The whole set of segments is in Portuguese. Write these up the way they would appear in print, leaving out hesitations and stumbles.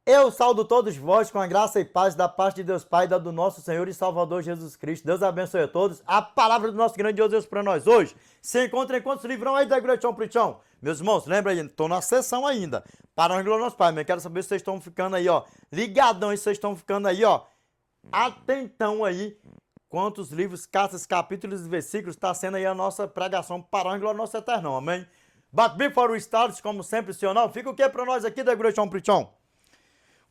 Eu saúdo todos vós com a graça e paz da parte de Deus Pai, da do nosso Senhor e Salvador Jesus Cristo. Deus abençoe a todos. A palavra do nosso grandioso Deus para nós hoje se encontra em quantos livrão aí da Igreja Tchau Prichão? Meus irmãos, lembra aí, estou na sessão ainda. Para a glória do nosso Pai, mas quero saber se vocês estão ficando aí, ó, ligadão, e vocês estão ficando aí, ó, atentão aí. Quantos livros, cartas, capítulos e versículos está sendo aí a nossa pregação para a glória do nosso Eternão, amém? But before we start, como sempre, senhor, não, fica o que para nós aqui da Igreja Tchau Prichão?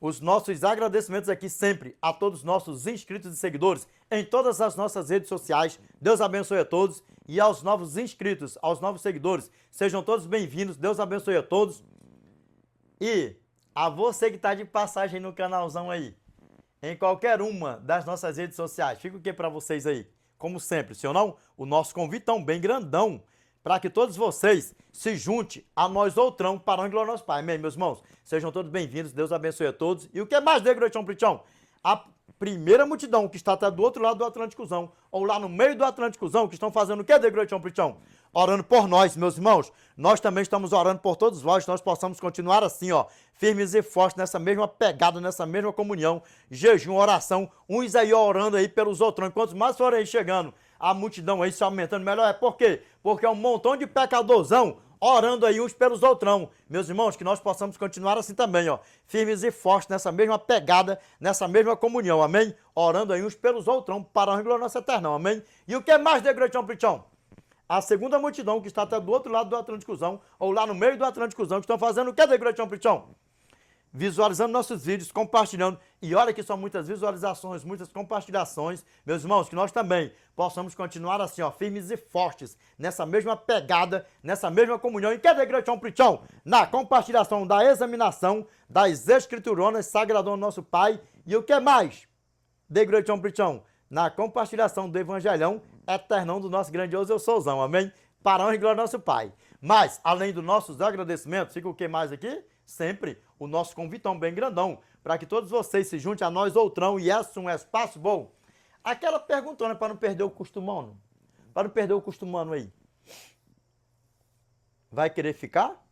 Os nossos agradecimentos aqui sempre a todos os nossos inscritos e seguidores em todas as nossas redes sociais. Deus abençoe a todos. E aos novos inscritos, aos novos seguidores, sejam todos bem-vindos. Deus abençoe a todos. E a você que está de passagem no canalzão aí, em qualquer uma das nossas redes sociais, fica o que para vocês aí? Como sempre, se ou não, o nosso convite tão bem grandão, para que todos vocês se juntem a nós outrão para onde glória ao nosso Pai. Amém, meus irmãos? Sejam todos bem-vindos, Deus abençoe a todos. E o que mais, Degrotão Prichão? A primeira multidão que está até do outro lado do Atlânticozão, ou lá no meio do Atlânticozão, que estão fazendo o que, Degrotão Prichão? Orando por nós, meus irmãos. Nós também estamos orando por todos vós, nós possamos continuar assim, ó, firmes e fortes nessa mesma pegada, nessa mesma comunhão, jejum, oração, uns aí orando aí pelos outros. Enquanto mais forem aí chegando, a multidão aí se aumentando melhor. É por quê? Porque é um montão de pecadorzão orando aí uns pelos outrão. Meus irmãos, que nós possamos continuar assim também, ó, firmes e fortes nessa mesma pegada, nessa mesma comunhão, amém? Orando aí uns pelos outrão para a glória nossa eterna, amém? E o que mais, Degrotão Prichão? A segunda multidão que está até do outro lado do Atlânticozão, ou lá no meio do Atlânticozão, que estão fazendo o que, Degrotão Prichão? Visualizando nossos vídeos, compartilhando. E olha que são muitas visualizações, muitas compartilhações. Meus irmãos, que nós também possamos continuar assim, ó, firmes e fortes, nessa mesma pegada, nessa mesma comunhão. E que é Degrotão Prichão? Na compartilhação da examinação das escrituronas sagradonas do nosso Pai. E o que mais? Degrotão Prichão? Na compartilhação do evangelhão eternão do nosso grandioso Eu Souzão, amém? Para a honra e glória do nosso Pai. Mas, além dos nossos agradecimentos, fica o que mais aqui? Sempre o nosso convitão bem grandão, para que todos vocês se juntem a nós outrão e é um espaço bom. Aquela perguntona para não perder o costumano. Para não perder o costumano aí. Vai querer ficar?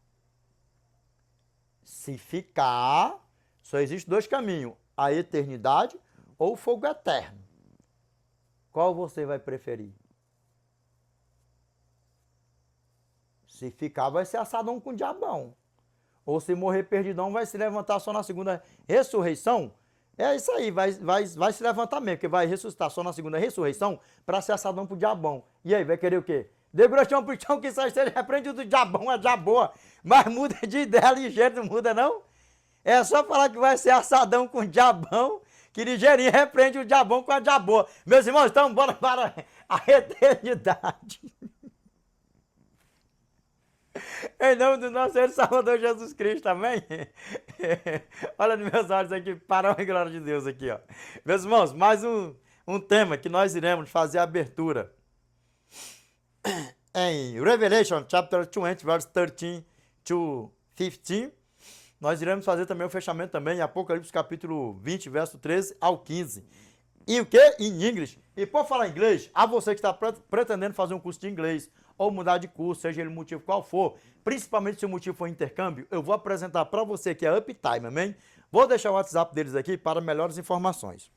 Se ficar, só existe dois caminhos. A eternidade ou o fogo eterno. Qual você vai preferir? Se ficar, vai ser assadão com o diabão. Ou se morrer perdidão, vai se levantar só na segunda ressurreição. É isso aí, vai se levantar mesmo, porque vai ressuscitar só na segunda ressurreição para ser assadão pro diabão. E aí, vai querer o quê? Degrotão Prichão, que só seja repreendido do diabão, é diaboa. Mas muda de ideia ligeiro, não muda não? É só falar que vai ser assadão com o diabão, que ligeirinho repreende o diabão com a diaboa. Meus irmãos, então bora para a eternidade. Em nome do nosso Senhor e Salvador Jesus Cristo, amém? Olha nos meus olhos aqui, para a glória de Deus aqui, ó. Meus irmãos, mais um tema que nós iremos fazer a abertura. Em Revelation, chapter 20, verse 13 to 15. Nós iremos fazer também o fechamento também em Apocalipse capítulo 20, verso 13 ao 15. E o que? Em inglês. E por falar em inglês, a você que está pretendendo fazer um curso de inglês ou mudar de curso, seja ele o motivo qual for, principalmente se o motivo for intercâmbio, eu vou apresentar para você que é Uptime, amém? Vou deixar o WhatsApp deles aqui para melhores informações.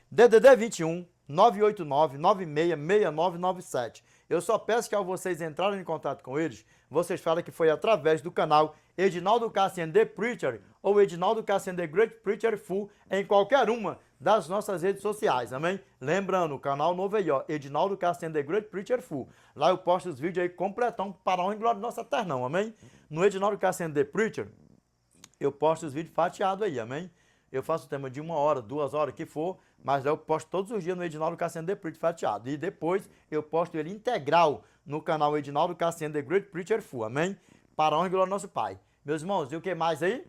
DDD 21 989 966997. Eu só peço que ao vocês entrarem em contato com eles, vocês falem que foi através do canal Edinaldo Cassian The Preacher ou Edinaldo Cassian The Great Preacher Full em qualquer uma das nossas redes sociais, amém? Lembrando, o canal novo aí, ó, Edinaldo Cassian The Great Preacher Full. Lá eu posto os vídeos aí completão para a honra e glória do nosso Eternão, amém? No Edinaldo Cassian The Preacher, eu posto os vídeos fatiados aí, amém? Eu faço o tema de 1 hora, 2 horas, que for, mas eu posto todos os dias no Edinaldo Cassiano The Preacher fatiado. E depois eu posto ele integral no canal Edinaldo Cassiano The Great Preacher Full, amém? Para a honra e glória do nosso Pai. Meus irmãos, e o que mais aí?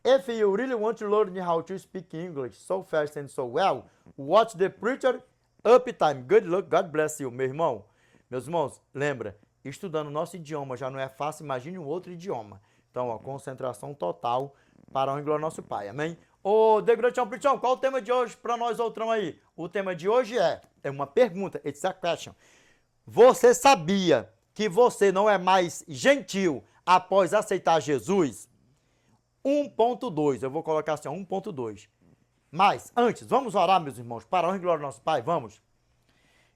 If you really want to learn how to speak English so fast and so well, watch the preacher Uptime. Good luck, God bless you, meu irmão. Meus irmãos, lembra, estudando o nosso idioma já não é fácil, imagine um outro idioma. Então, ó, concentração total para a honra e glória do nosso Pai, amém? Ô, Degrotão Prichão, qual o tema de hoje para nós outrão aí? O tema de hoje é uma pergunta, it's a question. Você sabia que você não é mais gentil após aceitar Jesus? 1.2. Eu vou colocar assim, ó, 1.2. Mas, antes, vamos orar, meus irmãos, para a honra e glória do nosso Pai, vamos.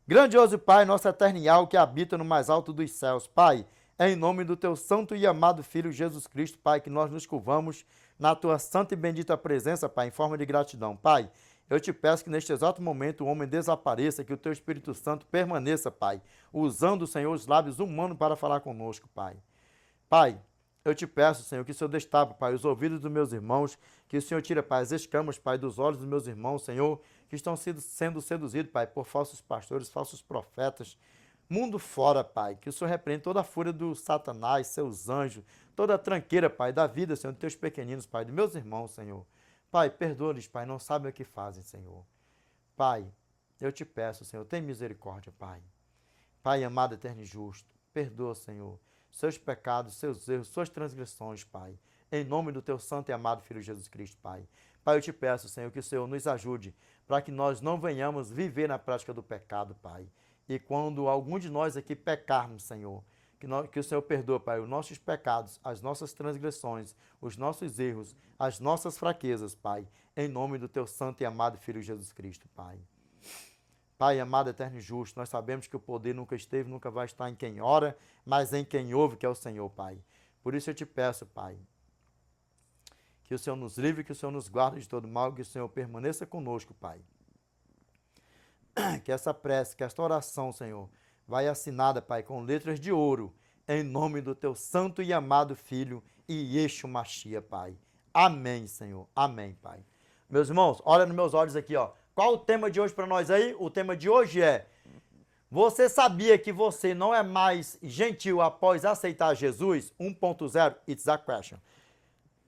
Grandioso Pai, nosso eternial que habita no mais alto dos céus, Pai, é em nome do teu santo e amado Filho Jesus Cristo, Pai, que nós nos curvamos na tua santa e bendita presença, Pai, em forma de gratidão. Pai, eu te peço que neste exato momento o homem desapareça, que o teu Espírito Santo permaneça, Pai, usando, Senhor, os lábios humanos para falar conosco, Pai. Pai, eu te peço, Senhor, que o Senhor destape, Pai, os ouvidos dos meus irmãos, que o Senhor tire, Pai, as escamas, Pai, dos olhos dos meus irmãos, Senhor, que estão sendo seduzidos, Pai, por falsos pastores, falsos profetas, mundo fora, Pai, que o Senhor repreenda toda a fúria do Satanás, seus anjos, toda a tranqueira, Pai, da vida, Senhor, dos teus pequeninos, Pai, dos meus irmãos, Senhor. Pai, perdoa-lhes, Pai, não sabem o que fazem, Senhor. Pai, eu te peço, Senhor, tem misericórdia, Pai. Pai amado, eterno e justo, perdoa, Senhor, seus pecados, seus erros, suas transgressões, Pai. Em nome do teu santo e amado Filho Jesus Cristo, Pai. Pai, eu te peço, Senhor, que o Senhor nos ajude para que nós não venhamos viver na prática do pecado, Pai. E quando algum de nós aqui pecarmos, Senhor, que o Senhor perdoe, Pai, os nossos pecados, as nossas transgressões, os nossos erros, as nossas fraquezas, Pai. Em nome do teu santo e amado Filho Jesus Cristo, Pai. Pai amado, eterno e justo, nós sabemos que o poder nunca esteve, nunca vai estar em quem ora, mas em quem ouve, que é o Senhor, Pai. Por isso eu te peço, Pai, que o Senhor nos livre, que o Senhor nos guarde de todo mal, que o Senhor permaneça conosco, Pai. Que essa prece, que esta oração, Senhor, vai assinada, Pai, com letras de ouro, em nome do teu santo e amado Filho, Yeshua Mashiach, Pai. Amém, Senhor. Amém, Pai. Meus irmãos, olha nos meus olhos aqui, ó. Qual o tema de hoje para nós aí? O tema de hoje é: você sabia que você não é mais gentil após aceitar Jesus? 1.0, it's a question.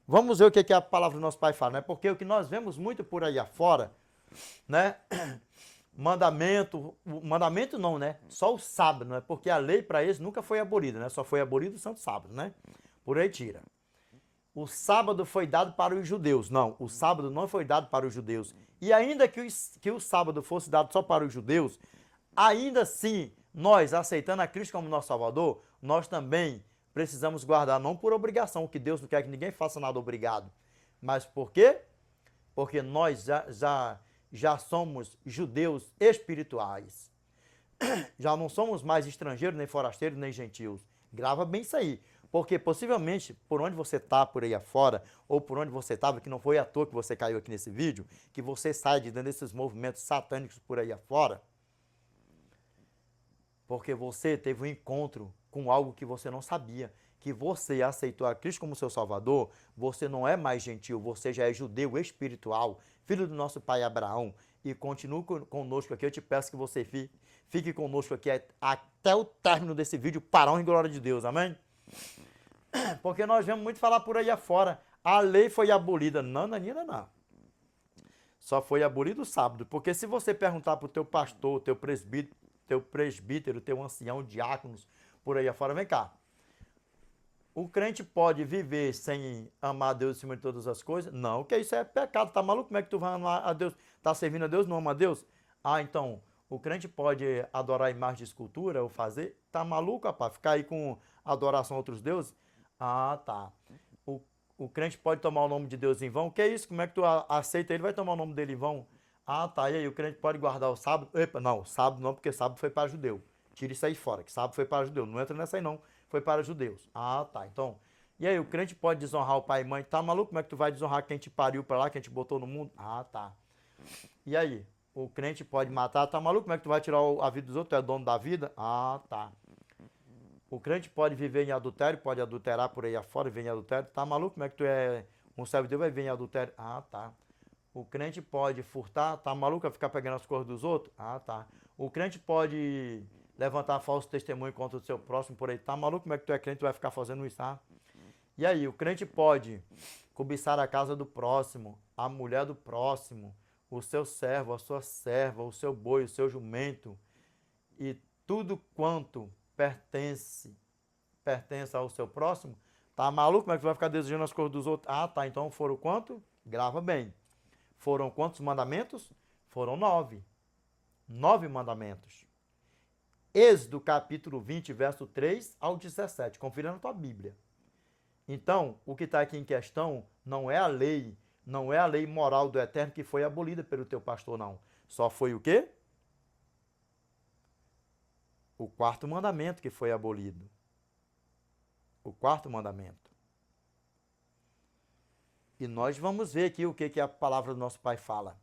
Vamos ver o que a palavra do nosso Pai fala, né? Porque o que nós vemos muito por aí afora, né? Mandamento não, né? Só o sábado, né? Porque a lei para eles nunca foi abolida, né? Só foi abolido o santo sábado, né? Por aí tira. O sábado foi dado para os judeus. Não, o sábado não foi dado para os judeus. E ainda que o sábado fosse dado só para os judeus, ainda assim, nós, aceitando a Cristo como nosso Salvador, nós também precisamos guardar, não por obrigação, que Deus não quer que ninguém faça nada obrigado. Mas por quê? Porque nós já somos judeus espirituais. Já não somos mais estrangeiros, nem forasteiros, nem gentios. Grava bem isso aí. Porque possivelmente, por onde você está por aí afora, ou por onde você estava, que não foi à toa que você caiu aqui nesse vídeo, que você sai de dentro desses movimentos satânicos por aí afora, porque você teve um encontro com algo que você não sabia, que você aceitou a Cristo como seu Salvador, você não é mais gentil, você já é judeu espiritual, filho do nosso pai Abraão, e continue conosco aqui. Eu te peço que você fique conosco aqui até o término desse vídeo, para a honra e glória de Deus, amém? Porque nós vemos muito falar por aí afora, a lei foi abolida. Não, não. Só foi abolido o sábado. Porque se você perguntar para o teu pastor, teu presbítero, teu ancião, diáconos, por aí afora, vem cá. O crente pode viver sem amar a Deus acima de todas as coisas? Não, porque isso é pecado. Tá maluco? Como é que tu vai amar a Deus? Tá servindo a Deus, não ama a Deus? Ah, então, o crente pode adorar imagem de escultura ou fazer? Tá maluco, rapaz? Ficar aí com adoração a outros deuses? Ah, tá. O crente pode tomar o nome de Deus em vão? Que é isso? Como é que tu aceita ele? Vai tomar o nome dele em vão? Ah, tá. E aí, o crente pode guardar o sábado? Epa, não, sábado não, porque sábado foi para judeu. Tira isso aí fora, que sábado foi para judeu. Não entra nessa aí, não. Foi para judeus. Ah, tá. Então, e aí, o crente pode desonrar o pai e mãe? Tá maluco? Como é que tu vai desonrar quem te pariu para lá, quem te botou no mundo? Ah, tá. E aí, o crente pode matar? Tá maluco? Como é que tu vai tirar a vida dos outros? Tu é dono da vida? Ah, tá. O crente pode viver em adultério, pode adulterar por aí afora e viver em adultério. Tá maluco? Como é que tu é um servo de Deus, vai viver em adultério? Ah, tá. O crente pode furtar? Tá maluco? Vai ficar pegando as coisas dos outros? Ah, tá. O crente pode levantar falso testemunho contra o seu próximo por aí? Tá maluco? Como é que tu é crente, tu vai ficar fazendo isso? Ah? E aí, o crente pode cobiçar a casa do próximo, a mulher do próximo, o seu servo, a sua serva, o seu boi, o seu jumento e tudo quanto pertence ao seu próximo? Tá maluco? Como é que tu vai ficar desejando as coisas dos outros? Ah, tá. Então foram quanto? Grava bem. Foram quantos mandamentos? Foram 9. 9 mandamentos. Êxodo capítulo 20, verso 3 ao 17. Confira na tua Bíblia. Então, o que está aqui em questão não é a lei, não é a lei moral do Eterno que foi abolida pelo teu pastor, não. Só foi o quê? O quarto mandamento que foi abolido. O quarto mandamento. E nós vamos ver aqui o que a palavra do nosso Pai fala.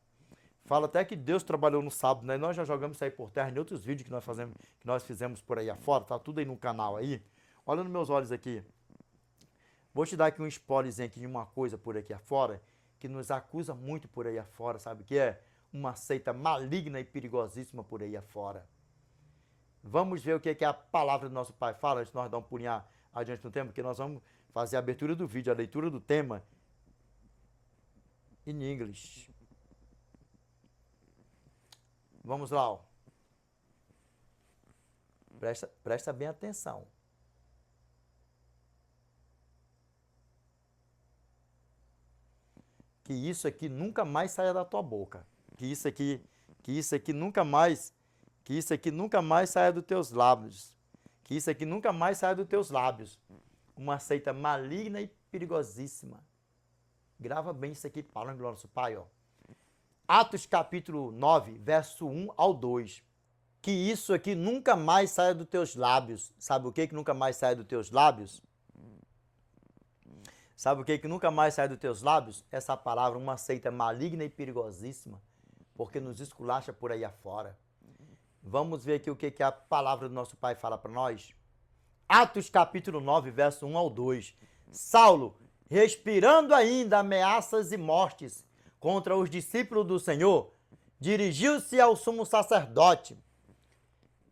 Fala até que Deus trabalhou no sábado, né? Nós já jogamos isso aí por terra em outros vídeos que nós fizemos por aí afora. Tá tudo aí no canal aí. Olha nos meus olhos aqui. Vou te dar aqui um spoilerzinho aqui de uma coisa por aqui afora, que nos acusa muito por aí afora, sabe o que é? Uma seita maligna e perigosíssima por aí afora. Vamos ver o que a palavra do nosso Pai fala, antes de nós dar um pulinhar adiante no tema, porque nós vamos fazer a abertura do vídeo, a leitura do tema em inglês. Vamos lá, ó. Presta bem atenção. Que isso aqui nunca mais saia da tua boca. Que isso aqui nunca mais saia dos teus lábios. Que isso aqui nunca mais saia dos teus lábios. Uma seita maligna e perigosíssima. Grava bem isso aqui, palavra do nosso Pai, ó. Atos capítulo 9, verso 1 ao 2. Que isso aqui nunca mais saia dos teus lábios. Sabe o que nunca mais saia dos teus lábios? Sabe o que nunca mais sai dos teus lábios? Essa palavra, uma seita maligna e perigosíssima, porque nos esculacha por aí afora. Vamos ver aqui o que a palavra do nosso Pai fala para nós. Atos capítulo 9, verso 1 ao 2. Saulo, respirando ainda ameaças e mortes contra os discípulos do Senhor, dirigiu-se ao sumo sacerdote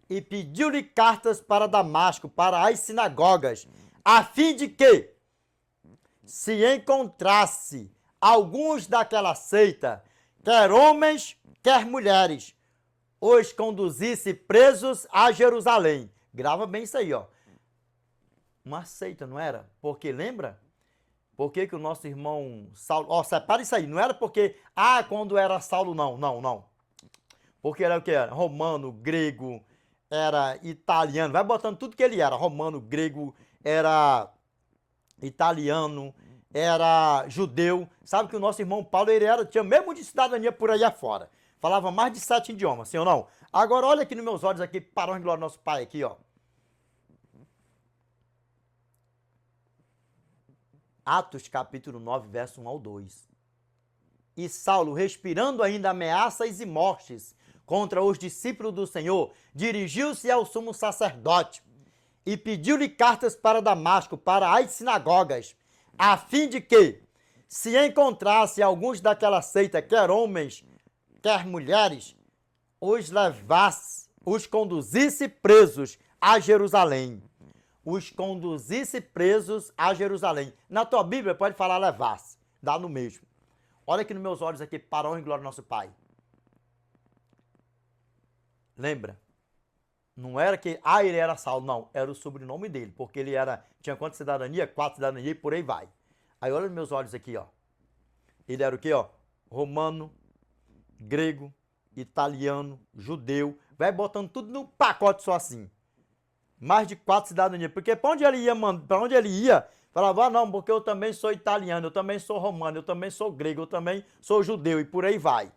e pediu-lhe cartas para Damasco, para as sinagogas, a fim de que, se encontrasse alguns daquela seita, quer homens, quer mulheres, os conduzisse presos a Jerusalém. Grava bem isso aí, ó. Uma seita, não era? Porque lembra? Por que o nosso irmão Saulo... Ó, separa isso aí. Não era porque... Ah, quando era Saulo, não. Não. Porque era o que era? Romano, grego, era italiano. Vai botando tudo que ele era. Romano, grego, era... italiano, era judeu. Sabe que o nosso irmão Paulo, ele tinha mesmo de cidadania por aí afora. Falava mais de 7 idiomas, sim ou não? Agora olha aqui nos meus olhos aqui, para onde glória do nosso Pai aqui, ó. Atos capítulo 9, verso 1 ao 2. E Saulo, respirando ainda ameaças e mortes contra os discípulos do Senhor, dirigiu-se ao sumo sacerdote e pediu-lhe cartas para Damasco, para as sinagogas, a fim de que, se encontrasse alguns daquela seita, quer homens, quer mulheres, os levasse, os conduzisse presos a Jerusalém. Os conduzisse presos a Jerusalém. Na tua Bíblia pode falar levasse, dá no mesmo. Olha aqui nos meus olhos aqui, para a honra e glória do nosso Pai. Lembra? Não era que, ele era Saulo, não. Era o sobrenome dele, porque ele tinha quantas cidadania? 4 cidadanias e por aí vai. Aí olha nos meus olhos aqui, ó. Ele era o quê, ó? Romano, grego, italiano, judeu. Vai botando tudo no pacote só assim. Mais de 4 cidadanias. Porque para onde ele ia, falava, não, porque eu também sou italiano, eu também sou romano, eu também sou grego, eu também sou judeu e por aí vai.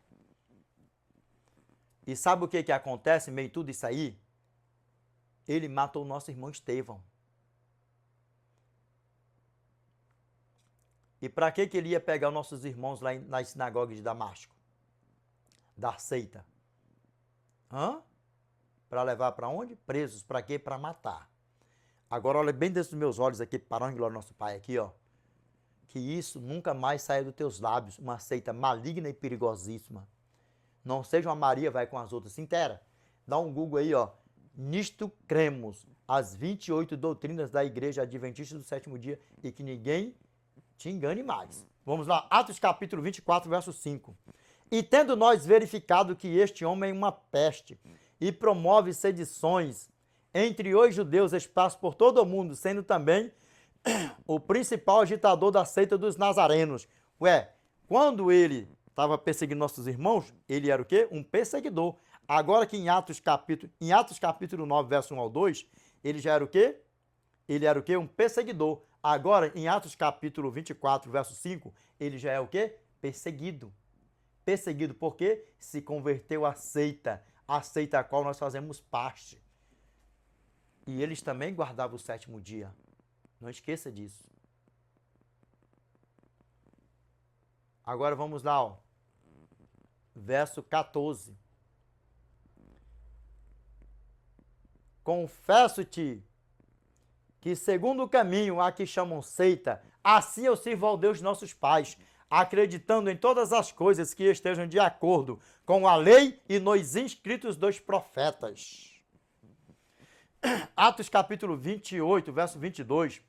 E sabe o que acontece em meio de tudo isso aí? Ele matou o nosso irmão Estevão. E para que ele ia pegar os nossos irmãos lá nas sinagogas de Damasco? Da seita. Para levar para onde? Presos. Para quê? Para matar. Agora olha bem dentro dos meus olhos aqui, para onde glória nosso Pai aqui, ó. Que isso nunca mais saia dos teus lábios, uma seita maligna e perigosíssima. Não seja uma Maria, vai com as outras. Se inteira. Dá um Google aí, ó. Nisto cremos, as 28 doutrinas da Igreja Adventista do Sétimo Dia, e que ninguém te engane mais. Vamos lá, Atos capítulo 24, verso 5. E tendo nós verificado que este homem é uma peste e promove sedições entre os judeus espaço por todo o mundo, sendo também o principal agitador da seita dos nazarenos. Quando ele estava perseguindo nossos irmãos, ele era o quê? Um perseguidor. Agora que em Atos capítulo 9, verso 1 ao 2, ele já era o quê? Ele era o quê? Um perseguidor. Agora, em Atos capítulo 24, verso 5, ele já é o quê? Perseguido. Perseguido porque se converteu à seita a qual nós fazemos parte. E eles também guardavam o sétimo dia. Não esqueça disso. Agora vamos lá, ó. Verso 14. Confesso-te que segundo o caminho a que chamam seita, assim eu sirvo ao Deus de nossos pais, acreditando em todas as coisas que estejam de acordo com a lei e nos inscritos dos profetas. Atos capítulo 28, verso 22.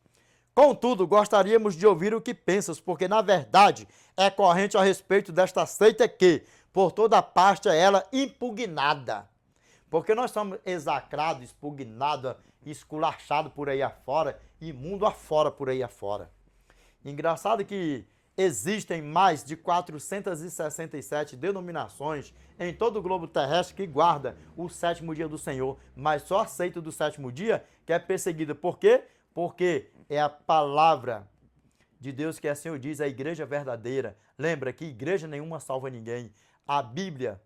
Contudo, gostaríamos de ouvir o que pensas, porque na verdade é corrente a respeito desta seita que, por toda parte, é ela impugnada. Porque nós somos execrados, expugnados, esculachados por aí afora e mundo afora por aí afora. Engraçado que existem mais de 467 denominações em todo o globo terrestre que guarda o sétimo dia do Senhor, mas só aceita do sétimo dia que é perseguida. Por quê? Porque é a palavra de Deus que assim o diz, a igreja verdadeira. Lembra que igreja nenhuma salva ninguém. A Bíblia,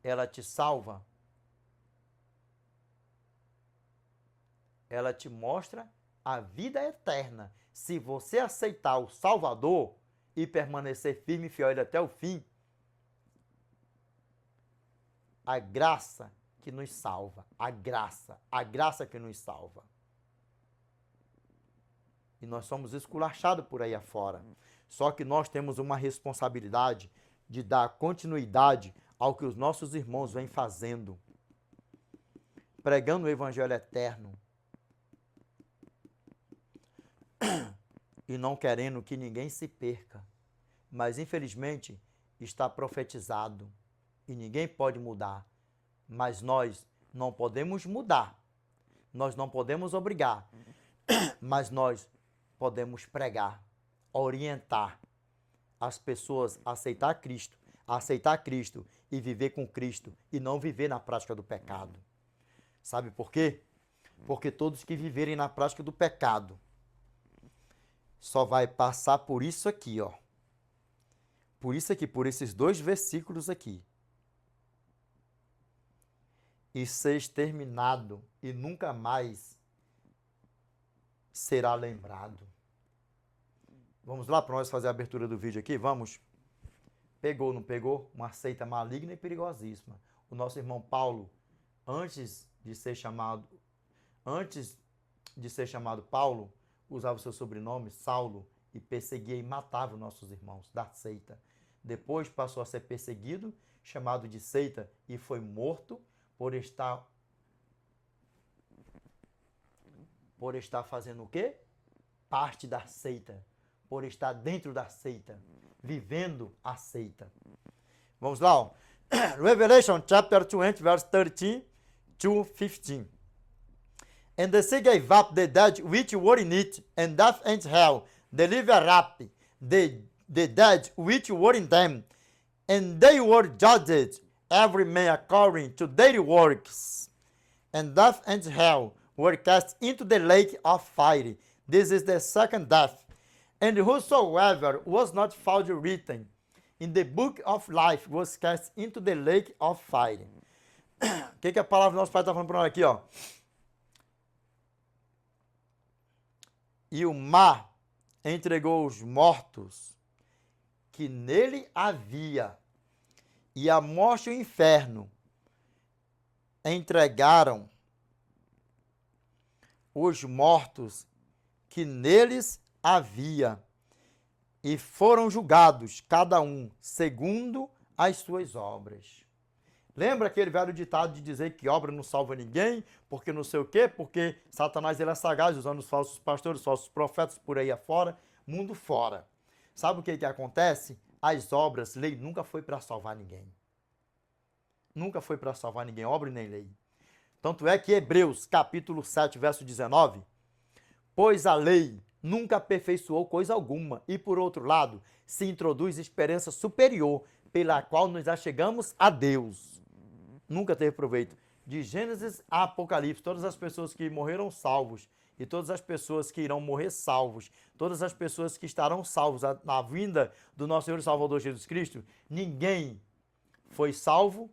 ela te salva. Ela te mostra a vida eterna. Se você aceitar o Salvador e permanecer firme e fiel até o fim, a graça que nos salva, a graça que nos salva. E nós somos esculachados por aí afora. Só que nós temos uma responsabilidade de dar continuidade ao que os nossos irmãos vêm fazendo, pregando o evangelho eterno e não querendo que ninguém se perca. Mas infelizmente está profetizado e ninguém pode mudar. Mas nós não podemos mudar, nós não podemos obrigar, mas nós podemos pregar, orientar as pessoas a aceitar Cristo e viver com Cristo e não viver na prática do pecado. Sabe por quê? Porque todos que viverem na prática do pecado só vai passar por isso aqui, ó. Por isso aqui, por esses 2 versículos aqui. E ser exterminado e nunca mais será lembrado. Vamos lá para nós fazer a abertura do vídeo aqui? Vamos? Pegou, não pegou? Uma seita maligna e perigosíssima. O nosso irmão Paulo, antes de ser chamado Paulo, usava o seu sobrenome, Saulo, e perseguia e matava os nossos irmãos da seita. Depois passou a ser perseguido, chamado de seita, e foi morto por estar fazendo o quê? Parte da seita. Por estar dentro da seita. Vivendo a seita. Vamos lá, ó. Revelation chapter 20, verse 13 to 15. And the sea gave up the dead which were in it, and death and hell delivered up the dead which were in them, and they were judged, every man according to their works. And death and hell were cast into the lake of fire. This is the second death. And whosoever was not found written in the book of life was cast into the lake of fire. O que a palavra do nosso Pai está falando para nós aqui, ó? E o mar entregou os mortos que nele havia, e a morte e o inferno entregaram os mortos que neles havia, e foram julgados, cada um, segundo as suas obras. Lembra aquele velho ditado de dizer que obra não salva ninguém, porque não sei o quê, porque Satanás ele é sagaz, usando os falsos pastores, os falsos profetas por aí afora, mundo fora. Sabe o que acontece? As obras, lei nunca foi para salvar ninguém. Nunca foi para salvar ninguém, obra e nem lei. Tanto é que Hebreus, capítulo 7, verso 19, pois a lei nunca aperfeiçoou coisa alguma, e por outro lado, se introduz esperança superior, pela qual nos achegamos a Deus. Nunca teve proveito. de Gênesis a Apocalipse, todas as pessoas que morreram salvos e todas as pessoas que irão morrer salvos, todas as pessoas que estarão salvos na vinda do nosso Senhor e Salvador Jesus Cristo, ninguém foi salvo,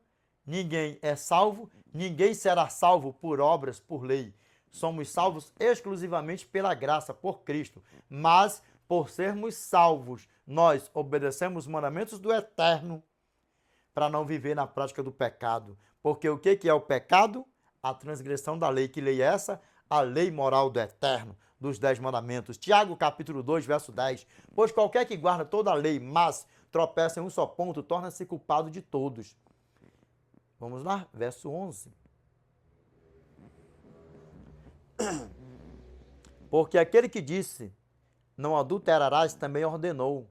ninguém é salvo, ninguém será salvo por obras, por lei. Somos salvos exclusivamente pela graça, por Cristo. Mas, por sermos salvos, nós obedecemos os mandamentos do Eterno para não viver na prática do pecado. Porque o que é o pecado? A transgressão da lei. Que lei é essa? A lei moral do Eterno, dos 10 mandamentos. Tiago, capítulo 2, verso 10. Pois qualquer que guarda toda a lei, mas tropeça em um só ponto, torna-se culpado de todos. Vamos lá? Verso 11. Porque aquele que disse, não adulterarás, também ordenou,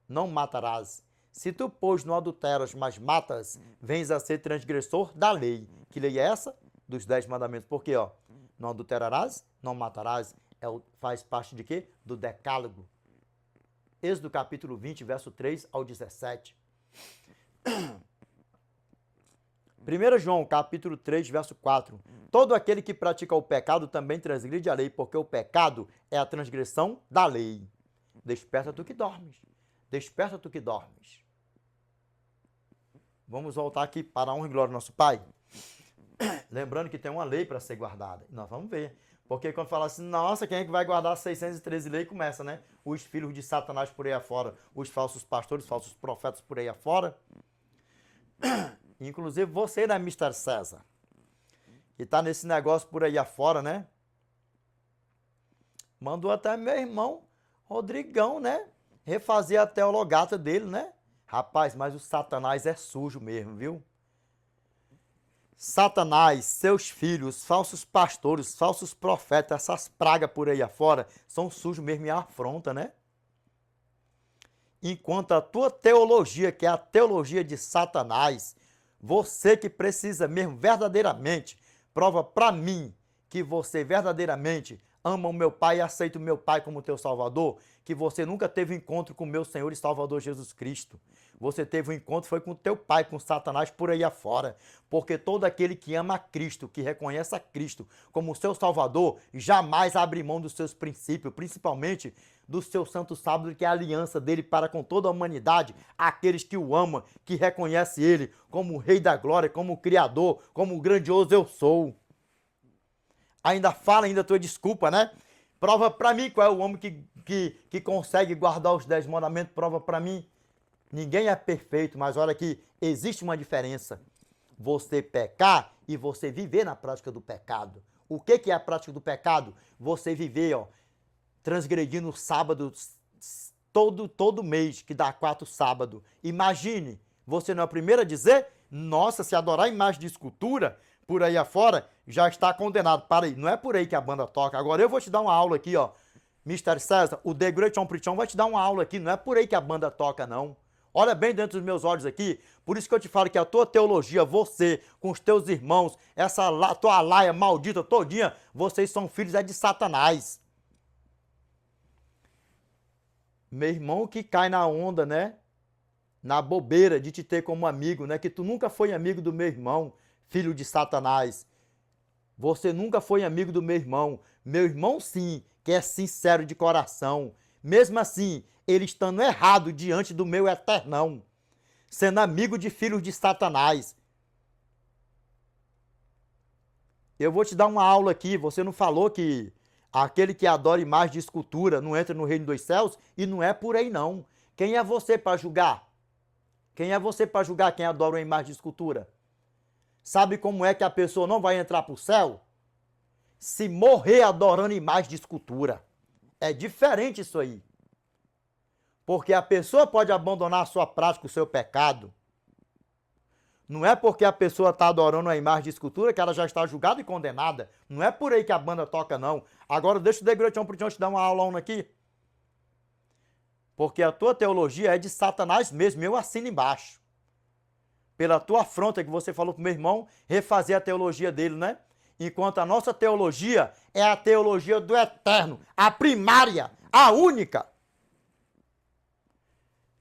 não matarás. Se tu, pois, não adulteras, mas matas, vens a ser transgressor da lei. Que lei é essa? Dos 10 mandamentos. Por quê? Não adulterarás, não matarás. Faz parte de quê? Do decálogo. Êxodo capítulo 20, verso 3 ao 17. 1 João capítulo 3, verso 4. Todo aquele que pratica o pecado também transgride a lei, porque o pecado é a transgressão da lei. Desperta tu que dormes. Desperta tu que dormes. Vamos voltar aqui para a honra e glória do nosso Pai. Lembrando que tem uma lei para ser guardada. Nós vamos ver. Porque quando fala assim, nossa, quem é que vai guardar 613 leis? Começa, né? Os filhos de Satanás por aí afora, os falsos pastores, falsos profetas por aí afora. Inclusive você, né, Mr. César? Que tá nesse negócio por aí afora, né? Mandou até meu irmão Rodrigão, né? Refazer a teologata dele, né? Rapaz, mas o Satanás é sujo mesmo, viu? Satanás, seus filhos, falsos pastores, falsos profetas, essas pragas por aí afora, são sujos mesmo e afronta, né? Enquanto a tua teologia, que é a teologia de Satanás, você que precisa mesmo verdadeiramente, prova para mim que você verdadeiramente ama o meu Pai e aceita o meu Pai como teu Salvador, que você nunca teve encontro com o meu Senhor e Salvador Jesus Cristo. Você teve um encontro, foi com o teu pai, com Satanás por aí afora. Porque todo aquele que ama a Cristo, que reconhece a Cristo como seu Salvador, jamais abre mão dos seus princípios, principalmente do seu santo sábado, que é a aliança dele para com toda a humanidade, aqueles que o amam, que reconhecem ele como o Rei da Glória, como o Criador, como o grandioso eu sou. Ainda fala, ainda tua desculpa, né? Prova para mim qual é o homem que consegue guardar os 10 mandamentos, prova para mim. Ninguém é perfeito, mas olha que existe uma diferença. Você pecar e você viver na prática do pecado. O que é a prática do pecado? Você viver, transgredindo o sábado todo mês, que dá 4 sábados. Imagine, você não é o primeiro a dizer, nossa, se adorar imagem de escultura por aí afora, já está condenado. Para aí, não é por aí que a banda toca. Agora eu vou te dar uma aula aqui, Mr. César, o The Great John Prichon vai te dar uma aula aqui, não é por aí que a banda toca, não. Olha bem dentro dos meus olhos aqui, por isso que eu te falo que a tua teologia, você, com os teus irmãos, essa tua laia maldita todinha, vocês são filhos de Satanás. Meu irmão que cai na onda, né? Na bobeira de te ter como amigo, né? Que tu nunca foi amigo do meu irmão, filho de Satanás. Você nunca foi amigo do meu irmão. Meu irmão sim, que é sincero de coração. Mesmo assim, ele estando errado diante do meu Eternão, sendo amigo de filhos de Satanás. Eu vou te dar uma aula aqui, você não falou que aquele que adora imagem de escultura não entra no reino dos céus? E não é por aí não. Quem é você para julgar? Quem é você para julgar quem adora uma imagem de escultura? Sabe como é que a pessoa não vai entrar para o céu? Se morrer adorando imagem de escultura. É diferente isso aí. Porque a pessoa pode abandonar a sua prática, o seu pecado. Não é porque a pessoa está adorando a imagem de escultura que ela já está julgada e condenada. Não é por aí que a banda toca, não. Agora deixa o The Great John Prichon te dar uma aula aqui. Porque a tua teologia é de Satanás mesmo, eu assino embaixo. Pela tua afronta que você falou pro meu irmão, refazer a teologia dele, né? Enquanto a nossa teologia é a teologia do eterno, a primária, a única.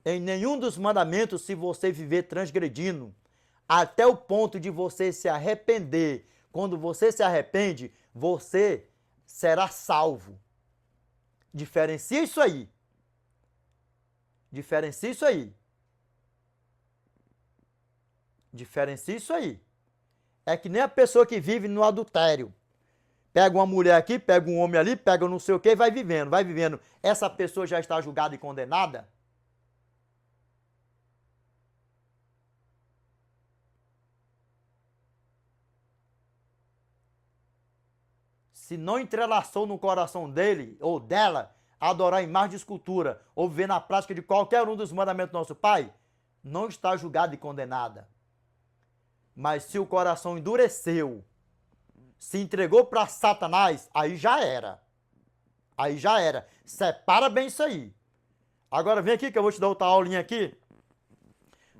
Em nenhum dos mandamentos, se você viver transgredindo até o ponto de você se arrepender. Quando você se arrepende, você será salvo. Diferencia isso aí. Diferencia isso aí. Diferencia isso aí. É que nem a pessoa que vive no adultério. Pega uma mulher aqui, pega um homem ali, pega não sei o que e vai vivendo, vai vivendo. Essa pessoa já está julgada e condenada? Se não entrelaçou no coração dele ou dela adorar imagem de escultura ou viver na prática de qualquer um dos mandamentos do nosso Pai, não está julgada e condenada. Mas se o coração endureceu, se entregou para Satanás, aí já era. Aí já era. Separa bem isso aí. Agora vem aqui que eu vou te dar outra aulinha aqui.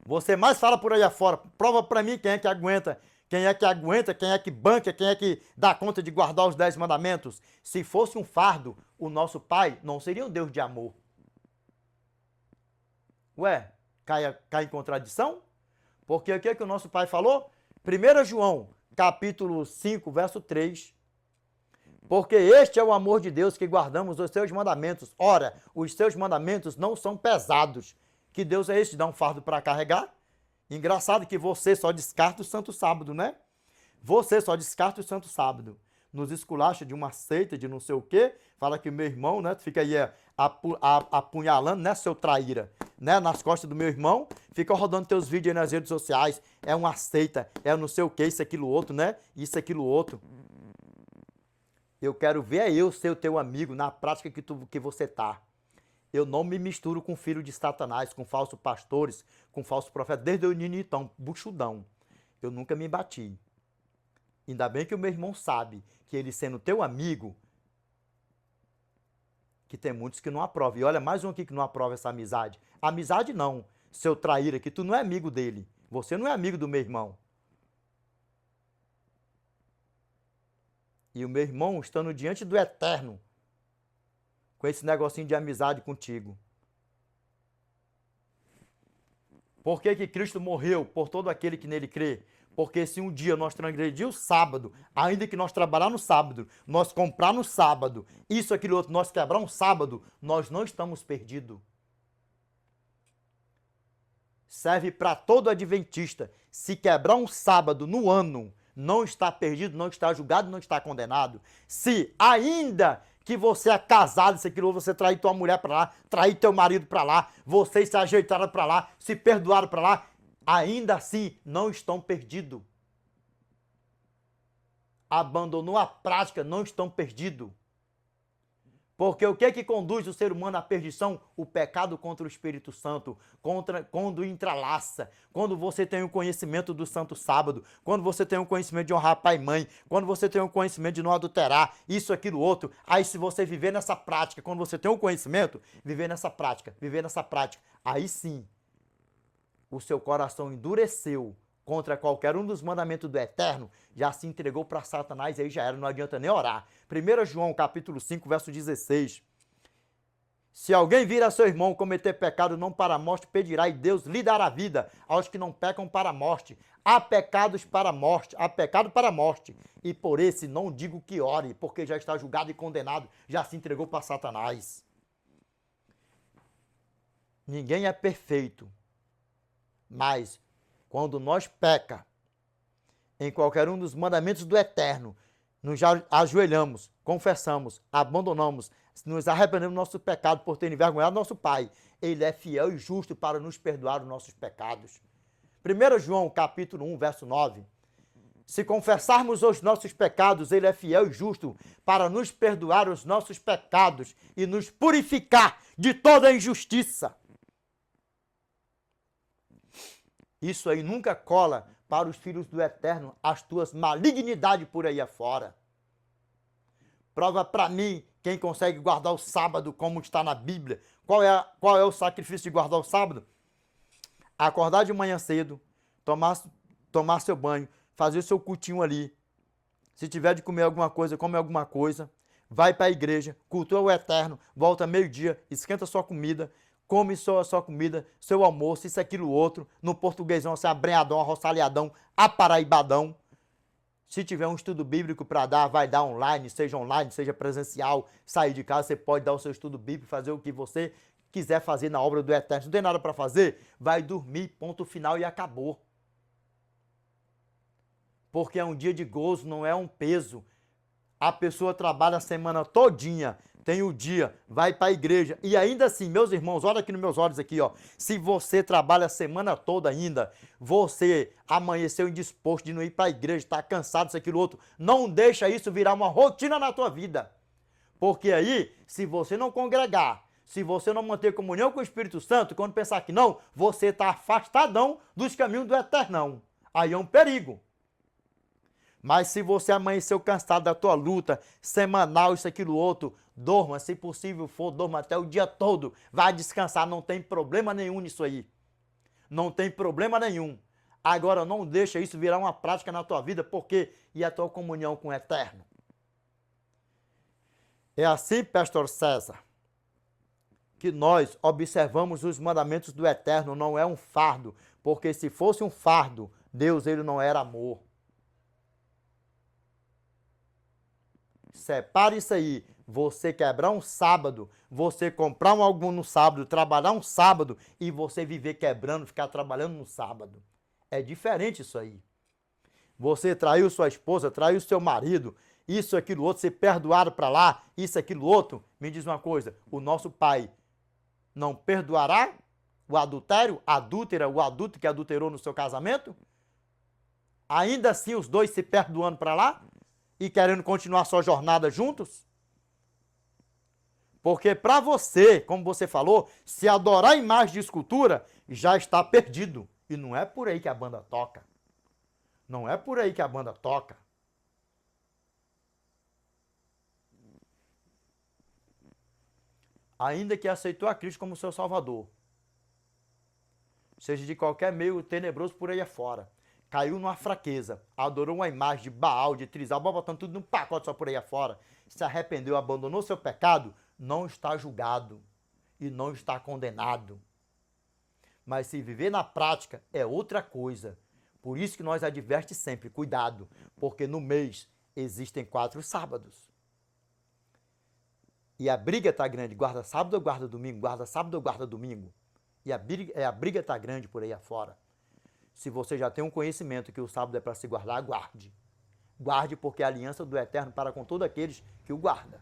Você mais fala por aí afora. Prova para mim quem é que aguenta. Quem é que aguenta, quem é que banca, quem é que dá conta de guardar os 10 mandamentos. Se fosse um fardo, o nosso Pai não seria um Deus de amor. Ué, cai em contradição? Porque o que é que o nosso Pai falou? 1 João, capítulo 5, verso 3. Porque este é o amor de Deus, que guardamos os seus mandamentos. Ora, os seus mandamentos não são pesados. Que Deus é esse de dar um fardo para carregar? Engraçado que você só descarta o Santo Sábado, né? Você só descarta o Santo Sábado. Nos esculacha de uma seita, de não sei o quê. Fala que meu irmão, né? Fica aí apunhalando, né, seu traíra? Né, nas costas do meu irmão. Fica rodando teus vídeos aí nas redes sociais. É uma seita, é não sei o quê, isso, aquilo, outro, né? Isso, aquilo, outro. Eu quero ver eu ser o teu amigo na prática que você tá. Eu não me misturo com filho de Satanás, com falsos pastores, com falsos profetas, desde o ninitão, buchudão. Eu nunca me bati. Ainda bem que o meu irmão sabe que ele sendo teu amigo, que tem muitos que não aprovam. E olha, mais um aqui que não aprova essa amizade. Amizade não, seu traíra, que tu não é amigo dele. Você não é amigo do meu irmão. E o meu irmão estando diante do Eterno, com esse negocinho de amizade contigo. Por que que Cristo morreu por todo aquele que nele crê? Porque se um dia nós transgredir o sábado, ainda que nós trabalhar no sábado, nós comprar no sábado, isso, aquilo, outro, nós quebrar um sábado, nós não estamos perdidos. Serve para todo adventista. Se quebrar um sábado no ano, não está perdido, não está julgado, não está condenado. Se ainda que você é casado, isso, aquilo, você trair tua mulher para lá, trair teu marido para lá, vocês se ajeitaram para lá, se perdoaram para lá, ainda assim não estão perdidos. Abandonou a prática, não estão perdidos. Porque o que é que conduz o ser humano à perdição? O pecado contra o Espírito Santo, quando entrelaça, quando você tem o conhecimento do Santo Sábado, quando você tem o conhecimento de honrar pai e mãe, quando você tem o conhecimento de não adulterar, isso, aquilo, outro. Aí se você viver nessa prática, quando você tem o conhecimento, viver nessa prática, aí sim, o seu coração endureceu contra qualquer um dos mandamentos do Eterno, já se entregou para Satanás, aí já era, não adianta nem orar. 1 João, capítulo 5, verso 16. Se alguém vir a seu irmão cometer pecado não para a morte, pedirá e Deus lhe dará vida aos que não pecam para a morte. Há pecados para a morte, há pecado para a morte. E por esse não digo que ore, porque já está julgado e condenado, já se entregou para Satanás. Ninguém é perfeito, mas quando nós peca em qualquer um dos mandamentos do Eterno, nos ajoelhamos, confessamos, abandonamos, nos arrependemos do nosso pecado por ter envergonhado nosso Pai, Ele é fiel e justo para nos perdoar os nossos pecados. 1 João, capítulo 1, verso 9. Se confessarmos os nossos pecados, Ele é fiel e justo para nos perdoar os nossos pecados e nos purificar de toda injustiça. Isso aí nunca cola para os filhos do Eterno, as tuas malignidades por aí afora. Prova para mim quem consegue guardar o sábado como está na Bíblia. Qual é o sacrifício de guardar o sábado? Acordar de manhã cedo, tomar seu banho, fazer o seu cultinho ali. Se tiver de comer alguma coisa, come alguma coisa. Vai para a igreja, cultua o Eterno, volta meio-dia, esquenta sua comida, come sua comida, seu almoço, isso, aquilo, outro, no portuguesão, assim, abrenhadão, arroçalhadão, aparaibadão. Se tiver um estudo bíblico para dar, vai dar online, seja presencial, sair de casa, você pode dar o seu estudo bíblico, fazer o que você quiser fazer na obra do Eterno. Se não tem nada para fazer, vai dormir, ponto final e acabou. Porque é um dia de gozo, não é um peso. A pessoa trabalha a semana todinha, tem o dia, vai para a igreja. E ainda assim, meus irmãos, olha aqui nos meus olhos aqui, ó. Se você trabalha a semana toda ainda, você amanheceu indisposto de não ir para a igreja, está cansado, isso, aquilo, outro, não deixa isso virar uma rotina na tua vida. Porque aí, se você não congregar, se você não manter comunhão com o Espírito Santo, quando pensar que não, você está afastadão dos caminhos do Eternão. Aí é um perigo. Mas se você amanheceu cansado da tua luta semanal, isso, aquilo, outro, dorma, se possível for, dorma até o dia todo. Vai descansar, não tem problema nenhum nisso aí. Não tem problema nenhum. Agora não deixa isso virar uma prática na tua vida, porque e a tua comunhão com o Eterno? É assim, pastor César, que nós observamos os mandamentos do Eterno, não é um fardo, porque se fosse um fardo, Deus, ele não era amor. Separe isso aí. Você quebrar um sábado, você comprar algo no sábado, trabalhar um sábado e você viver quebrando, ficar trabalhando no sábado. É diferente isso aí. Você traiu sua esposa, traiu seu marido, isso, aquilo, outro, ser perdoado para lá, isso, aquilo, outro. Me diz uma coisa, o nosso pai não perdoará o adultério, adúltera, o adulto que adulterou no seu casamento? Ainda assim os dois se perdoando para lá? E querendo continuar sua jornada juntos? Porque para você, como você falou, se adorar a imagem de escultura, já está perdido. E não é por aí que a banda toca. Não é por aí que a banda toca. Ainda que aceitou a Cristo como seu Salvador, seja de qualquer meio tenebroso por aí afora, caiu numa fraqueza, adorou uma imagem de Baal, de Trisal, botando tudo num pacote só por aí afora, se arrependeu, abandonou seu pecado, não está julgado e não está condenado. Mas se viver na prática é outra coisa. Por isso que nós adverte sempre, cuidado, porque no mês existem 4 sábados. E a briga está grande, guarda sábado ou guarda domingo, guarda sábado ou guarda domingo. E a briga está grande por aí afora. Se você já tem um conhecimento que o sábado é para se guardar, guarde. Guarde, porque é a aliança do Eterno para com todos aqueles que o guardam.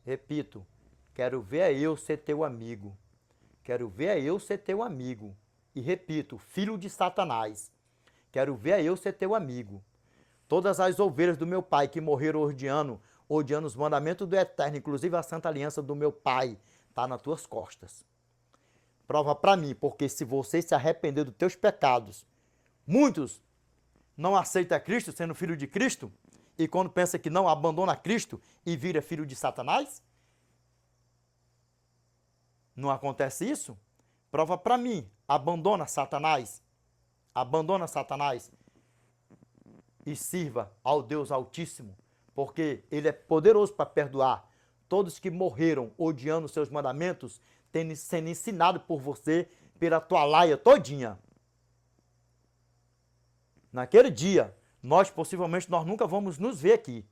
Repito, quero ver a eu ser teu amigo. Quero ver a eu ser teu amigo. E repito, filho de Satanás. Quero ver a eu ser teu amigo. Todas as ovelhas do meu pai que morreram odiando os mandamentos do Eterno, inclusive a santa aliança do meu pai, está nas tuas costas. Prova para mim, porque se você se arrepender dos teus pecados, muitos não aceitam Cristo sendo filho de Cristo, e quando pensa que não, abandona Cristo e vira filho de Satanás? Não acontece isso? Prova para mim, abandona Satanás. Abandona Satanás e sirva ao Deus Altíssimo, porque Ele é poderoso para perdoar. Todos que morreram odiando os seus mandamentos, sendo ensinado por você, pela tua laia todinha. Naquele dia, possivelmente nós nunca vamos nos ver aqui.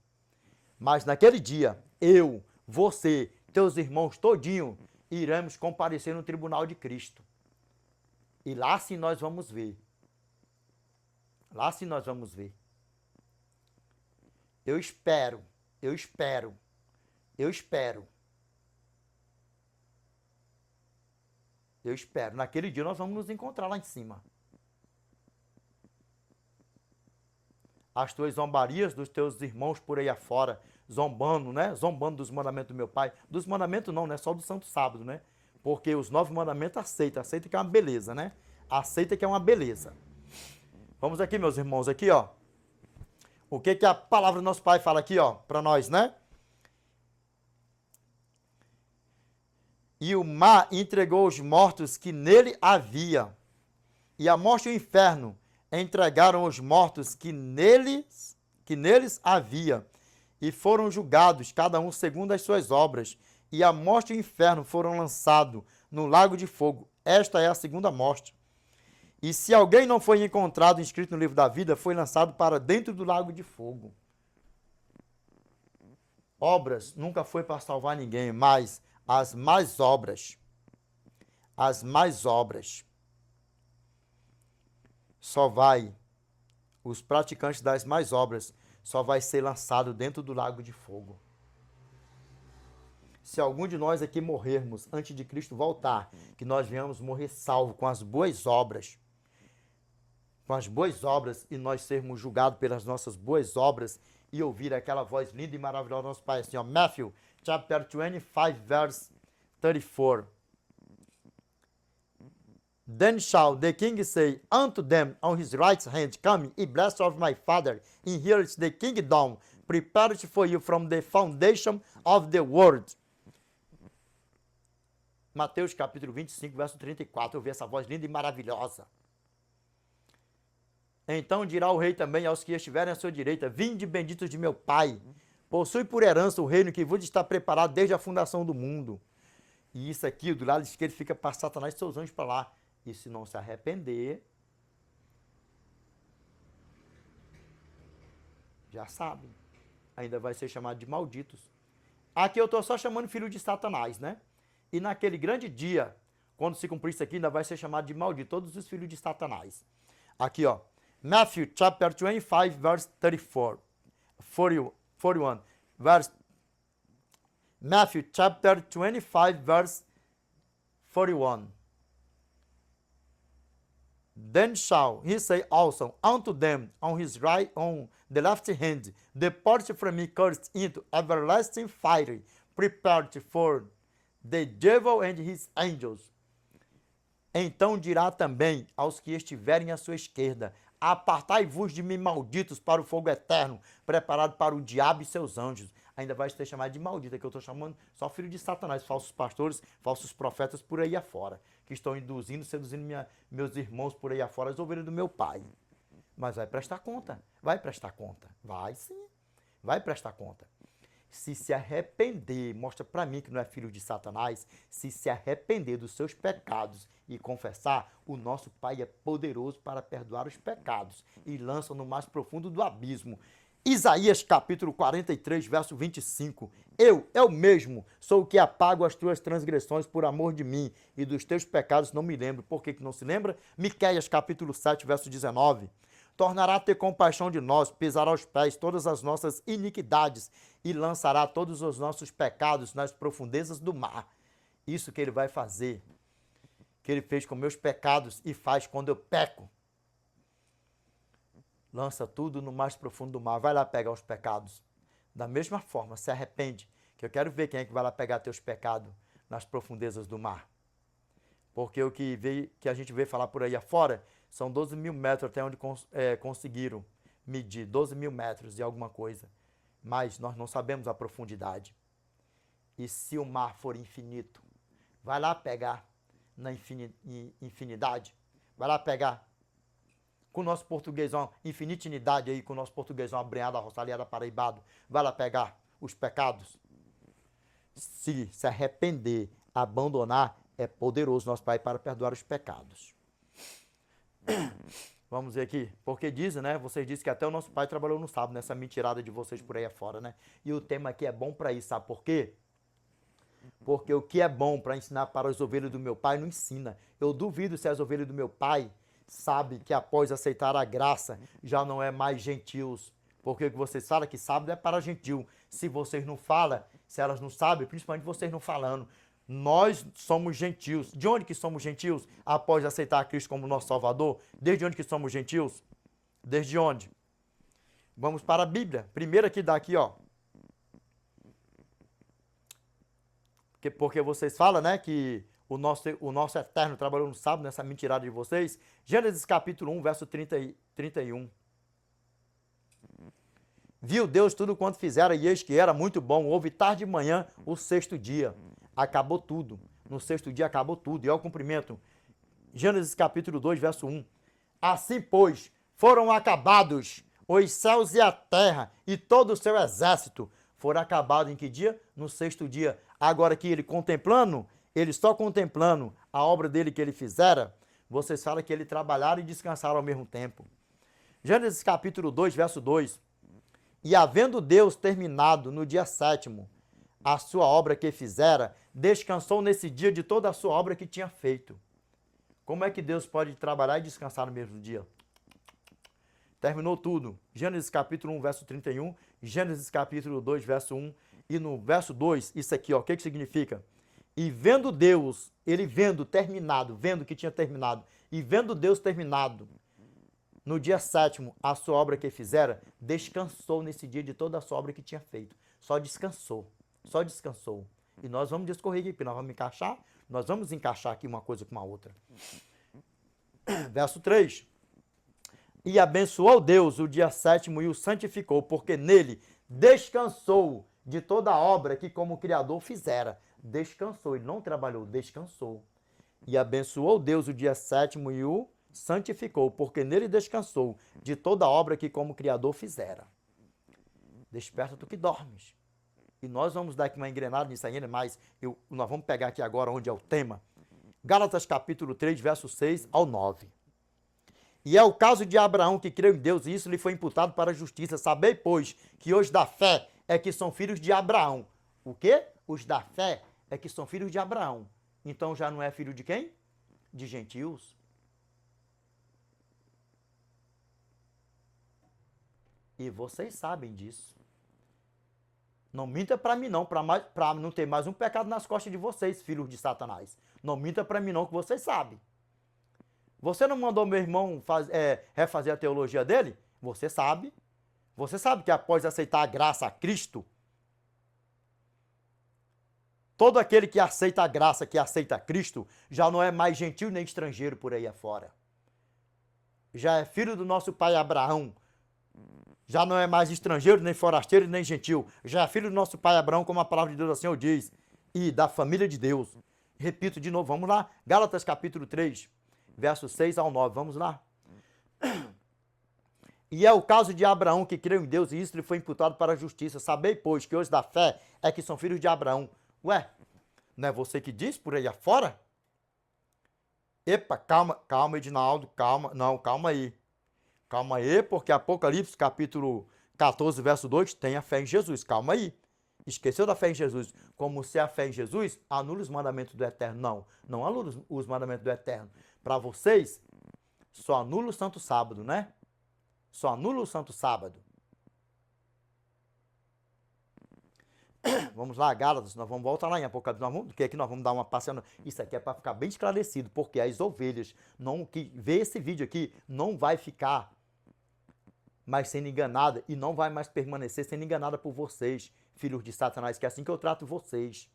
Mas naquele dia, eu, você, teus irmãos todinho, iremos comparecer no tribunal de Cristo. E lá sim nós vamos ver. Lá sim nós vamos ver. Eu espero. Naquele dia nós vamos nos encontrar lá em cima. As tuas zombarias dos teus irmãos por aí afora, zombando, né? Zombando dos mandamentos do meu pai. Dos mandamentos não, né? Só do Santo Sábado, né? Porque os 9 mandamentos aceita que é uma beleza, né? Aceita que é uma beleza. Vamos aqui, meus irmãos, aqui, ó. O que a palavra do nosso Pai fala aqui, ó, para nós, né? E o mar entregou os mortos que nele havia, e a morte e o inferno entregaram os mortos que neles havia, e foram julgados, cada um segundo as suas obras, e a morte e o inferno foram lançados no lago de fogo. Esta é a segunda morte. E se alguém não foi encontrado inscrito no livro da vida, foi lançado para dentro do lago de fogo. Obras nunca foi para salvar ninguém, mas as mais obras, só vai, os praticantes das mais obras, só vai ser lançado dentro do lago de fogo. Se algum de nós aqui morrermos antes de Cristo voltar, que nós venhamos morrer salvo com as boas obras, e nós sermos julgados pelas nossas boas obras e ouvir aquela voz linda e maravilhosa do nosso Pai, assim, ó, Matthew, chapter 25, verse 34. Then shall the king say unto them on his right hand, Come, ye blessed of my Father, inherit the kingdom prepared for you from the foundation of the world. Mateus capítulo 25, verso 34, eu vi essa voz linda e maravilhosa. Então dirá o rei também aos que estiverem à sua direita, Vinde benditos de meu Pai, possui por herança o reino que vos está preparado desde a fundação do mundo. E isso aqui, do lado esquerdo, fica para Satanás e seus anjos para lá. E se não se arrepender, já sabe, ainda vai ser chamado de malditos. Aqui eu estou só chamando filho de Satanás, né? E naquele grande dia, quando se cumprir isso aqui, ainda vai ser chamado de maldito, todos os filhos de Satanás. Aqui, ó, Matthew chapter 25, verse 41. Matthew chapter 25, verse 41. Then shall he say also unto them on his right, on the left hand, Depart from me, cursed, into everlasting fire, prepared for the devil and his angels. Então dirá também aos que estiverem à sua esquerda, Apartai-vos de mim, malditos, para o fogo eterno, preparado para o diabo e seus anjos. Ainda vai ser chamado de maldito, que eu estou chamando só filho de Satanás, falsos pastores, falsos profetas por aí afora, que estão seduzindo meus irmãos por aí afora, as ovelhas do meu pai. Mas vai prestar conta, vai sim, vai prestar conta. Se arrepender, mostra para mim que não é filho de Satanás, se arrepender dos seus pecados e confessar, o nosso Pai é poderoso para perdoar os pecados e lança no mais profundo do abismo. Isaías capítulo 43, verso 25. Eu mesmo, sou o que apago as tuas transgressões por amor de mim, e dos teus pecados não me lembro. Por que não se lembra? Miqueias capítulo 7, verso 19. Tornará a ter compaixão de nós, pisará aos pés todas as nossas iniquidades e lançará todos os nossos pecados nas profundezas do mar. Isso que ele vai fazer, que ele fez com meus pecados e faz quando eu peco. Lança tudo no mais profundo do mar, vai lá pegar os pecados. Da mesma forma, se arrepende, que eu quero ver quem é que vai lá pegar teus pecados nas profundezas do mar. Porque o que a gente vê falar por aí afora são 12 mil metros até onde conseguiram medir, 12 mil metros e alguma coisa. Mas nós não sabemos a profundidade. E se o mar for infinito, vai lá pegar na infinidade, vai lá pegar com o nosso portuguesão, infinitinidade aí, com o nosso portuguesão abreado, arroçaleado, paraibado, vai lá pegar os pecados. Se arrepender, abandonar, é poderoso nosso Pai para perdoar os pecados. Vamos ver aqui, porque dizem, né? Vocês dizem que até o nosso Pai trabalhou no sábado, nessa mentirada de vocês por aí afora, né? E o tema aqui é bom para isso, sabe por quê? Porque o que é bom para ensinar para as ovelhas do meu Pai, não ensina. Eu duvido se as ovelhas do meu Pai sabem que após aceitar a graça, já não é mais gentios. Porque o que vocês falam que sábado é para gentil. Se vocês não falam, se elas não sabem, principalmente vocês não falando, nós somos gentios. De onde que somos gentios? Após aceitar a Cristo como nosso Salvador? Desde onde que somos gentios? Desde onde? Vamos para a Bíblia. Primeiro aqui daqui, ó. Porque vocês falam, né, que o nosso Eterno trabalhou no sábado, nessa mentirada de vocês. Gênesis capítulo 1, verso 31. Viu Deus tudo quanto fizera, e eis que era muito bom. Houve tarde e manhã o sexto dia. Acabou tudo. No sexto dia acabou tudo. E ao cumprimento. Gênesis capítulo 2, verso 1. Assim, pois, foram acabados os céus e a terra e todo o seu exército foram acabados em que dia? No sexto dia. Agora que ele só contemplando a obra dele que ele fizera, vocês falam que ele trabalharam e descansaram ao mesmo tempo. Gênesis capítulo 2, verso 2. E havendo Deus terminado no dia sétimo a sua obra que fizera, descansou nesse dia de toda a sua obra que tinha feito. Como é que Deus pode trabalhar e descansar no mesmo dia? Terminou tudo. Gênesis capítulo 1, verso 31, Gênesis capítulo 2, verso 1, e no verso 2, isso aqui, ó, o que que significa? E vendo Deus, ele vendo terminado, vendo que tinha terminado, e vendo Deus terminado, no dia sétimo, a sua obra que fizera, descansou nesse dia de toda a sua obra que tinha feito. Só descansou. Só descansou. E nós vamos discorrer aqui, nós vamos encaixar aqui uma coisa com a outra. Verso 3. E abençoou Deus o dia sétimo e o santificou, porque nele descansou de toda a obra que como Criador fizera. Descansou, ele não trabalhou, descansou. E abençoou Deus o dia sétimo e o santificou, porque nele descansou de toda a obra que como Criador fizera. Desperta tu que dormes. E nós vamos dar aqui uma engrenada nisso ainda, mas nós vamos pegar aqui agora onde é o tema. Gálatas capítulo 3, verso 6 ao 9. E é o caso de Abraão que creu em Deus e isso lhe foi imputado para a justiça. Sabei, pois, que os da fé é que são filhos de Abraão. O quê? Os da fé é que são filhos de Abraão. Então já não é filho de quem? De gentios. E vocês sabem disso. Não minta para mim não, para não ter mais um pecado nas costas de vocês, filhos de Satanás. Não minta para mim não, que vocês sabem. Você não mandou meu irmão refazer a teologia dele? Você sabe. Você sabe que após aceitar a graça a Cristo, todo aquele que aceita a graça, que aceita Cristo, já não é mais gentil nem estrangeiro por aí afora. Já é filho do nosso pai Abraão. Já não é mais estrangeiro, nem forasteiro, nem gentil. Já é filho do nosso pai Abraão, como a palavra de Deus assim o diz. E da família de Deus. Repito de novo, vamos lá. Gálatas capítulo 3, verso 6 ao 9. Vamos lá. E é o caso de Abraão que creu em Deus e isso lhe foi imputado para a justiça. Sabei, pois, que os da fé é que são filhos de Abraão. Ué, não é você que diz por aí afora? Epa, calma, Edinaldo, calma. Não, calma aí. Calma aí, porque Apocalipse, capítulo 14, verso 2, tem a fé em Jesus. Calma aí. Esqueceu da fé em Jesus. Como se a fé em Jesus anula os mandamentos do Eterno. Não, não anula os mandamentos do Eterno. Para vocês, só anula o Santo Sábado, né? Só anula o Santo Sábado. Vamos lá, Gálatas, nós vamos voltar lá em Apocalipse, porque aqui nós vamos dar uma passeada. Isso aqui é para ficar bem esclarecido, porque as ovelhas que vê esse vídeo aqui não vai ficar mais sendo enganada e não vai mais permanecer sendo enganada por vocês, filhos de Satanás, que é assim que eu trato vocês.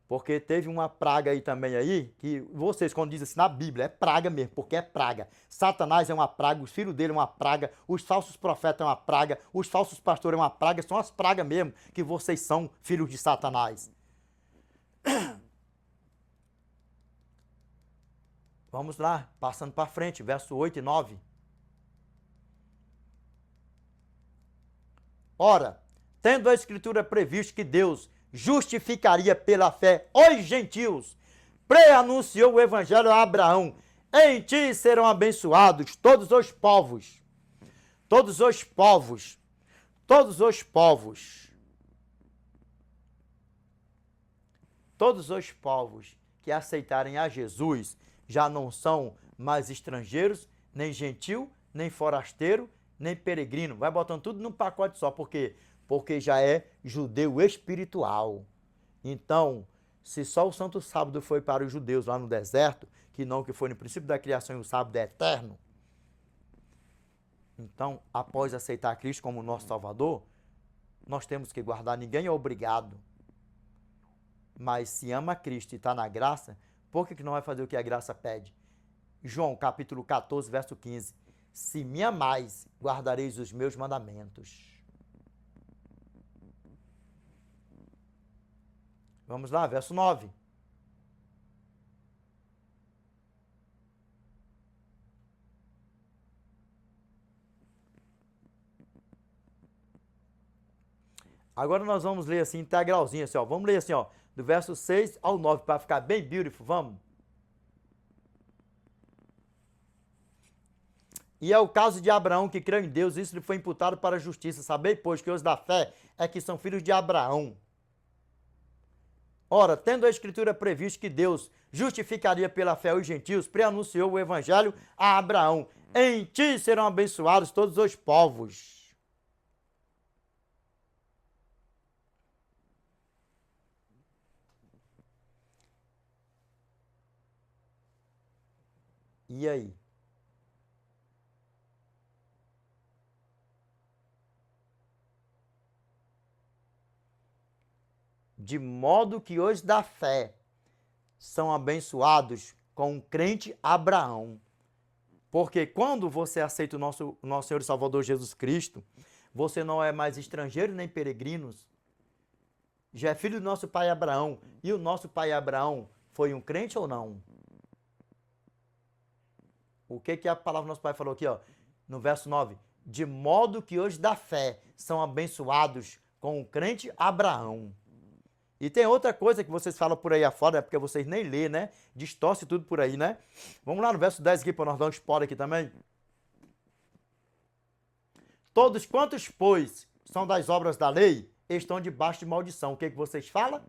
Porque teve uma praga aí também aí, que vocês, quando dizem assim na Bíblia, é praga mesmo, porque é praga. Satanás é uma praga, os filhos dele é uma praga, os falsos profetas é uma praga, os falsos pastores é uma praga, são as pragas mesmo que vocês são, filhos de Satanás. Vamos lá, passando para frente, verso 8 e 9. Ora, tendo a Escritura previsto que Deus justificaria pela fé os gentios, pré-anunciou o evangelho a Abraão: em ti serão abençoados todos os povos. Todos os povos. Todos os povos. Todos os povos que aceitarem a Jesus já não são mais estrangeiros, nem gentil, nem forasteiro, nem peregrino. Vai botando tudo num pacote só, porque já é judeu espiritual. Então, se só o Santo Sábado foi para os judeus lá no deserto, que foi no princípio da criação e o sábado é eterno, então, após aceitar Cristo como nosso Salvador, nós temos que guardar, ninguém é obrigado. Mas se ama Cristo e está na graça, por que não vai fazer o que a graça pede? João capítulo 14, verso 15. Se me amais, guardareis os meus mandamentos. Vamos lá, verso 9. Agora nós vamos ler assim, integralzinho, assim, ó. Vamos ler assim, ó, do verso 6 ao 9, para ficar bem beautiful, vamos? E é o caso de Abraão, que creu em Deus, isso lhe foi imputado para a justiça. Sabei, pois, que os da fé é que são filhos de Abraão. Ora, tendo a Escritura previsto que Deus justificaria pela fé os gentios, preanunciou o evangelho a Abraão. Em ti serão abençoados todos os povos. E aí? De modo que os da fé são abençoados com o crente Abraão. Porque quando você aceita o nosso Senhor e Salvador Jesus Cristo, você não é mais estrangeiro nem peregrinos. Já é filho do nosso pai Abraão. E o nosso pai Abraão foi um crente ou não? O que a palavra do nosso pai falou aqui, ó, no verso 9? De modo que os da fé são abençoados com o crente Abraão. E tem outra coisa que vocês falam por aí afora, é porque vocês nem lê, né? Distorce tudo por aí, né? Vamos lá no verso 10 aqui, para nós dar um spoiler aqui também. Todos quantos, pois, são das obras da lei, estão debaixo de maldição. O que vocês falam?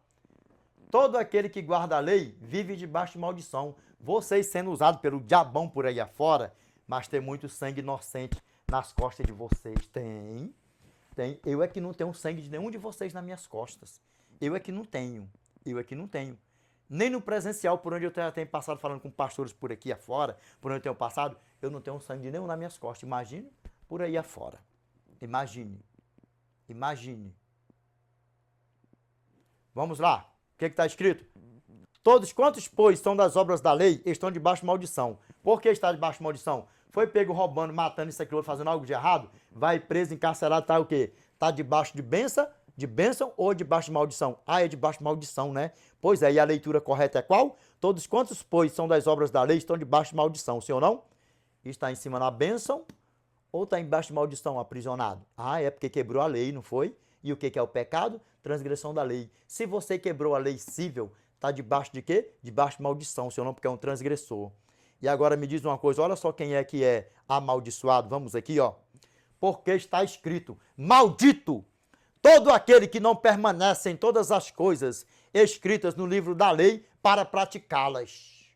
Todo aquele que guarda a lei vive debaixo de maldição. Vocês sendo usados pelo diabão por aí afora, mas tem muito sangue inocente nas costas de vocês. Tem. Eu é que não tenho sangue de nenhum de vocês nas minhas costas. Eu é que não tenho. Nem no presencial, por onde eu tenho passado falando com pastores por aqui afora, por onde eu tenho passado, eu não tenho sangue nenhum nas minhas costas. Imagine por aí afora. Imagine. Vamos lá. O que está escrito? Todos quantos, pois, são das obras da lei, estão debaixo de maldição. Por que está debaixo de maldição? Foi pego roubando, matando isso, aquilo, fazendo algo de errado, vai preso, encarcerado, tá o quê? Está debaixo de bênção ou debaixo de maldição? Ah, é debaixo de maldição, né? Pois é, e a leitura correta é qual? Todos quantos, pois, são das obras da lei, estão debaixo de maldição, sim ou não? Está em cima da bênção ou está embaixo de maldição, aprisionado? Ah, é porque quebrou a lei, não foi? E o que é o pecado? Transgressão da lei. Se você quebrou a lei civil, está debaixo de quê? Debaixo de maldição, sim ou não? Porque é um transgressor. E agora me diz uma coisa, olha só quem é que é amaldiçoado. Vamos aqui, ó. Porque está escrito, maldito todo aquele que não permanece em todas as coisas escritas no livro da lei para praticá-las.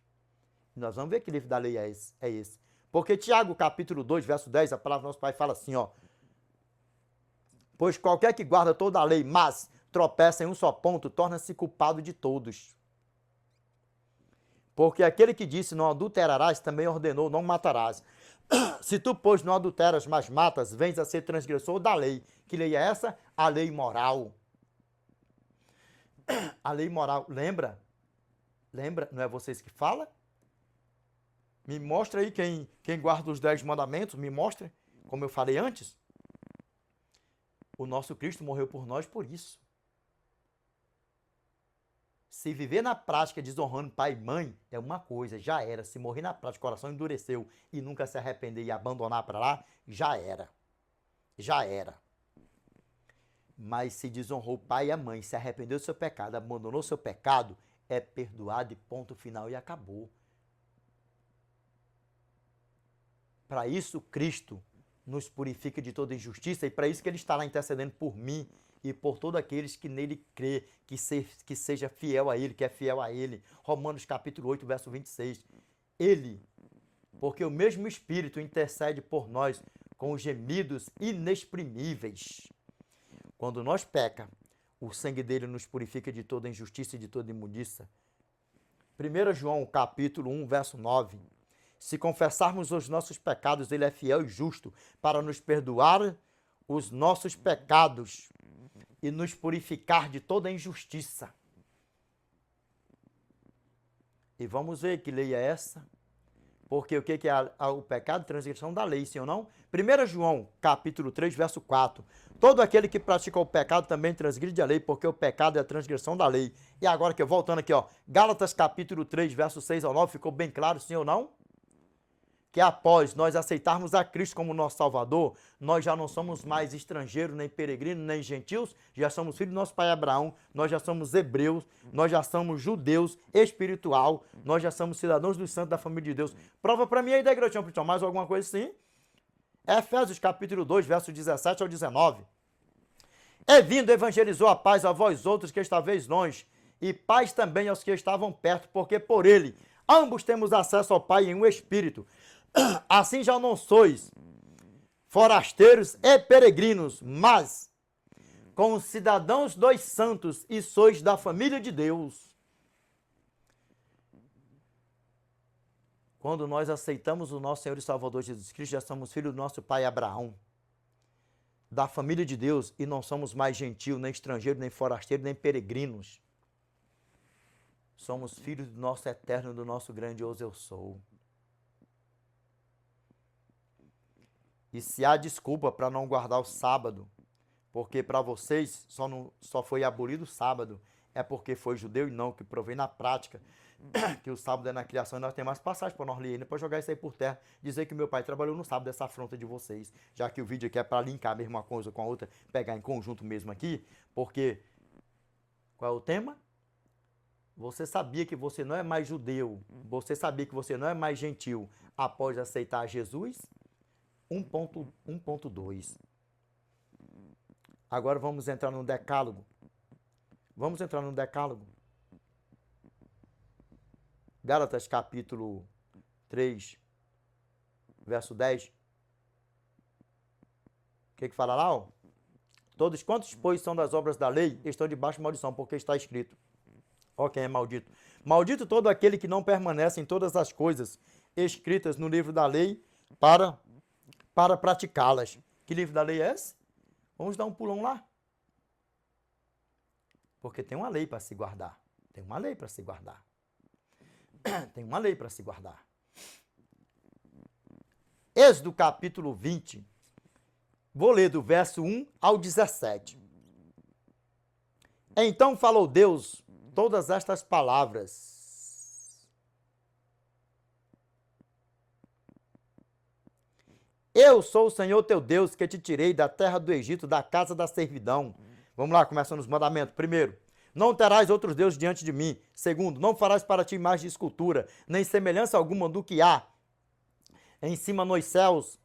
Nós vamos ver que livro da lei é esse. Porque Tiago, capítulo 2, verso 10, a palavra do nosso Pai fala assim, ó. Pois qualquer que guarda toda a lei, mas tropeça em um só ponto, torna-se culpado de todos. Porque aquele que disse não adulterarás, também ordenou não matarás. Se tu, pois, não adulteras, mas matas, vens a ser transgressor da lei. Que lei é essa? A lei moral. A lei moral, lembra? Não é vocês que falam? Me mostra aí quem guarda os 10 mandamentos, me mostra, como eu falei antes. O nosso Cristo morreu por nós por isso. Se viver na prática desonrando pai e mãe é uma coisa, já era. Se morrer na prática, o coração endureceu e nunca se arrepender e abandonar para lá, já era. Mas se desonrou o pai e a mãe, se arrependeu do seu pecado, abandonou o seu pecado, é perdoado e ponto final e acabou. Para isso, Cristo nos purifica de toda injustiça e para isso que Ele está lá intercedendo por mim e por todos aqueles que nele crê, que seja fiel a Ele, que é fiel a Ele. Romanos capítulo 8, verso 26. Ele, porque o mesmo Espírito intercede por nós com gemidos inexprimíveis. Quando nós peca, o sangue dele nos purifica de toda injustiça e de toda imundiça. 1 João capítulo 1, verso 9. Se confessarmos os nossos pecados, ele é fiel e justo para nos perdoar os nossos pecados e nos purificar de toda injustiça. E vamos ver que lei é essa. Porque o que é o pecado? Transgressão da lei, sim ou não? 1 João, capítulo 3, verso 4. Todo aquele que pratica o pecado também transgride a lei, porque o pecado é a transgressão da lei. E agora que voltando aqui, ó, Gálatas, capítulo 3, verso 6 ao 9, ficou bem claro, sim ou não? que após nós aceitarmos a Cristo como nosso Salvador, nós já não somos mais estrangeiros, nem peregrinos, nem gentios, já somos filhos do nosso pai Abraão, nós já somos hebreus, nós já somos judeus espiritual, nós já somos cidadãos dos santos da família de Deus. Prova para mim aí da igreja, mais alguma coisa assim? Efésios capítulo 2, verso 17 ao 19. É vindo, evangelizou a paz a vós outros que estáveis longe, e paz também aos que estavam perto, porque por ele ambos temos acesso ao Pai em um espírito. Assim já não sois forasteiros e peregrinos, mas concidadãos dos santos e sois da família de Deus. Quando nós aceitamos o nosso Senhor e Salvador Jesus Cristo, já somos filhos do nosso pai Abraão, da família de Deus, e não somos mais gentios, nem estrangeiros, nem forasteiros, nem peregrinos. Somos filhos do nosso eterno, do nosso grandioso eu sou. E se há desculpa para não guardar o sábado, porque para vocês só foi abolido o sábado, é porque foi judeu e não, que provém na prática, que o sábado é na criação, e nós temos mais passagem para nós ler ainda, para jogar isso aí por terra, dizer que meu pai trabalhou no sábado, essa afronta de vocês, já que o vídeo aqui é para linkar mesmo uma coisa com a outra, pegar em conjunto mesmo aqui, porque, qual é o tema? Você sabia que você não é mais judeu, você sabia que você não é mais gentil após aceitar Jesus? 1.2. Agora vamos entrar no decálogo. Vamos entrar no decálogo. Gálatas capítulo 3, verso 10. O que fala lá? Ó? Todos quantos, pois, são das obras da lei, estão debaixo de maldição, porque está escrito. Ó, quem é maldito? Maldito todo aquele que não permanece em todas as coisas escritas no livro da lei para praticá-las. Que livro da lei é esse? Vamos dar um pulão lá. Porque tem uma lei para se guardar. Tem uma lei para se guardar. Tem uma lei para se guardar. Êxodo capítulo 20. Vou ler do verso 1 ao 17. Então falou Deus todas estas palavras. Eu sou o Senhor teu Deus, que te tirei da terra do Egito, da casa da servidão. Vamos lá, começando os mandamentos. Primeiro, não terás outros deuses diante de mim. Segundo, não farás para ti imagem de escultura, nem semelhança alguma do que há em cima nos céus,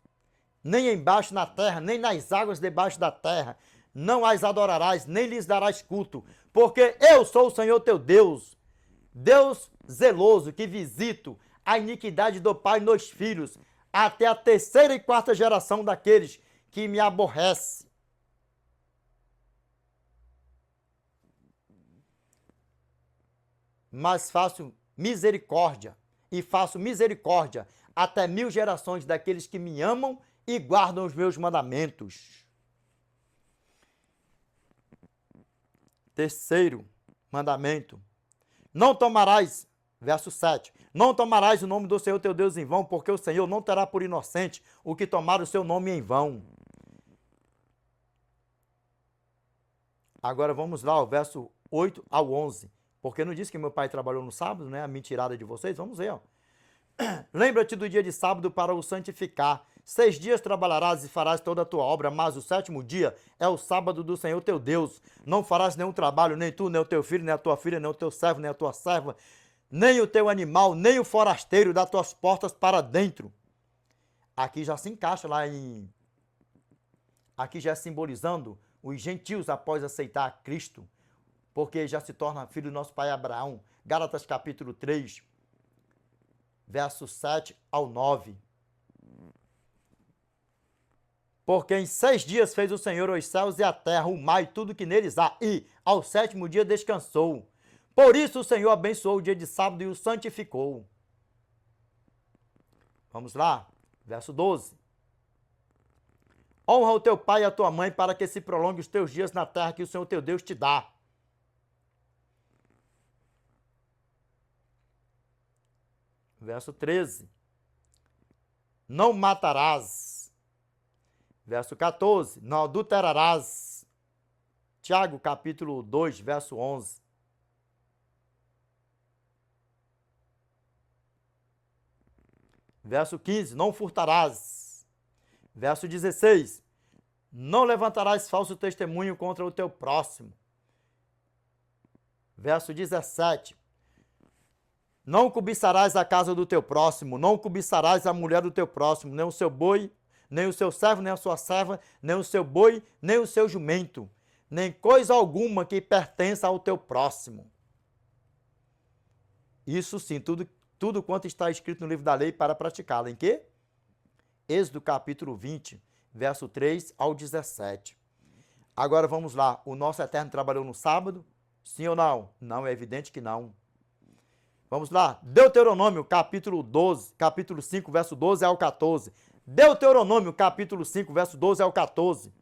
nem embaixo na terra, nem nas águas debaixo da terra. Não as adorarás, nem lhes darás culto, porque eu sou o Senhor teu Deus, Deus zeloso, que visito a iniquidade do pai nos filhos, até a terceira e quarta geração daqueles que me aborrecem. Mas faço misericórdia, e faço misericórdia até 1000 gerações daqueles que me amam e guardam os meus mandamentos. Terceiro mandamento. Não tomarás, verso 7, não tomarás o nome do Senhor teu Deus em vão, porque o Senhor não terá por inocente o que tomar o seu nome em vão. Agora vamos lá, o verso 8 ao 11. Porque não disse que meu pai trabalhou no sábado, né? A mentirada de vocês, vamos ver, ó. Lembra-te do dia de sábado para o santificar. 6 dias trabalharás e farás toda a tua obra, mas o 7º dia é o sábado do Senhor teu Deus. Não farás nenhum trabalho, nem tu, nem o teu filho, nem a tua filha, nem o teu servo, nem a tua serva, nem o teu animal, nem o forasteiro das tuas portas para dentro. Aqui já se encaixa lá em... Aqui já é simbolizando os gentios após aceitar a Cristo, porque já se torna filho do nosso pai Abraão. Gálatas capítulo 3, verso 7 ao 9. Porque em 6 dias fez o Senhor os céus e a terra, o mar e tudo que neles há, e ao 7º dia descansou. Por isso o Senhor abençoou o dia de sábado e o santificou. Vamos lá, verso 12. Honra o teu pai e a tua mãe, para que se prolongue os teus dias na terra que o Senhor teu Deus te dá. Verso 13. Não matarás. Verso 14. Não adulterarás. Tiago, capítulo 2, verso 11. Verso 15, não furtarás. Verso 16, não levantarás falso testemunho contra o teu próximo. Verso 17, não cobiçarás a casa do teu próximo, não cobiçarás a mulher do teu próximo, nem o seu boi, nem o seu servo, nem a sua serva, nem o seu boi, nem o seu jumento, nem coisa alguma que pertença ao teu próximo. Isso sim, tudo quanto está escrito no livro da lei para praticá-la. Em quê? Êxodo capítulo 20, verso 3 ao 17. Agora vamos lá. O nosso Eterno trabalhou no sábado? Sim ou não? Não, é evidente que não. Vamos lá. Deuteronômio capítulo 5, verso 12 ao 14. Deuteronômio capítulo 5, verso 12 ao 14.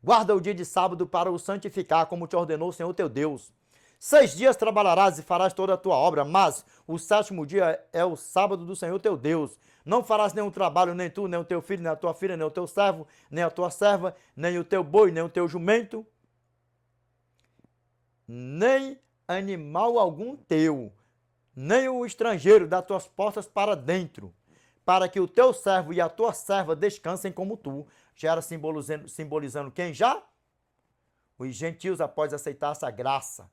Guarda o dia de sábado para o santificar, como te ordenou o Senhor teu Deus. 6 dias trabalharás e farás toda a tua obra, mas o 7º dia é o sábado do Senhor teu Deus. Não farás nenhum trabalho, nem tu, nem o teu filho, nem a tua filha, nem o teu servo, nem a tua serva, nem o teu boi, nem o teu jumento, nem animal algum teu, nem o estrangeiro das tuas portas para dentro, para que o teu servo e a tua serva descansem como tu. Já era simbolizando quem já? Os gentios após aceitar essa graça.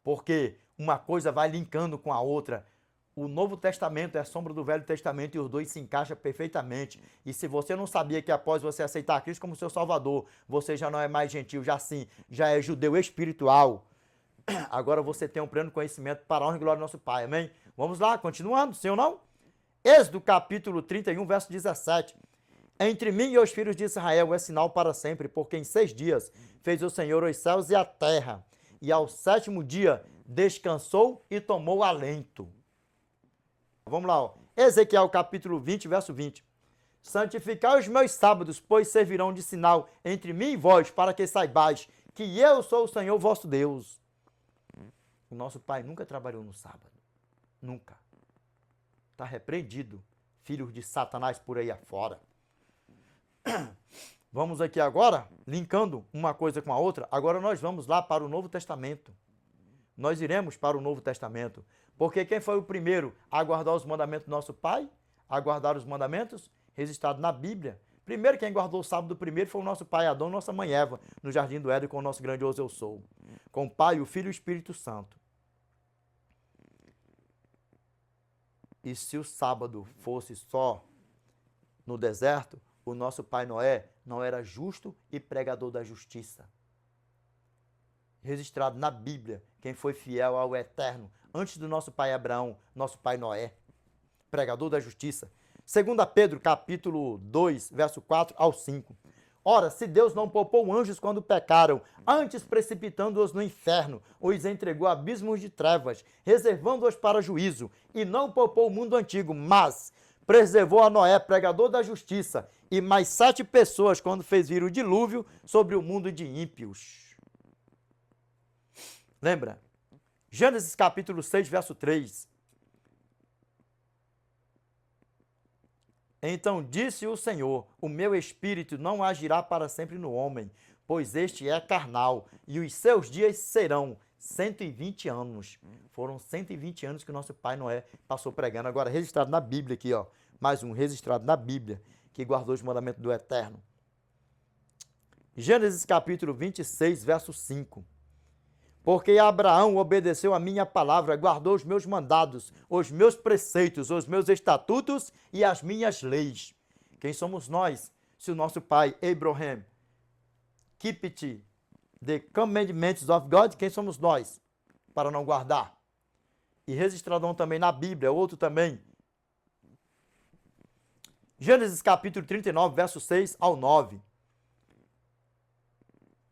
Porque uma coisa vai linkando com a outra. O Novo Testamento é a sombra do Velho Testamento e os dois se encaixam perfeitamente. E se você não sabia que após você aceitar Cristo como seu Salvador, você já não é mais gentil, já é judeu espiritual. Agora você tem um pleno conhecimento para a honra e glória do nosso Pai, amém? Vamos lá, continuando, sim ou não? Êxodo capítulo 31, verso 17. Entre mim e os filhos de Israel é sinal para sempre, porque em 6 dias fez o Senhor os céus e a terra, e ao 7º dia descansou e tomou alento. Vamos lá, ó. Ezequiel capítulo 20, verso 20. Santificai os meus sábados, pois servirão de sinal entre mim e vós, para que saibais que eu sou o Senhor vosso Deus. O nosso pai nunca trabalhou no sábado. Nunca. Está repreendido, filhos de Satanás por aí afora. Vamos aqui agora, linkando uma coisa com a outra, agora nós vamos lá para o Novo Testamento. Nós iremos para o Novo Testamento. Porque quem foi o primeiro a guardar os mandamentos do nosso pai? A guardar os mandamentos? Registrado na Bíblia. Primeiro quem guardou o sábado primeiro foi o nosso pai Adão e nossa mãe Eva, no Jardim do Éden com o nosso grandioso Eu Sou. Com o Pai, o Filho e o Espírito Santo. E se o sábado fosse só no deserto, o nosso pai Noé não era justo e pregador da justiça. Registrado na Bíblia, quem foi fiel ao Eterno, antes do nosso pai Abraão, nosso pai Noé, pregador da justiça. 2 Pedro, capítulo 2, verso 4 ao 5. Ora, se Deus não poupou anjos quando pecaram, antes precipitando-os no inferno, os entregou a abismos de trevas, reservando-os para juízo, e não poupou o mundo antigo, mas preservou a Noé, pregador da justiça, e mais 7 pessoas quando fez vir o dilúvio sobre o mundo de ímpios. Lembra? Gênesis capítulo 6, verso 3. Então disse o Senhor, o meu espírito não agirá para sempre no homem, pois este é carnal, e os seus dias serão 120 anos. Foram 120 anos que o nosso pai Noé passou pregando. Agora, registrado na Bíblia aqui, ó. Mais um registrado na Bíblia, que guardou os mandamentos do Eterno. Gênesis capítulo 26, verso 5. Porque Abraão obedeceu a minha palavra, guardou os meus mandados, os meus preceitos, os meus estatutos e as minhas leis. Quem somos nós? Se o nosso pai Abraham keep the commandments of God, quem somos nós? Para não guardar. E registradão também na Bíblia, outro também. Gênesis capítulo 39, verso 6 ao 9.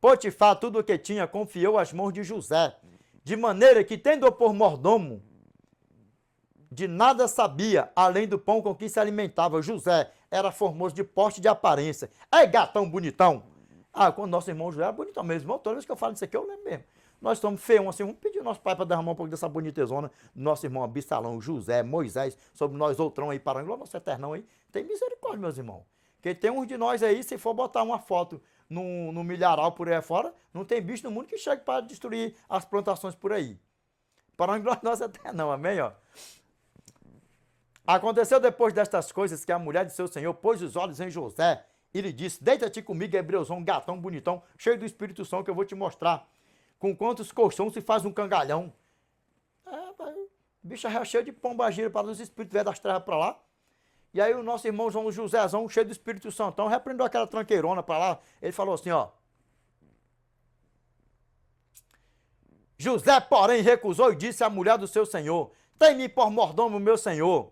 Potifar tudo o que tinha confiou às mãos de José, de maneira que, tendo-o por mordomo, de nada sabia, além do pão com que se alimentava. José era formoso de porte e de aparência. É gatão bonitão. Quando nosso irmão José era bonitão mesmo. Irmão, toda vez que eu falo isso aqui, eu lembro mesmo. Nós estamos feios assim, vamos pedir ao nosso pai para derramar um pouco dessa bonitezona do nosso irmão Absalão, José, Moisés, sobre nós outrão aí, para o nosso Eternão aí. Tem misericórdia, meus irmãos. Porque tem uns de nós aí, se for botar uma foto no milharal por aí fora, não tem bicho no mundo que chegue para destruir as plantações por aí. Para o nosso Eternão, amém? Ó. Aconteceu depois destas coisas que a mulher de seu senhor pôs os olhos em José e lhe disse: deita-te comigo, hebreuzão, gatão, bonitão, cheio do Espírito Santo, que eu vou te mostrar com quantos colchões se faz um cangalhão. Bicho é cheio de pombagira para os espíritos velhos das trevas para lá. E aí o nosso irmão João Josézão, cheio do Espírito Santão, repreendeu aquela tranqueirona para lá. Ele falou assim, ó: José, porém, recusou e disse à mulher do seu senhor: tem-me por mordomo, meu senhor,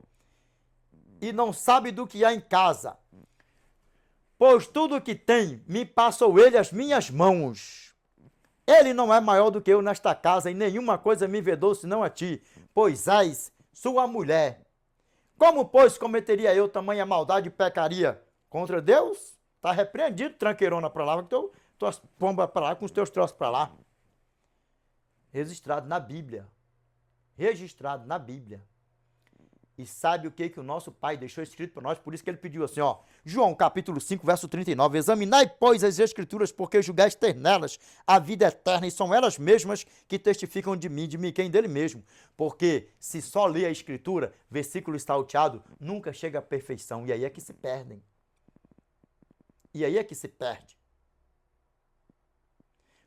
e não sabe do que há em casa, pois tudo o que tem me passou ele às minhas mãos. Ele não é maior do que eu nesta casa, e nenhuma coisa me vedou senão a ti, pois és sua mulher. Como, pois, cometeria eu tamanha maldade e pecaria contra Deus? Tá repreendido, tranqueirona pra lá, com tuas pombas pra lá, com os teus troços pra lá. Registrado na Bíblia. Registrado na Bíblia. E sabe o que o nosso Pai deixou escrito para nós? Por isso que ele pediu assim, ó. João capítulo 5, verso 39. Examinai, pois, as Escrituras, porque julgais ter nelas a vida eterna, e são elas mesmas que testificam de mim quem dele mesmo. Porque se só lê a Escritura, versículo salteado, nunca chega à perfeição. E aí é que se perdem. E aí é que se perde.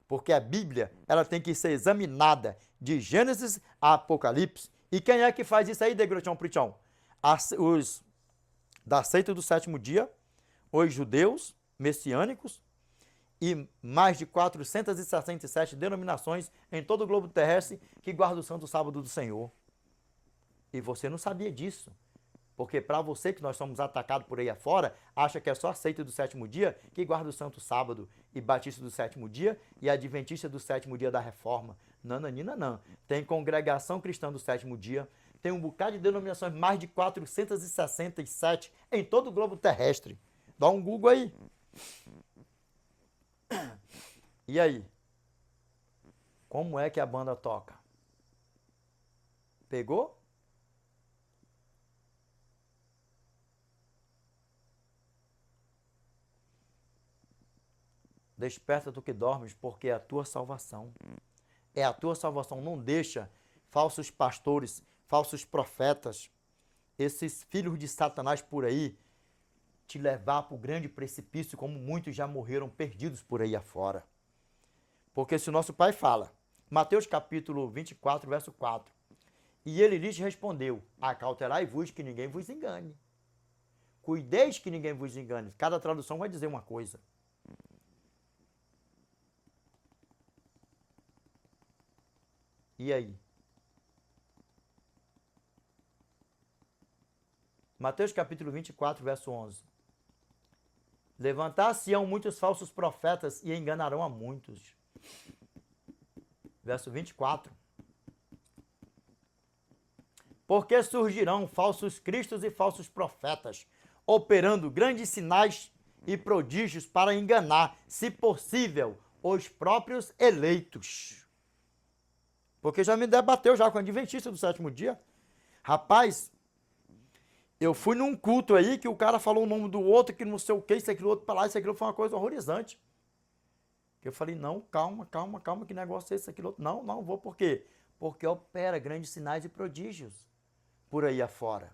Porque a Bíblia, ela tem que ser examinada de Gênesis a Apocalipse. E quem é que faz isso aí, Degrotão Prichão? Os da seita do sétimo dia, os judeus messiânicos e mais de 467 denominações em todo o globo terrestre que guardam o santo sábado do Senhor. E você não sabia disso. Porque para você que nós somos atacados por aí afora, acha que é só a seita do sétimo dia que guarda o santo sábado, e batista do sétimo dia e adventista do sétimo dia da reforma. Nananina não. Tem congregação cristã do sétimo dia, tem um bocado de denominações, mais de 467 em todo o globo terrestre. Dá um Google aí. E aí? Como é que a banda toca? Pegou? Desperta tu que dormes, porque é a tua salvação. É a tua salvação. Não deixa falsos pastores, falsos profetas, esses filhos de Satanás por aí, te levar para o grande precipício, como muitos já morreram perdidos por aí afora. Porque se o nosso Pai fala, Mateus capítulo 24, verso 4, e ele lhes respondeu: acautelai-vos que ninguém vos engane. Cuideis que ninguém vos engane. Cada tradução vai dizer uma coisa. E aí? Mateus capítulo 24, verso 11. Levantar-se-ão muitos falsos profetas e enganarão a muitos. Verso 24. Porque surgirão falsos cristos e falsos profetas, operando grandes sinais e prodígios para enganar, se possível, os próprios eleitos. Porque já me debateu já com o adventista do sétimo dia. Rapaz, eu fui num culto aí que o cara falou o nome do outro, que não sei o que, isso, aquilo, outro para lá, isso, aquilo, foi uma coisa horrorizante. Eu falei, não, calma, que negócio é esse, aquilo, outro. Não, vou, por quê? Porque opera grandes sinais e prodígios por aí afora.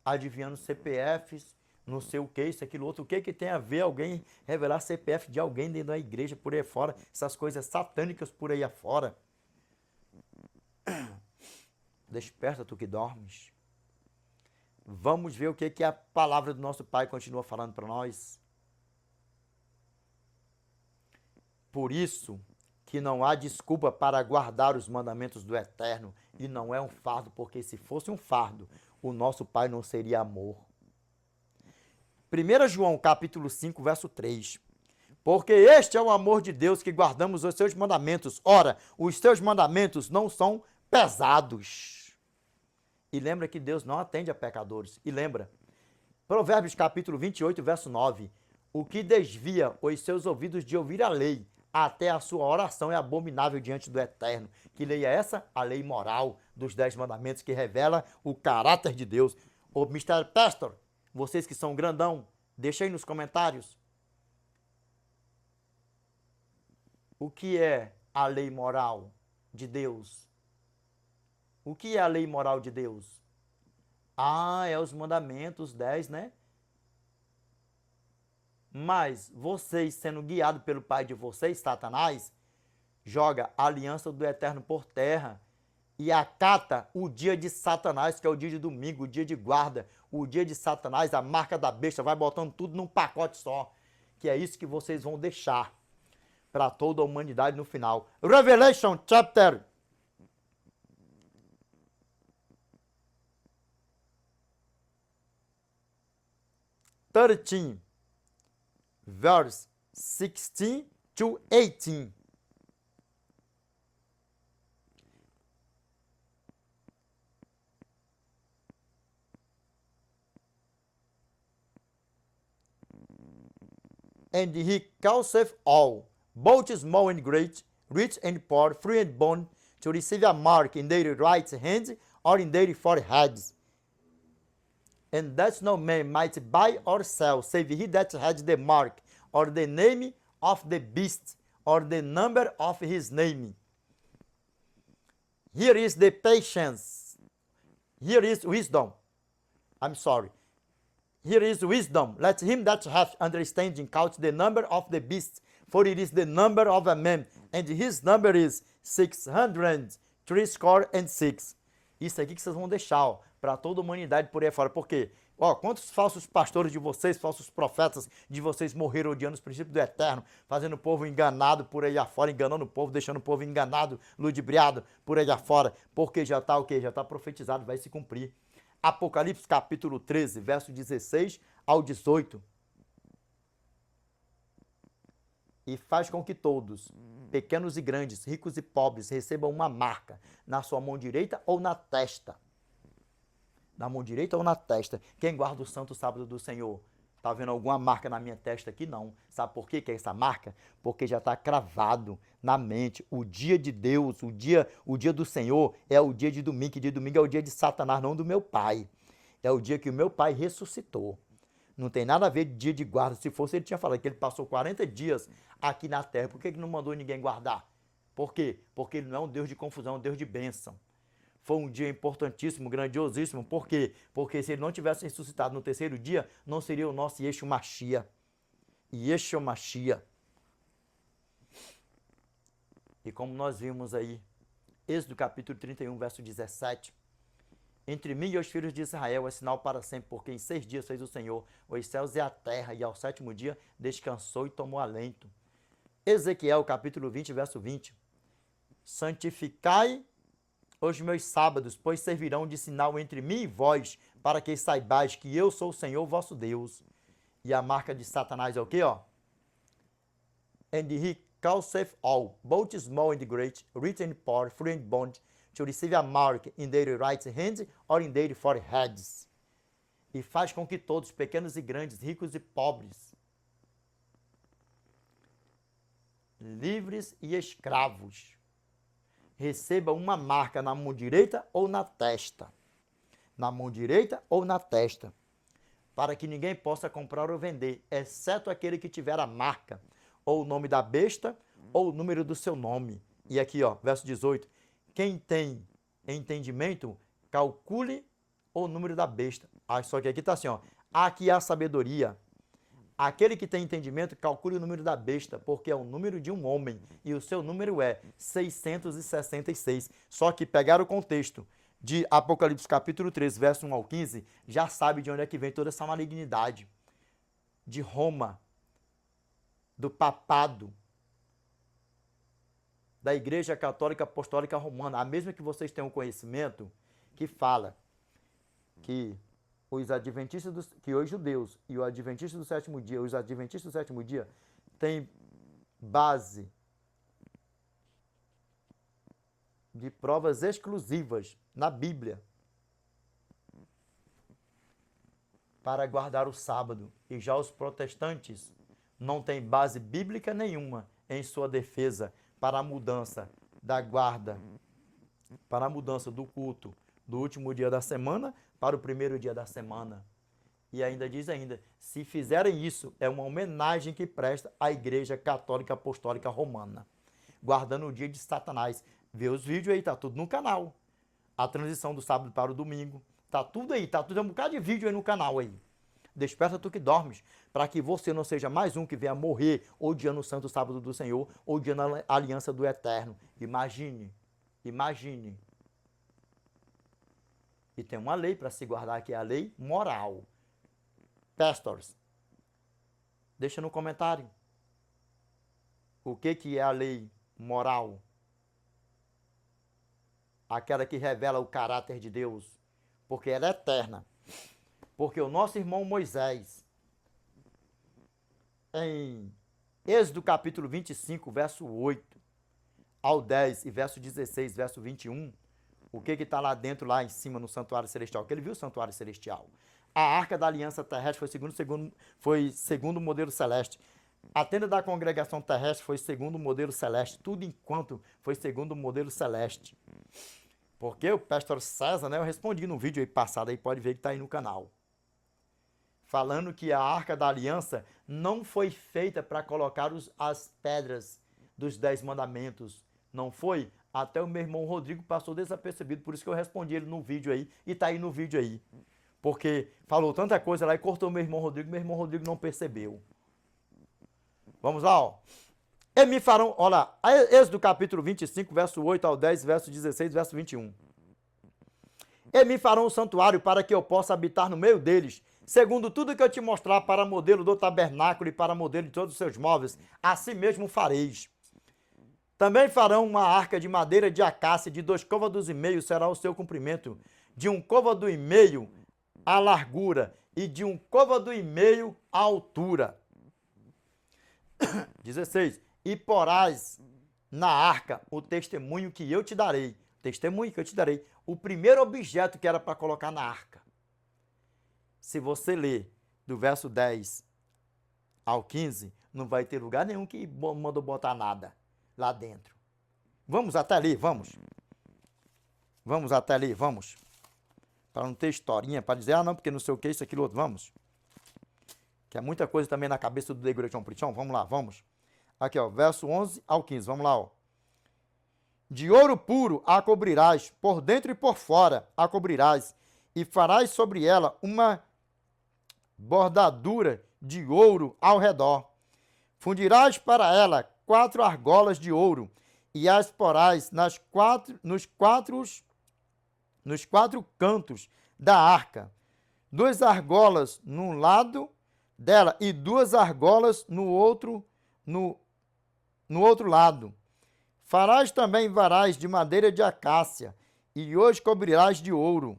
Adivinhando CPFs, não sei o que, isso, aquilo, outro. O que tem a ver alguém revelar CPF de alguém dentro da igreja por aí afora? Essas coisas satânicas por aí afora. Desperta tu que dormes. Vamos ver o que a palavra do nosso Pai continua falando para nós. Por isso que não há desculpa para guardar os mandamentos do Eterno, e não é um fardo, porque se fosse um fardo, o nosso Pai não seria amor. 1 João capítulo 5, verso 3. Porque este é o amor de Deus, que guardamos os seus mandamentos. Ora, os seus mandamentos não são pesados. E lembra que Deus não atende a pecadores. E lembra, Provérbios capítulo 28, verso 9. O que desvia os seus ouvidos de ouvir a lei, até a sua oração é abominável diante do Eterno. Que lei é essa? A lei moral dos 10 mandamentos, que revela o caráter de Deus. Ô, Mr. Pastor, vocês que são grandão, deixa aí nos comentários. O que é a lei moral de Deus? O que é a lei moral de Deus? Ah, é os mandamentos 10, né? Mas vocês, sendo guiados pelo pai de vocês, Satanás, joga a aliança do Eterno por terra e acata o dia de Satanás, que é o dia de domingo, o dia de guarda, o dia de Satanás, a marca da besta, vai botando tudo num pacote só, que é isso que vocês vão deixar para toda a humanidade no final. Revelation chapter 13, verse 16 to 18. And he causeth all, both small and great, rich and poor, free and bond, to receive a mark in their right hand or in their foreheads. And that no man might buy or sell, save he that had the mark, or the name of the beast, or the number of his name. Here is the patience. Here is wisdom. I'm sorry. Here is wisdom. Let him that hath understanding count the number of the beast, for it is the number of a man, and his number is 636. Isso aqui que vocês vão deixar, para toda a humanidade por aí fora. Por quê? Quantos falsos pastores de vocês, falsos profetas de vocês morreram odiando os princípios do Eterno, fazendo o povo enganado por aí afora, enganando o povo, deixando o povo enganado, ludibriado por aí afora, porque já está o quê? Já está profetizado, vai se cumprir. Apocalipse capítulo 13, verso 16 ao 18. E faz com que todos, pequenos e grandes, ricos e pobres, recebam uma marca na sua mão direita ou na testa. Na mão direita ou na testa. Quem guarda o santo sábado do Senhor? Tá vendo alguma marca na minha testa aqui? Não. Sabe por quê que é essa marca? Porque já está cravado na mente. O dia de Deus, o dia do Senhor é o dia de domingo. Que dia de domingo é o dia de Satanás, não do meu pai. É o dia que o meu pai ressuscitou. Não tem nada a ver de dia de guarda. Se fosse, ele tinha falado que ele passou 40 dias aqui na terra. Por que ele não mandou ninguém guardar? Por quê? Porque ele não é um Deus de confusão, é um Deus de bênção. Foi um dia importantíssimo, grandiosíssimo. Por quê? Porque se ele não tivesse ressuscitado no terceiro dia, não seria o nosso Yeshua Mashiach. Yeshua Mashiach. E como nós vimos aí, Êxodo capítulo 31, verso 17. Entre mim e os filhos de Israel é sinal para sempre, porque em 6 dias fez o Senhor os céus e a terra, e ao 7º dia descansou e tomou alento. Ezequiel capítulo 20, verso 20. Santificai os meus sábados, pois servirão de sinal entre mim e vós, para que saibais que eu sou o Senhor vosso Deus. E a marca de Satanás é o quê, ó? And he causeth all, both small and great, rich and poor, free and bond, to receive a mark in their right hand or in their foreheads. E faz com que todos, pequenos e grandes, ricos e pobres, livres e escravos, receba uma marca na mão direita ou na testa. Na mão direita ou na testa. Para que ninguém possa comprar ou vender, exceto aquele que tiver a marca, ou o nome da besta, ou o número do seu nome. E aqui, ó, verso 18. Quem tem entendimento, calcule o número da besta. Só que aqui está assim, ó. Aqui há sabedoria. Aquele que tem entendimento, calcule o número da besta, porque é o número de um homem, e o seu número é 666. Só que pegar o contexto de Apocalipse capítulo 13, verso 1 ao 15, já sabe de onde é que vem toda essa malignidade. De Roma, do papado, da Igreja Católica Apostólica Romana, a mesma que vocês tenham conhecimento, que fala que os adventistas, que os judeus e o adventista do sétimo dia, os adventistas do sétimo dia, têm base de provas exclusivas na Bíblia para guardar o sábado. E já os protestantes não têm base bíblica nenhuma em sua defesa para a mudança da guarda, para a mudança do culto do último dia da semana para o primeiro dia da semana. E ainda diz se fizerem isso, é uma homenagem que presta à Igreja Católica Apostólica Romana, guardando o dia de Satanás. Vê os vídeos aí, tá tudo no canal. A transição do sábado para o domingo, Tá tudo aí, tá tudo, é um bocado de vídeo aí no canal aí. Desperta tu que dormes, para que você não seja mais um que venha morrer odiando o santo sábado do Senhor, odiando a aliança do Eterno. Imagine, imagine. E tem uma lei para se guardar, que é a lei moral. Pastors, deixa no comentário o que é a lei moral. Aquela que revela o caráter de Deus, porque ela é eterna. Porque o nosso irmão Moisés, em Êxodo capítulo 25, verso 8 ao 10 e verso 16, verso 21, o que está lá dentro, lá em cima no santuário celestial? Que ele viu o santuário celestial. A arca da aliança terrestre foi segundo o modelo celeste. A tenda da congregação terrestre foi segundo o modelo celeste. Tudo enquanto foi segundo o modelo celeste. Porque o pastor César, né, eu respondi no vídeo aí passado, aí pode ver que está aí no canal. Falando que a arca da aliança não foi feita para colocar as pedras dos 10 mandamentos. Não foi? Até o meu irmão Rodrigo passou desapercebido, por isso que eu respondi ele no vídeo aí, e está aí no vídeo aí. Porque falou tanta coisa lá e cortou meu irmão Rodrigo não percebeu. Vamos lá, ó. E me farão, olha lá, Êxodo capítulo 25, verso 8 ao 10, verso 16, verso 21. E me farão um santuário para que eu possa habitar no meio deles, segundo tudo que eu te mostrar para modelo do tabernáculo e para modelo de todos os seus móveis, assim mesmo fareis. Também farão uma arca de madeira de acácia de 2 côvados e meio será o seu comprimento, de 1 côvado e meio a largura e de 1 côvado e meio a altura. 16. E porás na arca o testemunho que eu te darei. Testemunho que eu te darei. O primeiro objeto que era para colocar na arca. Se você ler do verso 10 ao 15, não vai ter lugar nenhum que mandou botar nada lá dentro. Vamos até ali, vamos. Vamos até ali, vamos. Para não ter historinha, para dizer, não, porque não sei o que, isso, aquilo, outro. Vamos. Que é muita coisa também na cabeça do Degrechão Prichão. Vamos lá, vamos. Aqui, ó, verso 11 ao 15, vamos lá, ó. De ouro puro a cobrirás, por dentro e por fora a cobrirás, e farás sobre ela uma bordadura de ouro ao redor. Fundirás para ela 4 argolas de ouro, e as porás nos quatro cantos da arca. 2 argolas num lado dela e 2 argolas no outro lado. Farás também varais de madeira de acácia, e os cobrirás de ouro.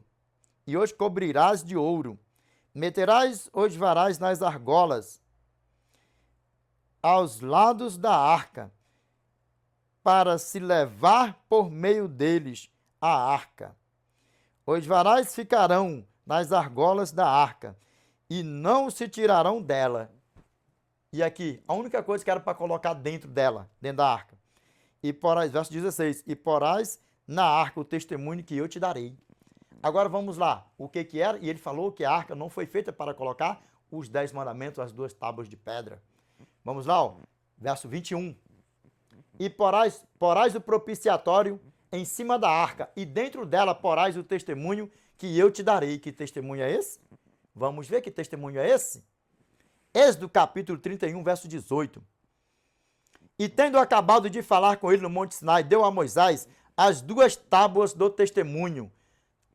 Meterás os varais nas argolas, aos lados da arca, para se levar por meio deles a arca. Os varais ficarão nas argolas da arca, e não se tirarão dela. E aqui, a única coisa que era para colocar dentro dela, dentro da arca. E porás, verso 16, e porás na arca o testemunho que eu te darei. Agora vamos lá, o que era? E ele falou que a arca não foi feita para colocar os 10 mandamentos, as 2 tábuas de pedra. Vamos lá, ó, verso 21. E porás o propiciatório em cima da arca, e dentro dela porás o testemunho que eu te darei. Que testemunho é esse? Vamos ver que testemunho é esse? Êxodo capítulo 31, verso 18. E tendo acabado de falar com ele no Monte Sinai, deu a Moisés as 2 tábuas do testemunho,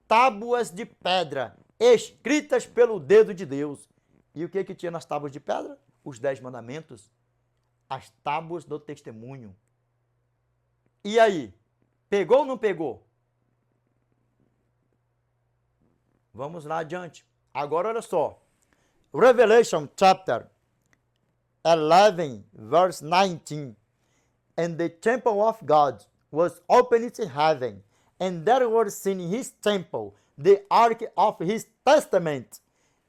tábuas de pedra, escritas pelo dedo de Deus. E o que tinha nas tábuas de pedra? Os 10 mandamentos, as tábuas do testemunho. E aí, pegou ou não pegou? Vamos lá adiante. Agora olha só. Revelation chapter 11, verse 19. And the temple of God was opened in heaven, and there was seen in his temple the ark of his testament,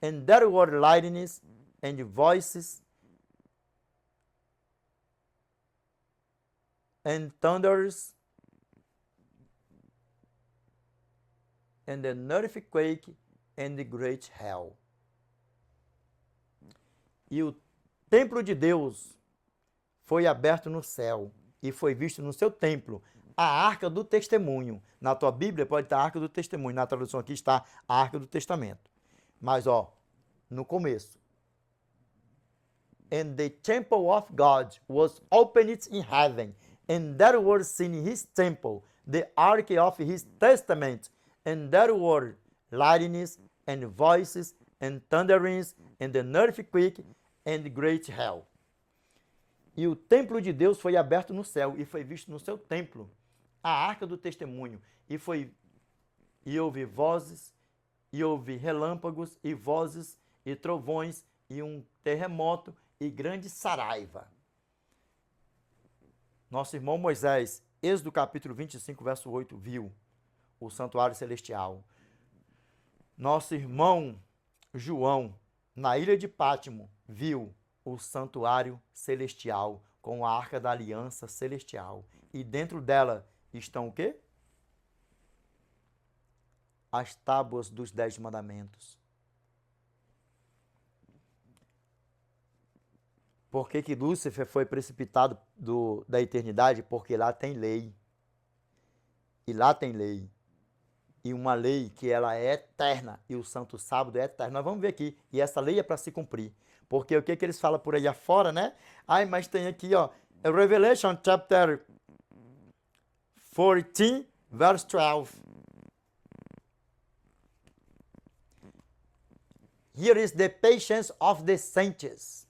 and there were lightnings and voices and thunders and the earthquake and the great hail. E o templo de Deus foi aberto no céu, e foi visto no seu templo a arca do testemunho. Na tua Bíblia pode estar a arca do testemunho. Na tradução aqui está a arca do testamento. Mas, ó, no começo. And the temple of God was opened in heaven, and there was in his temple the ark of his testament, and there were lightnings and voices and thunderings and an earthquake and great hail. E o templo de Deus foi aberto no céu, e foi visto no seu templo a arca do testemunho, e houve vozes, e houve relâmpagos, e vozes, e trovões, e um terremoto, e grande saraiva. Nosso irmão Moisés, Êxodo capítulo 25, verso 8, viu o santuário celestial. Nosso irmão João, na ilha de Pátimo, viu o santuário celestial com a arca da aliança celestial. E dentro dela estão o quê? As tábuas dos 10 mandamentos. Por que Lúcifer foi precipitado da eternidade? Porque lá tem lei. E lá tem lei. E uma lei que ela é eterna. E o santo sábado é eterno. Nós vamos ver aqui. E essa lei é para se cumprir. Porque o que eles falam por aí afora, né? Ai, mas tem aqui, ó. Revelation chapter 14, verse 12. Here is the patience of the saints.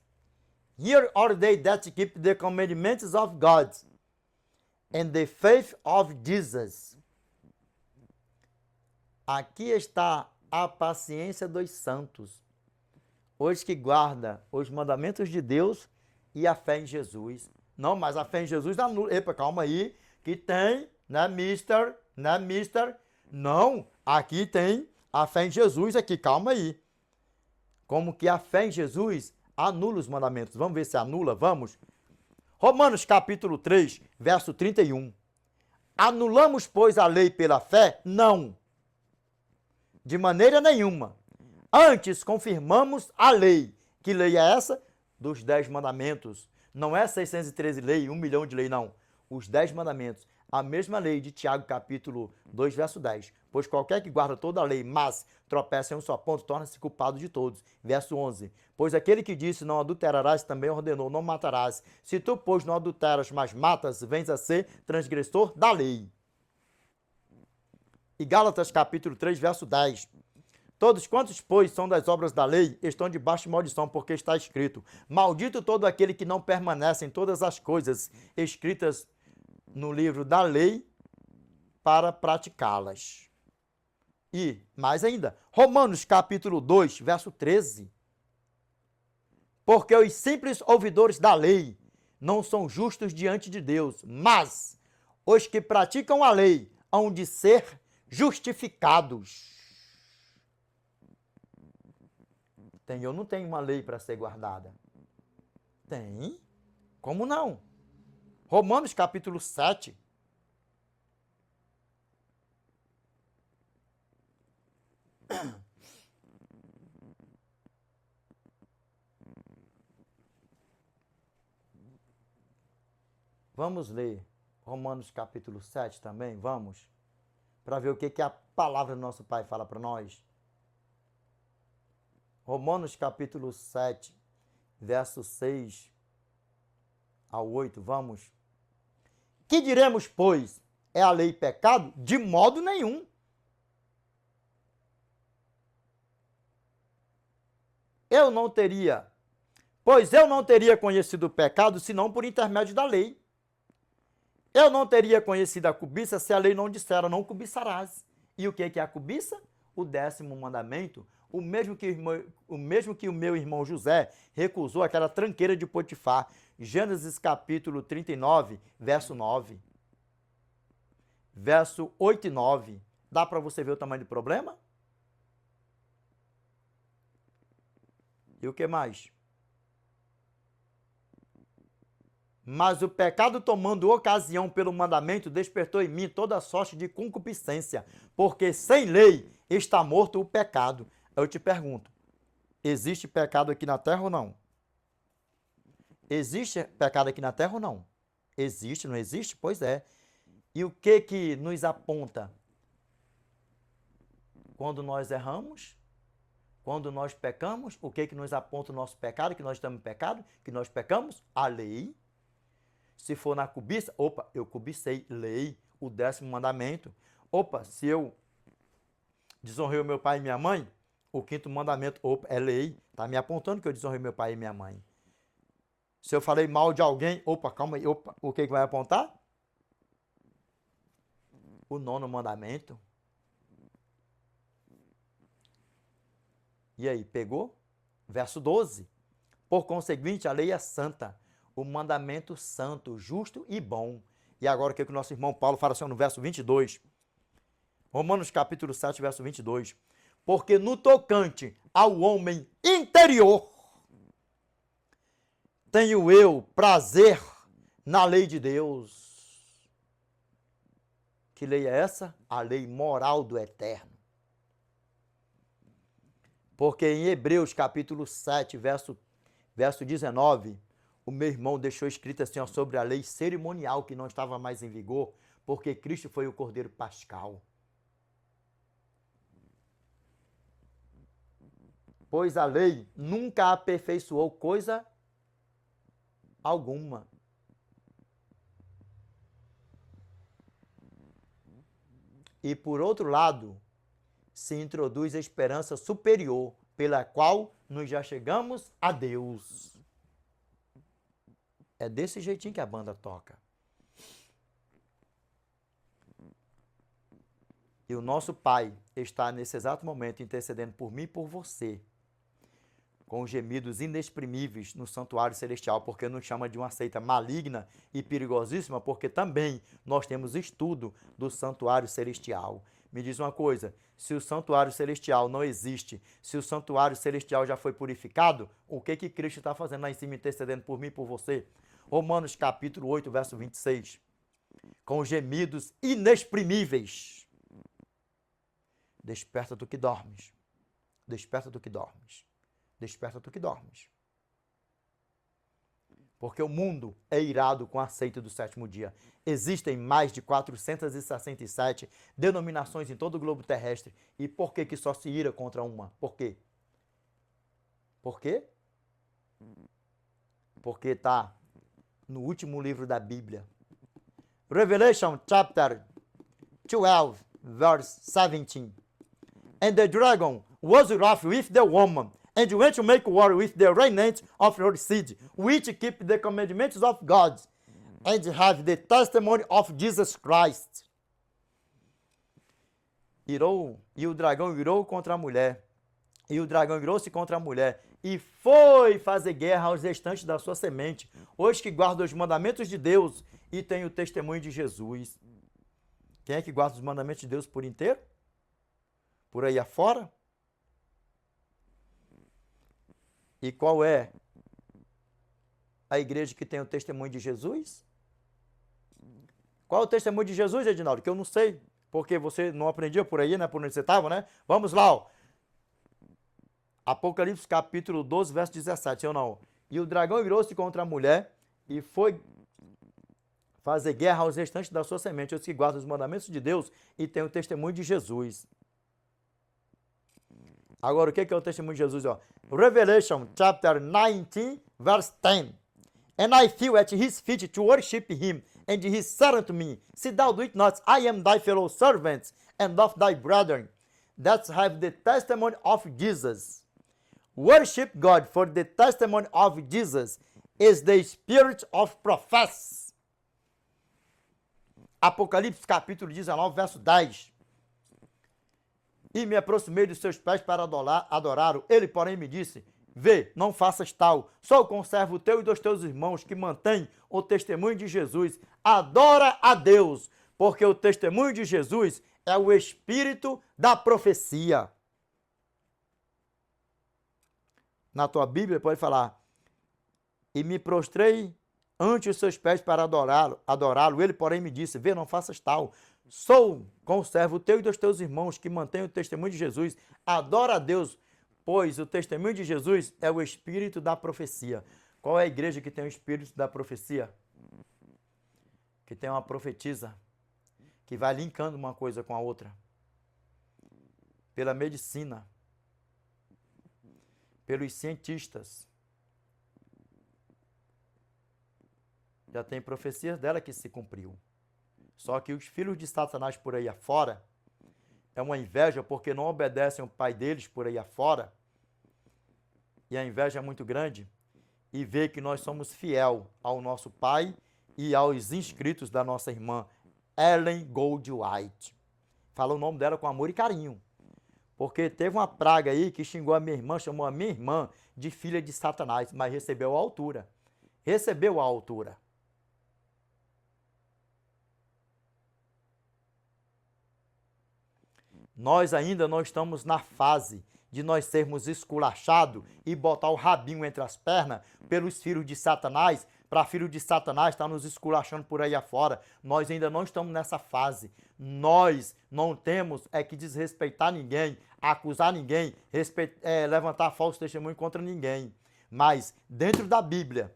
Here are they that keep the commandments of God and the faith of Jesus. Aqui está a paciência dos santos, os que guardam os mandamentos de Deus e a fé em Jesus. Não, mas a fé em Jesus anula. Epa, calma aí, que tem, né, mister? Não, aqui tem a fé em Jesus aqui, calma aí. Como que a fé em Jesus anula os mandamentos. Vamos ver se anula, vamos. Romanos capítulo 3, verso 31. Anulamos, pois, a lei pela fé? Não. De maneira nenhuma. Antes, confirmamos a lei. Que lei é essa? Dos 10 mandamentos. Não é 613 lei, 1 milhão de lei, não. Os 10 mandamentos. A mesma lei de Tiago, capítulo 2, verso 10. Pois qualquer que guarda toda a lei, mas tropeça em um só ponto, torna-se culpado de todos. Verso 11. Pois aquele que disse, não adulterarás, também ordenou, não matarás. Se tu, pois, não adulteras, mas matas, vens a ser transgressor da lei. E Gálatas, capítulo 3, verso 10. Todos quantos, pois, são das obras da lei, estão debaixo de maldição, porque está escrito: maldito todo aquele que não permanece em todas as coisas escritas no livro da lei para praticá-las. E, mais ainda, Romanos capítulo 2, verso 13. Porque os simples ouvidores da lei não são justos diante de Deus, mas os que praticam a lei hão de ser justificados. Tem ou não tem uma lei para ser guardada? Tem. Como não? Romanos capítulo 7. Vamos ler Romanos capítulo 7 também, vamos? Para ver o que a palavra do nosso Pai fala para nós. Romanos capítulo 7, verso 6 ao 8, vamos? Que diremos, pois? É a lei pecado? De modo nenhum. Pois eu não teria conhecido o pecado senão por intermédio da lei. Eu não teria conhecido a cobiça se a lei não dissera, não cobiçarás. E o que é a cobiça? O 10º mandamento, o mesmo que o meu irmão José recusou aquela tranqueira de Potifar. Gênesis capítulo 39, verso 9. Verso 8 e 9. Dá para você ver o tamanho do problema? E o que mais? Mas o pecado, tomando ocasião pelo mandamento, despertou em mim toda sorte de concupiscência, porque sem lei está morto o pecado. Eu te pergunto, existe pecado aqui na terra ou não? Existe pecado aqui na terra ou não? Existe, não existe? Pois é. E o que nos aponta? Quando nós erramos, quando nós pecamos, o que nos aponta o nosso pecado, que nós estamos em pecado, que nós pecamos? A lei. Se for na cobiça, opa, eu cobicei, lei, o 10º mandamento. Opa, se eu desonrei o meu pai e minha mãe, o 5º mandamento, opa, é lei, está me apontando que eu desonrei meu pai e minha mãe. Se eu falei mal de alguém, opa, calma aí, opa, o que vai apontar? O 9º mandamento. E aí, pegou? Verso 12. Por conseguinte, a lei é santa, o mandamento santo, justo e bom. E agora o que o nosso irmão Paulo fala assim no verso 22? Romanos capítulo 7, verso 22. Porque no tocante ao homem interior, tenho eu prazer na lei de Deus. Que lei é essa? A lei moral do eterno. Porque em Hebreus capítulo 7, verso 19, o meu irmão deixou escrito assim, ó, sobre a lei cerimonial que não estava mais em vigor, porque Cristo foi o Cordeiro Pascal. Pois a lei nunca aperfeiçoou coisa alguma. E por outro lado, se introduz a esperança superior, pela qual nós já chegamos a Deus. É desse jeitinho que a banda toca. E o nosso Pai está nesse exato momento intercedendo por mim e por você, com gemidos inexprimíveis no santuário celestial, porque nos chama de uma seita maligna e perigosíssima, porque também nós temos estudo do santuário celestial. Me diz uma coisa, se o santuário celestial não existe, se o santuário celestial já foi purificado, o que Cristo está fazendo lá em cima, intercedendo por mim e por você? Romanos capítulo 8, verso 26. Com gemidos inexprimíveis. Desperta tu que dormes. Desperta tu que dormes. Desperta tu que dormes. Porque o mundo é irado com a seita do 7º dia. Existem mais de 467 denominações em todo o globo terrestre. E por que só se ira contra uma? Por quê? Por quê? Porque está no último livro da Bíblia. Revelation chapter 12, verse 17. And the dragon was wroth with the woman, and went to make war with the remnant of her seed, which keep the commandments of God, and have the testimony of Jesus Christ. Irou, e o dragão irou contra a mulher, e o dragão irou-se contra a mulher, e foi fazer guerra aos restantes da sua semente, os que guardam os mandamentos de Deus e têm o testemunho de Jesus. Quem é que guarda os mandamentos de Deus por inteiro? Por aí afora? E qual é a igreja que tem o testemunho de Jesus? Qual é o testemunho de Jesus, Edinaldo? Que eu não sei, porque você não aprendia por aí, né? Por onde você estava, né? Vamos lá, ó. Apocalipse capítulo 12, verso 17, ou não? E o dragão virou-se contra a mulher e foi fazer guerra aos restantes da sua semente, os que guardam os mandamentos de Deus e têm o testemunho de Jesus. Agora, o que é o testemunho de Jesus? Ó? Revelation chapter 19, verse 10. And I fell at his feet to worship him, and he said unto me, Sit thou do it not, I am thy fellow servant, and of thy brethren, that have the testimony of Jesus. Worship God, for the testimony of Jesus is the spirit of prophecy. Apocalipse capítulo 19, verso 10. E me aproximei dos seus pés para adorá-lo. Ele, porém, me disse, vê, não faças tal. Só conserva o teu e dos teus irmãos que mantém o testemunho de Jesus. Adora a Deus, porque o testemunho de Jesus é o espírito da profecia. Na tua Bíblia pode falar, e me prostrei ante os seus pés para adorá-lo. Ele, porém, me disse, vê, não faças tal. Conserva o teu e dos teus irmãos que mantêm o testemunho de Jesus. Adora a Deus, pois o testemunho de Jesus é o espírito da profecia. Qual é a igreja que tem o espírito da profecia? Que tem uma profetisa que vai linkando uma coisa com a outra. Pela medicina, pelos cientistas. Já tem profecias dela que se cumpriu. Só que os filhos de Satanás por aí afora, é uma inveja porque não obedecem o pai deles por aí afora, e a inveja é muito grande, e vê que nós somos fiel ao nosso pai e aos inscritos da nossa irmã Ellen Goldwhite. Fala o nome dela com amor e carinho, porque teve uma praga aí que xingou a minha irmã, chamou a minha irmã de filha de Satanás, mas recebeu a altura. Recebeu a altura. Nós ainda não estamos na fase de nós sermos esculachados e botar o rabinho entre as pernas pelos filhos de Satanás, para filho de Satanás estar nos esculachando por aí afora. Nós ainda não estamos nessa fase. Nós não temos que desrespeitar ninguém, acusar ninguém, levantar falso testemunho contra ninguém. Mas, dentro da Bíblia,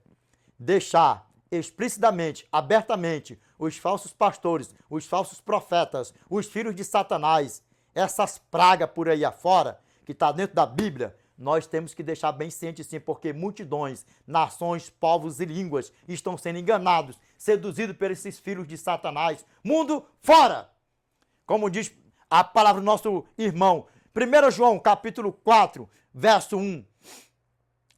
deixar explicitamente, abertamente, os falsos pastores, os falsos profetas, os filhos de Satanás, essas pragas por aí afora, que está dentro da Bíblia, nós temos que deixar bem ciente sim, porque multidões, nações, povos e línguas estão sendo enganados, seduzidos por esses filhos de Satanás. Mundo fora! Como diz a palavra do nosso irmão, 1 João, capítulo 4, verso 1.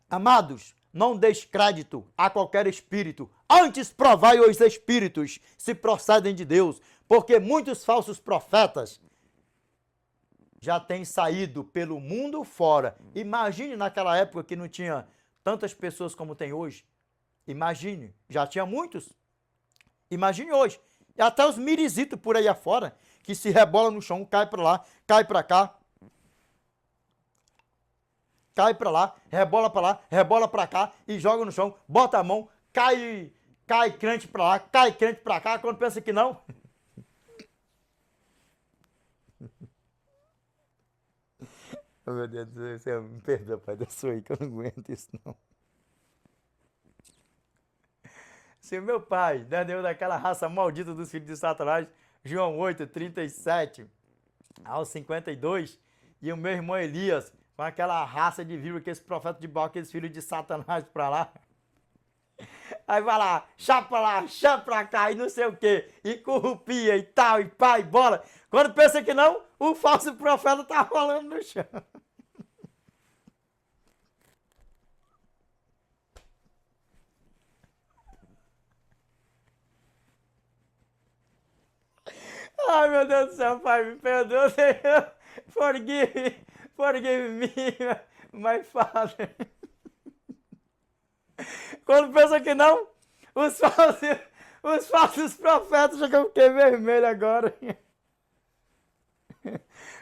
Amados, não deis crédito a qualquer espírito, antes provai os espíritos se procedem de Deus, porque muitos falsos profetas já têm saído pelo mundo fora. Imagine naquela época que não tinha tantas pessoas como tem hoje. Imagine, já tinha muitos. Imagine hoje. E até os mirizitos por aí afora, que se rebola no chão, cai para lá, cai para cá. Cai para lá, rebola para cá e joga no chão, bota a mão, cai crente para lá, cai crente para cá, quando pensa que não. Oh, meu Deus do céu, me perdoa, Pai, eu sou aí que eu não aguento isso não. Se o meu pai, Daniel, daquela raça maldita dos filhos de Satanás, João 8, 37 ao 52, e o meu irmão Elias, com aquela raça de víbora, que esse profeta de Baal, aqueles filhos de Satanás pra lá. Aí vai lá, chá pra cá, e não sei o que, e corrupia e tal, e pá, e bola. Quando pensa que não, o falso profeta tá rolando no chão. Ai, meu Deus do céu, Pai, me perdoa, Senhor. Forgive me, my Father. Quando pensa que não, os falsos profetas, já que eu fiquei vermelho agora.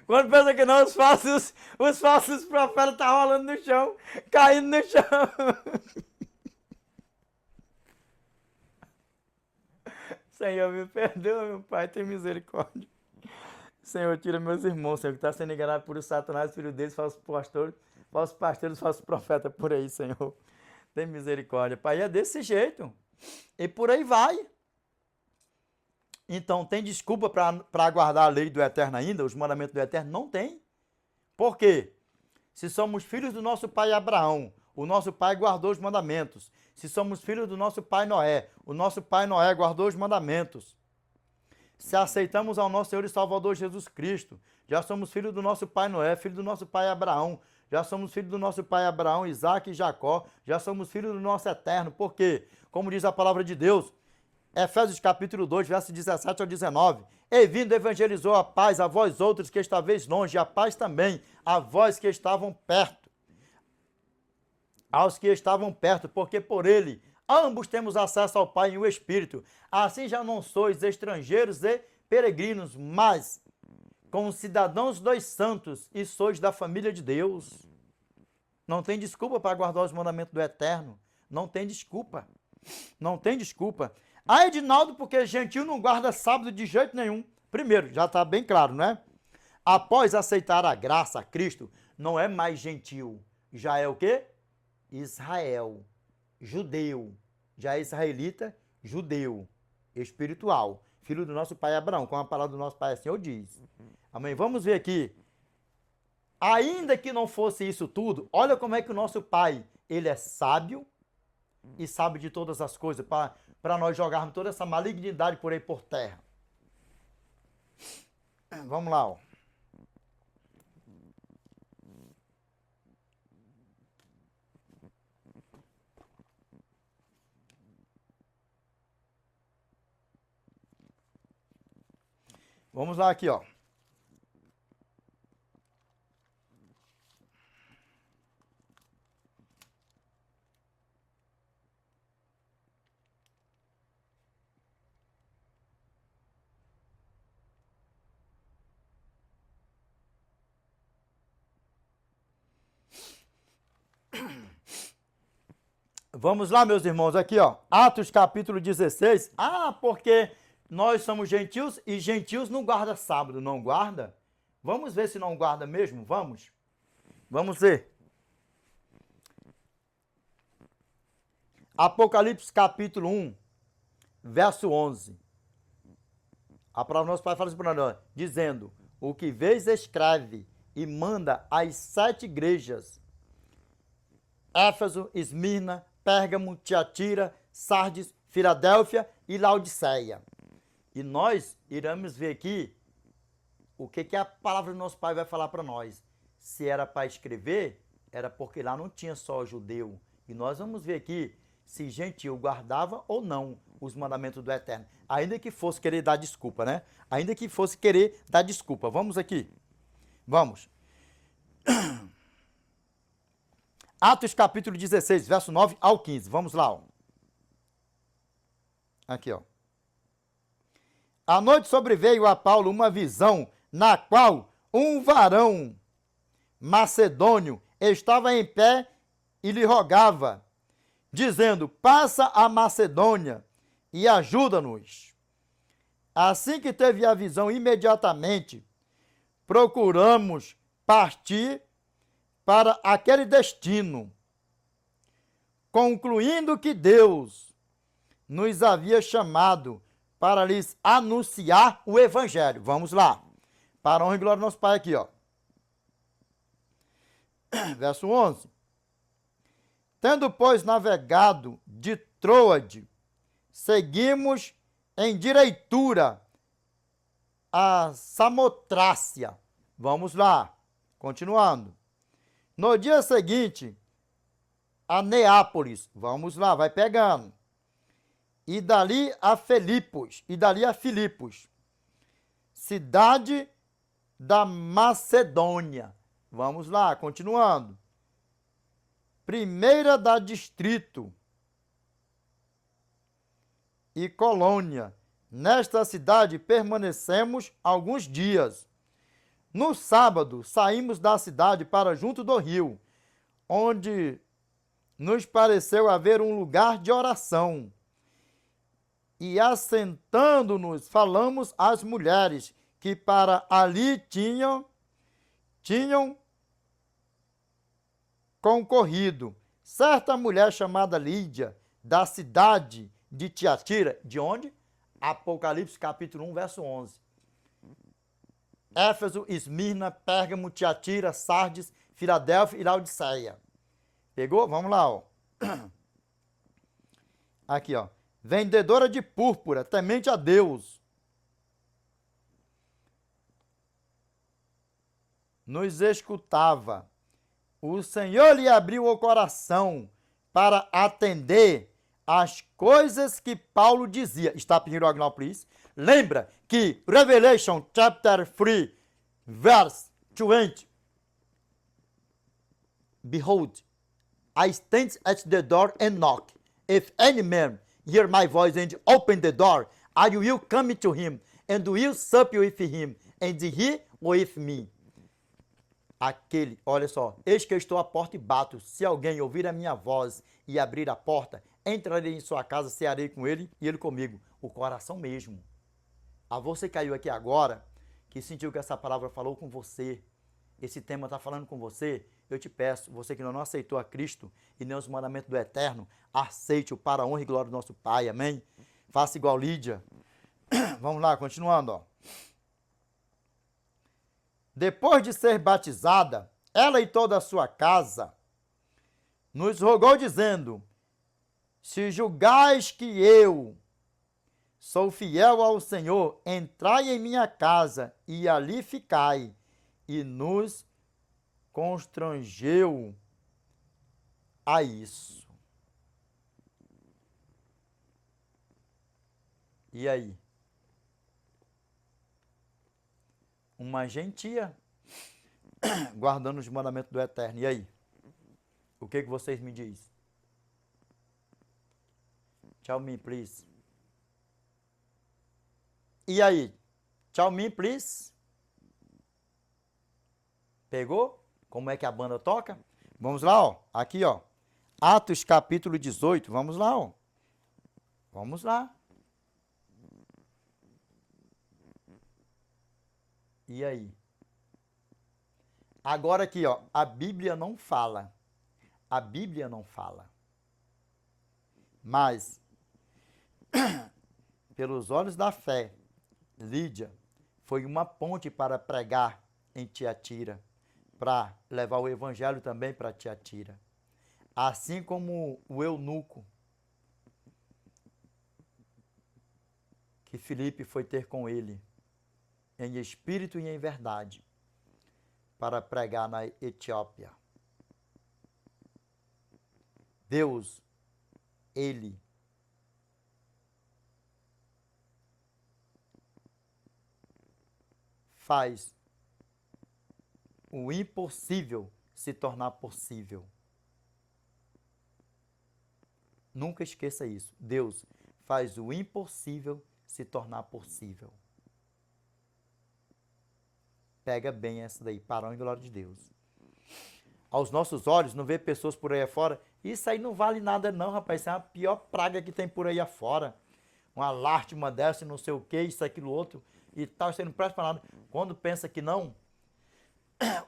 Quando pensa que não, os falsos profetas estão rolando no chão, caindo no chão. Senhor, me perdoa, meu Pai, tem misericórdia. Senhor, tira meus irmãos, Senhor, que está sendo enganado por Satanás, filho deles, falsos pastores, falsos profetas por aí, Senhor. Tem misericórdia. Pai, é desse jeito. E por aí vai. Então, tem desculpa para aguardar a lei do Eterno ainda, os mandamentos do Eterno? Não tem. Por quê? Se somos filhos do nosso pai Abraão, o nosso pai guardou os mandamentos. Se somos filhos do nosso pai Noé, o nosso pai Noé guardou os mandamentos. Se aceitamos ao nosso Senhor e Salvador Jesus Cristo, já somos filhos do nosso pai Noé, filho do nosso pai Abraão, já somos filhos do nosso pai Abraão, Isaac e Jacó, já somos filhos do nosso Eterno. Por quê? Como diz a palavra de Deus, Efésios capítulo 2, versos 17 ao 19. E vindo evangelizou a paz a vós outros que estaveis longe, e a paz também a vós que estavam perto. Aos que estavam perto, porque por ele ambos temos acesso ao Pai em o Espírito. Assim já não sois estrangeiros e peregrinos, mas como cidadãos dos santos e sois da família de Deus. Não tem desculpa para guardar os mandamentos do Eterno. Não tem desculpa. Não tem desculpa. Ah, Edinaldo, porque gentil não guarda sábado de jeito nenhum. Primeiro, já está bem claro, né? Após aceitar a graça a Cristo, não é mais gentil. Já é o quê? Israel. Judeu. Já é israelita, judeu. Espiritual. filho do nosso pai Abraão, como a palavra do nosso pai Senhor diz. Amém? Vamos ver aqui. Ainda que não fosse isso tudo, olha como é que o nosso pai, ele é sábio e sabe de todas as coisas, para nós jogarmos toda essa malignidade por aí por terra. Vamos lá, ó. Vamos lá aqui, ó. Vamos lá, meus irmãos, aqui, ó. Atos capítulo 16. Ah, porque nós somos gentios e gentios não guarda sábado, não guarda? Vamos ver se não guarda mesmo? Vamos? Vamos ver. Apocalipse capítulo 1, verso 11. A palavra do nosso Pai fala assim para nós, dizendo: o que vês escreve e manda às 7 igrejas: Éfeso, Esmirna, Pérgamo, Tiatira, Sardes, Filadélfia e Laodiceia. E nós iremos ver aqui o que a palavra do nosso Pai vai falar para nós. Se era para escrever, era porque lá não tinha só judeu. E nós vamos ver aqui se gentil guardava ou não os mandamentos do Eterno. Ainda que fosse querer dar desculpa, né? Ainda que fosse querer dar desculpa. Vamos aqui. Vamos. Atos capítulo 16, verso 9 ao 15. Vamos lá, ó. Aqui, ó. À noite sobreveio a Paulo uma visão, na qual um varão macedônio estava em pé e lhe rogava, dizendo: passa a Macedônia e ajuda-nos. Assim que teve a visão, imediatamente procuramos partir para aquele destino, concluindo que Deus nos havia chamado para lhes anunciar o evangelho. Vamos lá. Para a honra e glória do nosso Pai aqui, ó. Verso 11. Tendo, pois, navegado de Troade, seguimos em direitura a Samotrácia. Vamos lá. Continuando. No dia seguinte, a Neápolis. Vamos lá, vai pegando. E dali a Filipos, cidade da Macedônia. Vamos lá, continuando. Primeira da distrito e colônia. Nesta cidade permanecemos alguns dias. No sábado, saímos da cidade para junto do rio, onde nos pareceu haver um lugar de oração. E assentando-nos, falamos às mulheres que para ali tinham concorrido. Certa mulher chamada Lídia, da cidade de Tiatira, de onde? Apocalipse capítulo 1, verso 11. Éfeso, Esmirna, Pérgamo, Tiatira, Sardes, Filadélfia e Laodiceia. Pegou? Vamos lá, ó. Aqui, ó. Vendedora de púrpura, temente a Deus. Nos escutava. O Senhor lhe abriu o coração para atender as coisas que Paulo dizia. Está pedindo o agnal, please? Lembra que Revelation chapter 3, verse 20. Behold, I stand at the door and knock. If any man hear my voice and open the door, I will come to him and will sup with him and he with me. Olha só, eis que eu estou à porta e bato. Se alguém ouvir a minha voz e abrir a porta, entrarei em sua casa, cearei com ele e ele comigo. O coração mesmo. A você que caiu aqui agora, que sentiu que essa palavra falou com você, esse tema está falando com você, eu te peço, você que não aceitou a Cristo e nem os mandamentos do Eterno, aceite-o para a honra e glória do nosso Pai, amém? Faça igual Lídia. Vamos lá, continuando, ó. Depois de ser batizada, ela e toda a sua casa, nos rogou dizendo: se julgais que eu sou fiel ao Senhor, entrai em minha casa e ali ficai. E nos constrangeu a isso. E aí? Uma gentia guardando os mandamentos do Eterno. E aí? O que vocês me dizem? Tell me, please. E aí? Tell me, please. Pegou? Como é que a banda toca? Vamos lá, ó. Aqui, ó. Atos capítulo 18. Vamos lá, ó. Vamos lá. E aí? Agora aqui, ó. A Bíblia não fala. A Bíblia não fala. Mas, pelos olhos da fé, Lídia foi uma ponte para pregar em Tiatira, para levar o evangelho também para Tiatira. Assim como o eunuco que Filipe foi ter com ele, em espírito e em verdade, para pregar na Etiópia. Deus, Ele faz o impossível se tornar possível. Nunca esqueça isso. Deus faz o impossível se tornar possível. Pega bem essa daí, para a glória de Deus. Aos nossos olhos, não vê pessoas por aí afora. Isso aí não vale nada não, rapaz. Isso é a pior praga que tem por aí afora. Uma lástima dessa, não sei o que, isso, aquilo, outro e tal. Isso aí não presta para nada. Quando pensa que não,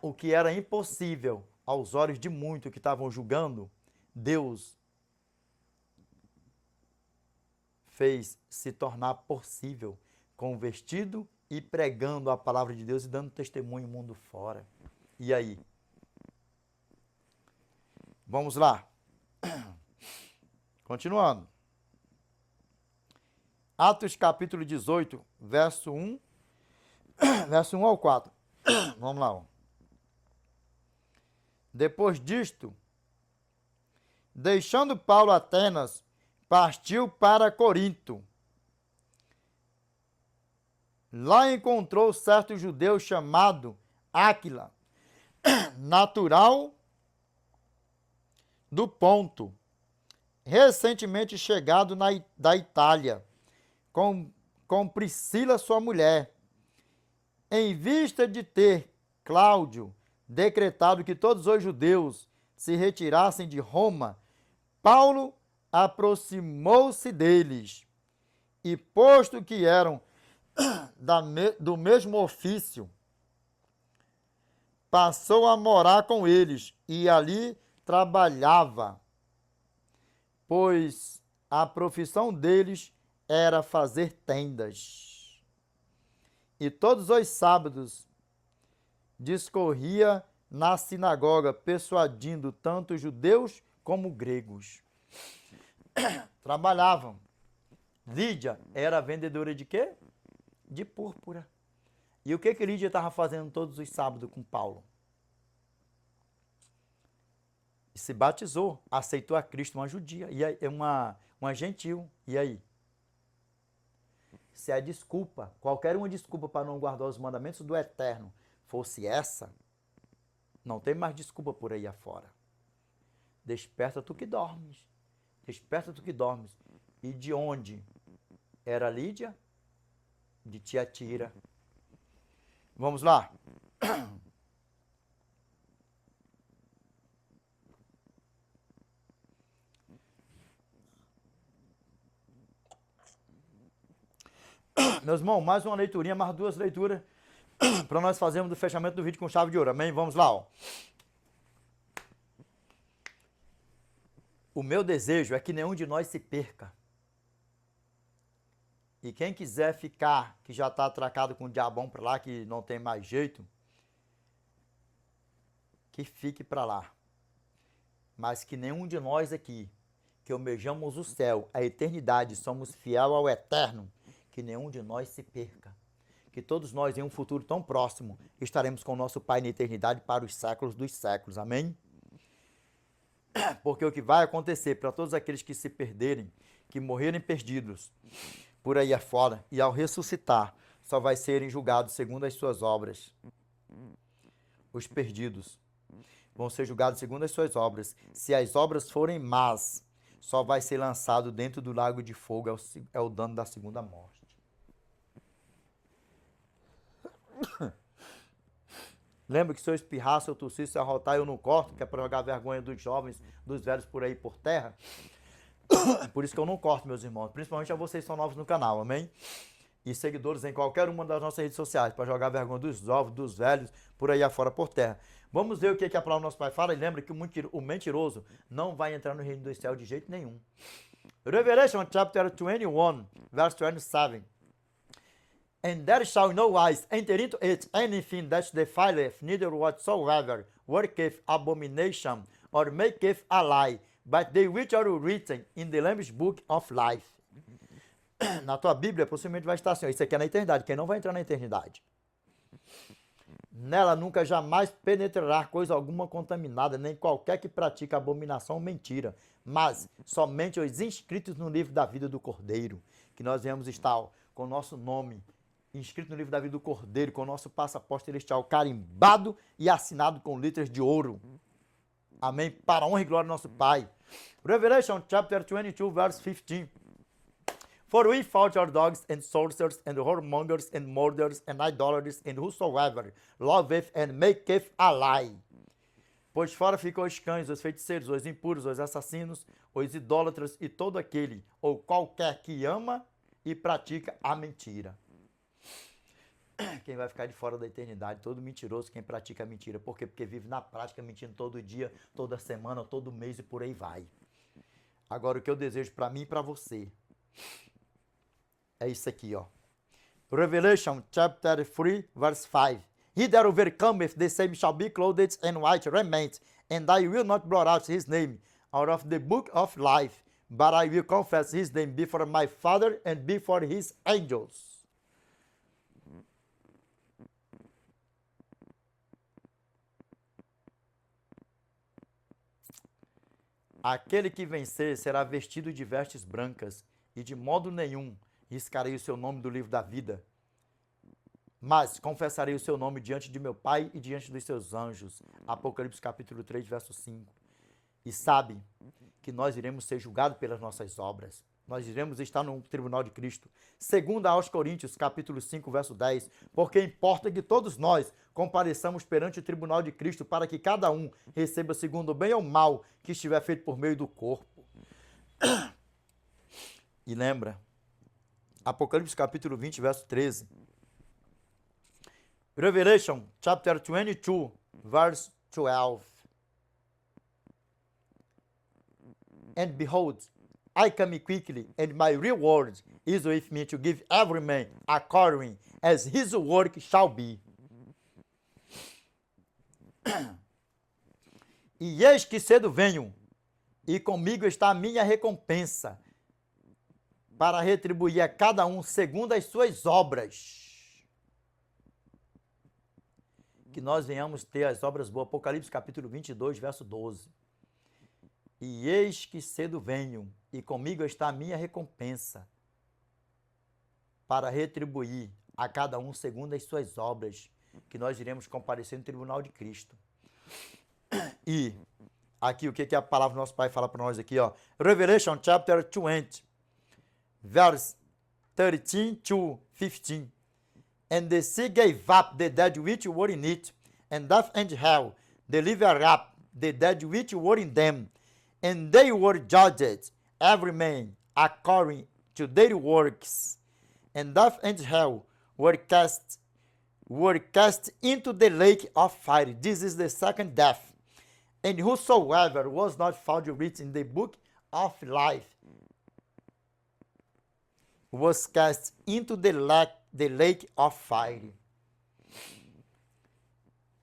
o que era impossível aos olhos de muitos que estavam julgando, Deus fez se tornar possível, convertido e pregando a palavra de Deus e dando testemunho mundo fora. E aí? Vamos lá. Continuando. Atos capítulo 18, verso 1, verso 1 ao 4. Vamos lá. Ó. Depois disto, deixando Paulo Atenas, partiu para Corinto. Lá encontrou certo judeu chamado Áquila, natural do Ponto, recentemente chegado da Itália, com Priscila, sua mulher. Em vista de ter Cláudio decretado que todos os judeus se retirassem de Roma, Paulo aproximou-se deles e, posto que eram do mesmo ofício, passou a morar com eles e ali trabalhava, pois a profissão deles era fazer tendas. E todos os sábados discorria na sinagoga, persuadindo tanto judeus como gregos. Trabalhavam. Lídia era vendedora de quê? De púrpura. E o que Lídia estava fazendo todos os sábados com Paulo? Se batizou, aceitou a Cristo, uma judia, e aí, uma gentil. E aí? Se a desculpa, qualquer uma desculpa para não guardar os mandamentos do Eterno fosse essa, não tem mais desculpa por aí afora. Desperta tu que dormes. Desperta tu que dormes. E de onde era Lídia? De Tiatira. Vamos lá. Meus irmãos, mais uma leiturinha, mais duas leituras para nós fazermos do fechamento do vídeo com chave de ouro. Amém? Vamos lá, ó. O meu desejo é que nenhum de nós se perca. E quem quiser ficar, que já está atracado com o diabão para lá, que não tem mais jeito, que fique para lá. Mas que nenhum de nós aqui, que almejamos o céu, a eternidade, somos fiel ao eterno, que nenhum de nós se perca. Que todos nós, em um futuro tão próximo, estaremos com o nosso Pai na eternidade para os séculos dos séculos. Amém? Porque o que vai acontecer para todos aqueles que se perderem, que morrerem perdidos por aí afora, e ao ressuscitar, só vai serem julgados segundo as suas obras. Os perdidos vão ser julgados segundo as suas obras. Se as obras forem más, só vai ser lançado dentro do lago de fogo, é o dano da segunda morte. Lembra que se eu espirrar, se eu tossir, se eu arrotar, eu não corto, que é para jogar vergonha dos jovens, dos velhos por aí por terra. Por isso que eu não corto, meus irmãos. Principalmente a vocês que são novos no canal, amém? E seguidores em qualquer uma das nossas redes sociais, para jogar vergonha dos jovens, dos velhos, por aí afora por terra. Vamos ver o que a palavra do nosso Pai fala. E lembra que o mentiroso não vai entrar no reino dos céus de jeito nenhum. Revelation chapter 21, verse 27. And there shall no wise enter into it anything that defileth, neither whatsoever worketh abomination, or maketh a lie, but they which are written in the Lamb's book of life. Na tua Bíblia, possivelmente vai estar assim, ó, isso aqui é na eternidade, quem não vai entrar na eternidade? Nela nunca jamais penetrará coisa alguma contaminada, nem qualquer que pratique abominação ou mentira, mas somente os inscritos no livro da vida do Cordeiro, que nós viemos estar ó, com o nosso nome inscrito no livro da vida do Cordeiro, com o nosso passaporte celestial carimbado e assinado com letras de ouro. Amém? Para a honra e glória do nosso Pai. Revelation chapter 22, verse 15. For we fought our dogs and sorcerers and whoremongers and murderers and idolaters and whosoever loveth and maketh a lie. Pois fora ficam os cães, os feiticeiros, os impuros, os assassinos, os idólatras e todo aquele ou qualquer que ama e pratica a mentira. Quem vai ficar de fora da eternidade? Todo mentiroso, quem pratica a mentira. Por quê? Porque vive na prática, mentindo todo dia, toda semana, todo mês e por aí vai. Agora, o que eu desejo para mim e para você é isso aqui, ó. Revelation chapter 3, verse 5. He that overcometh, the same shall be clothed in white raiment, and I will not blot out his name out of the book of life, but I will confess his name before my Father and before his angels. Aquele que vencer será vestido de vestes brancas, e de modo nenhum riscarei o seu nome do livro da vida. Mas confessarei o seu nome diante de meu Pai e diante dos seus anjos. Apocalipse capítulo 3, verso 5. E sabe que nós iremos ser julgados pelas nossas obras. Nós iremos estar no tribunal de Cristo. Segundo aos Coríntios, capítulo 5, verso 10. Porque importa que todos nós compareçamos perante o tribunal de Cristo para que cada um receba segundo o bem ou mal que estiver feito por meio do corpo. E lembra, Apocalipse capítulo 20, verso 13. Revelation chapter 22, verse 12. And behold, I come quickly, and my reward is with me to give every man according as his work shall be. E eis que cedo venho, e comigo está a minha recompensa, para retribuir a cada um segundo as suas obras. Que nós venhamos ter as obras boas. Apocalipse capítulo 22, verso 12. E eis que cedo venho, e comigo está a minha recompensa, para retribuir a cada um segundo as suas obras, que nós iremos comparecer no tribunal de Cristo. E aqui o que a palavra do nosso Pai fala para nós aqui, ó. Revelation chapter 20, verse 13 to 15. And the sea gave up the dead which were in it, and death and hell delivered up the dead which were in them, and they were judged, every man according to their works. And death and hell were cast into the lake of fire. This is the second death. And whosoever was not found written in the book of life was cast into the lake of fire.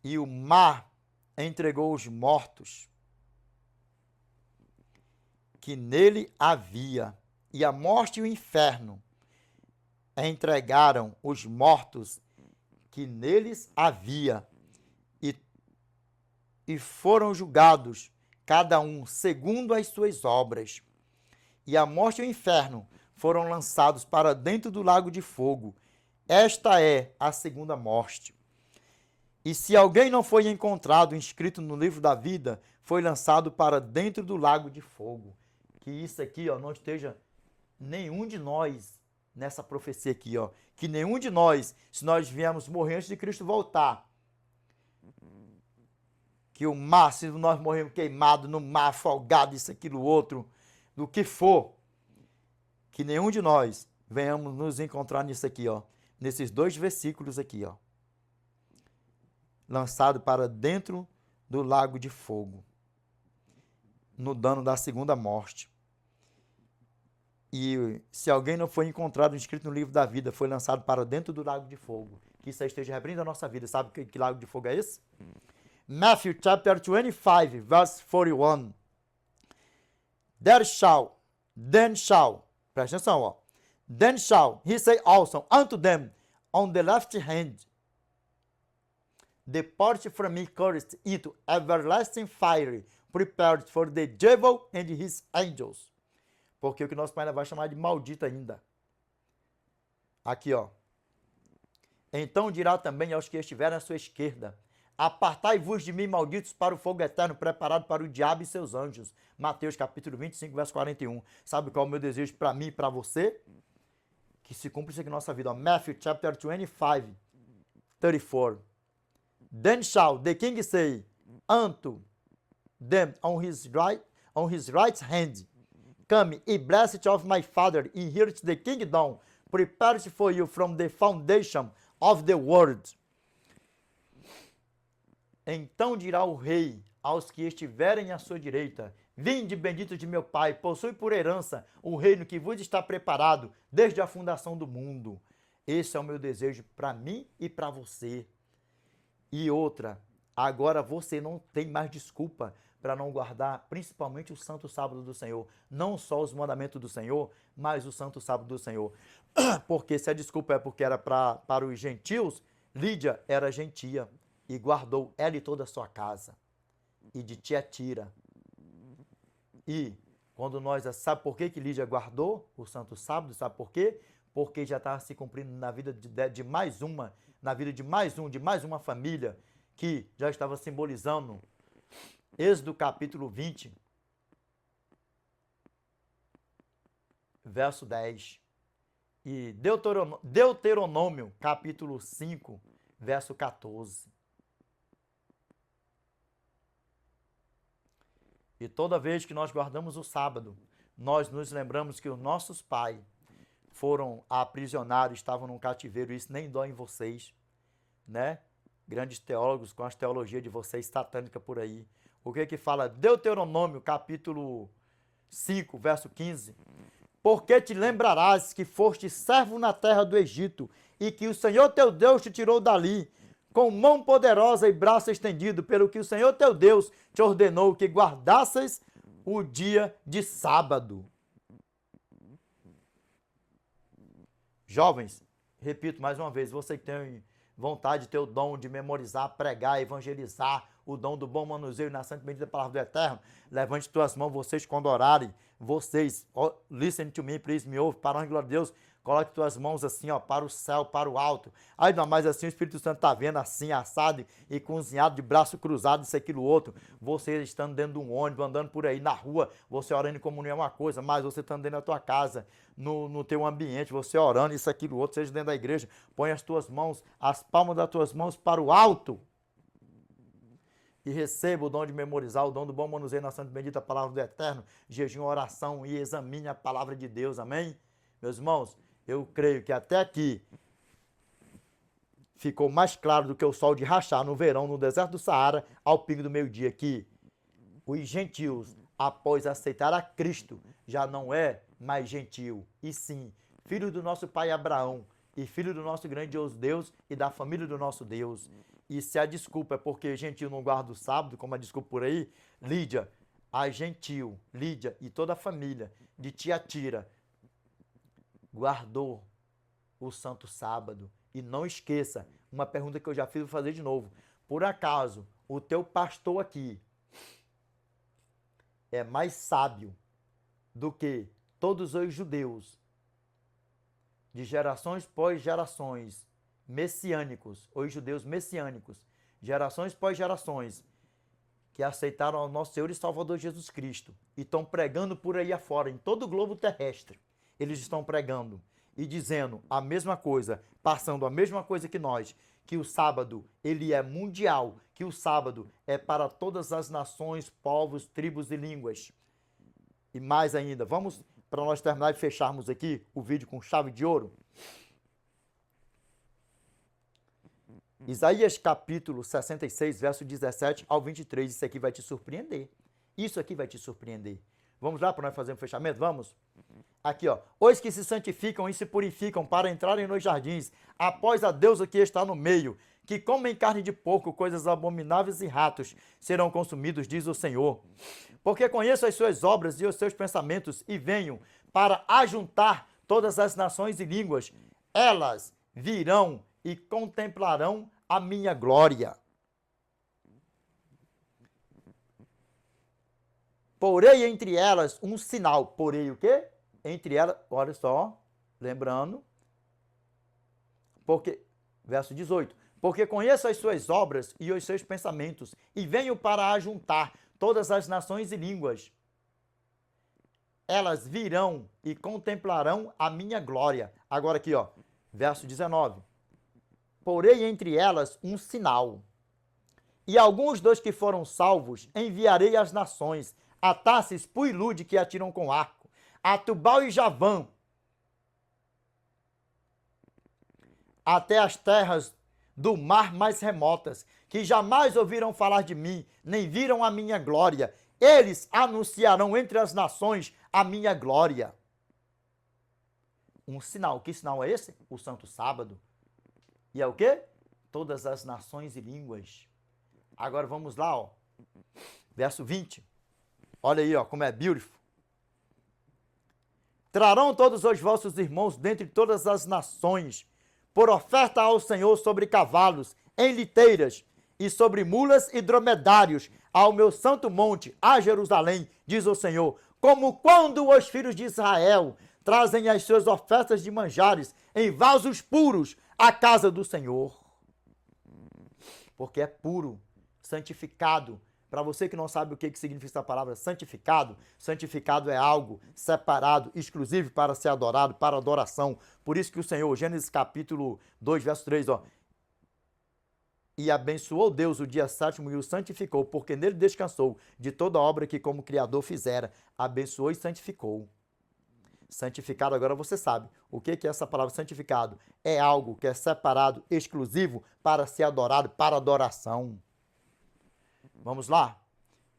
E o mar entregou os mortos que nele havia, e a morte e o inferno entregaram os mortos que neles havia, e foram julgados, cada um segundo as suas obras. E a morte e o inferno foram lançados para dentro do lago de fogo. Esta é a segunda morte. E se alguém não foi encontrado inscrito no livro da vida, foi lançado para dentro do lago de fogo. Que isso aqui, ó, não esteja nenhum de nós nessa profecia aqui, ó. Que nenhum de nós, se nós viemos morrer antes de Cristo voltar, que o mar, se nós morrermos queimados no mar, afogado, isso, aquilo, outro, do que for, que nenhum de nós venhamos nos encontrar nisso aqui, ó. Nesses 2 versículos aqui, ó. Lançado para dentro do lago de fogo, no dano da segunda morte. E se alguém não foi encontrado inscrito no livro da vida, foi lançado para dentro do lago de fogo. Que isso aí esteja rebrindo a nossa vida. Sabe que lago de fogo é esse? Matthew chapter 25, verse 41. Then shall, presta atenção, ó. Then shall he say also unto them on the left hand, depart from me, cursed, into everlasting fire, prepared for the devil and his angels. Porque o que nosso pai vai chamar de maldito ainda. Aqui, ó. Então dirá também aos que estiverem à sua esquerda: apartai-vos de mim, malditos, para o fogo eterno preparado para o diabo e seus anjos. Mateus capítulo 25, verso 41. Sabe qual é o meu desejo para mim e para você? Que se cumpra isso aqui na nossa vida. Ó. Matthew chapter 25, 34. Then shall the king say unto them on his right hand, come, ye blessed of my father, inherit the kingdom prepared for you from the foundation of the world. Então dirá o rei aos que estiverem à sua direita: vinde, bendito de meu pai, possui por herança o reino que vos está preparado desde a fundação do mundo. Esse é o meu desejo para mim e para você. E outra, agora você não tem mais desculpa para não guardar principalmente o santo sábado do Senhor. Não só os mandamentos do Senhor, mas o santo sábado do Senhor. Porque se a desculpa é porque era para os gentios, Lídia era gentia e guardou ela e toda a sua casa. E de Tiatira. E quando nós... Sabe por que Lídia guardou o santo sábado? Sabe por quê? Porque já estava se cumprindo na vida de mais uma, na vida de mais uma família, que já estava simbolizando Êxodo capítulo 20, verso 10. E Deuteronômio capítulo 5, verso 14. E toda vez que nós guardamos o sábado, nós nos lembramos que os nossos pais foram aprisionados, estavam num cativeiro. Isso nem dói em vocês, né? Grandes teólogos com as teologias de vocês satânica por aí. O que fala Deuteronômio capítulo 5, verso 15? Porque te lembrarás que foste servo na terra do Egito, e que o Senhor teu Deus te tirou dali, com mão poderosa e braço estendido, pelo que o Senhor teu Deus te ordenou que guardasses o dia de sábado. Jovens, repito mais uma vez, você que tem vontade de ter o dom de memorizar, pregar, evangelizar, o dom do bom manuseio na santa e bendita palavra do Eterno, levante tuas mãos, vocês quando orarem, vocês, listen to me, please, me ouve, para a glória de Deus, coloque tuas mãos assim, ó, para o céu, para o alto. Aí não, mas assim o Espírito Santo está vendo assim, assado e cozinhado, de braço cruzado, isso, aquilo, outro. Você estando dentro de um ônibus, andando por aí na rua, você orando em comunhão é uma coisa, mas você estando dentro da tua casa, no teu ambiente, você orando, isso, aquilo, outro, seja dentro da igreja, põe as tuas mãos, as palmas das tuas mãos para o alto. E receba o dom de memorizar, o dom do bom manuseio na santa e bendita palavra do Eterno, jejum, oração, e examine a palavra de Deus, amém? Meus irmãos, eu creio que até aqui ficou mais claro do que o sol de rachar no verão, no deserto do Saara, ao pingo do meio-dia, que os gentios, após aceitar a Cristo, já não é mais gentil, e sim filho do nosso pai Abraão, e filho do nosso grandioso Deus e da família do nosso Deus. E se a desculpa é porque gentil não guarda o sábado, como a desculpa por aí, Lídia, a gentil, Lídia e toda a família de Tiatira guardou o santo sábado. E não esqueça, uma pergunta que eu já fiz, vou fazer de novo. Por acaso, o teu pastor aqui é mais sábio do que todos os judeus de gerações pós gerações messiânicos, os judeus messiânicos, gerações pós gerações, que aceitaram ao nosso Senhor e Salvador Jesus Cristo e estão pregando por aí afora, em todo o globo terrestre, eles estão pregando e dizendo a mesma coisa, passando a mesma coisa que nós, que o sábado ele é mundial, que o sábado é para todas as nações, povos, tribos e línguas. E mais ainda, vamos para nós terminar e fecharmos aqui o vídeo com chave de ouro. Isaías capítulo 66, verso 17 ao 23. Isso aqui vai te surpreender. Isso aqui vai te surpreender. Vamos lá para nós fazer um fechamento? Vamos? Aqui, ó. Os que se santificam e se purificam para entrarem nos jardins, após a deusa que está no meio, que comem carne de porco, coisas abomináveis e ratos, serão consumidos, diz o Senhor. Porque conheço as suas obras e os seus pensamentos, e venho para ajuntar todas as nações e línguas. Elas virão e contemplarão a minha glória. Porei entre elas um sinal. Porei o quê? Entre elas, olha só, lembrando, porque, verso 18, porque conheço as suas obras e os seus pensamentos, e venho para ajuntar todas as nações e línguas. Elas virão e contemplarão a minha glória. Agora aqui, ó, verso 19. Porei entre elas um sinal. E alguns dos que foram salvos enviarei às nações, a Tarsis, Puilude, que atiram com arco, a Tubal e Javã, até as terras do mar mais remotas, que jamais ouviram falar de mim, nem viram a minha glória. Eles anunciarão entre as nações a minha glória. Um sinal. Que sinal é esse? O Santo Sábado. E é o quê? Todas as nações e línguas. Agora vamos lá, ó. Verso 20. Olha aí, ó, como é beautiful. Trarão todos os vossos irmãos dentre todas as nações, por oferta ao Senhor sobre cavalos, em liteiras, e sobre mulas e dromedários, ao meu santo monte, a Jerusalém, diz o Senhor, como quando os filhos de Israel trazem as suas ofertas de manjares em vasos puros à casa do Senhor. Porque é puro, santificado. Para você que não sabe o que significa essa palavra santificado, santificado é algo separado, exclusivo para ser adorado, para adoração. Por isso que o Senhor, Gênesis capítulo 2, verso 3, ó, e abençoou Deus o dia sétimo e o santificou, porque nele descansou de toda obra que como Criador fizera. Abençoou e santificou. Santificado, agora você sabe. O que é essa palavra santificado? É algo que é separado, exclusivo para ser adorado, para adoração. Vamos lá.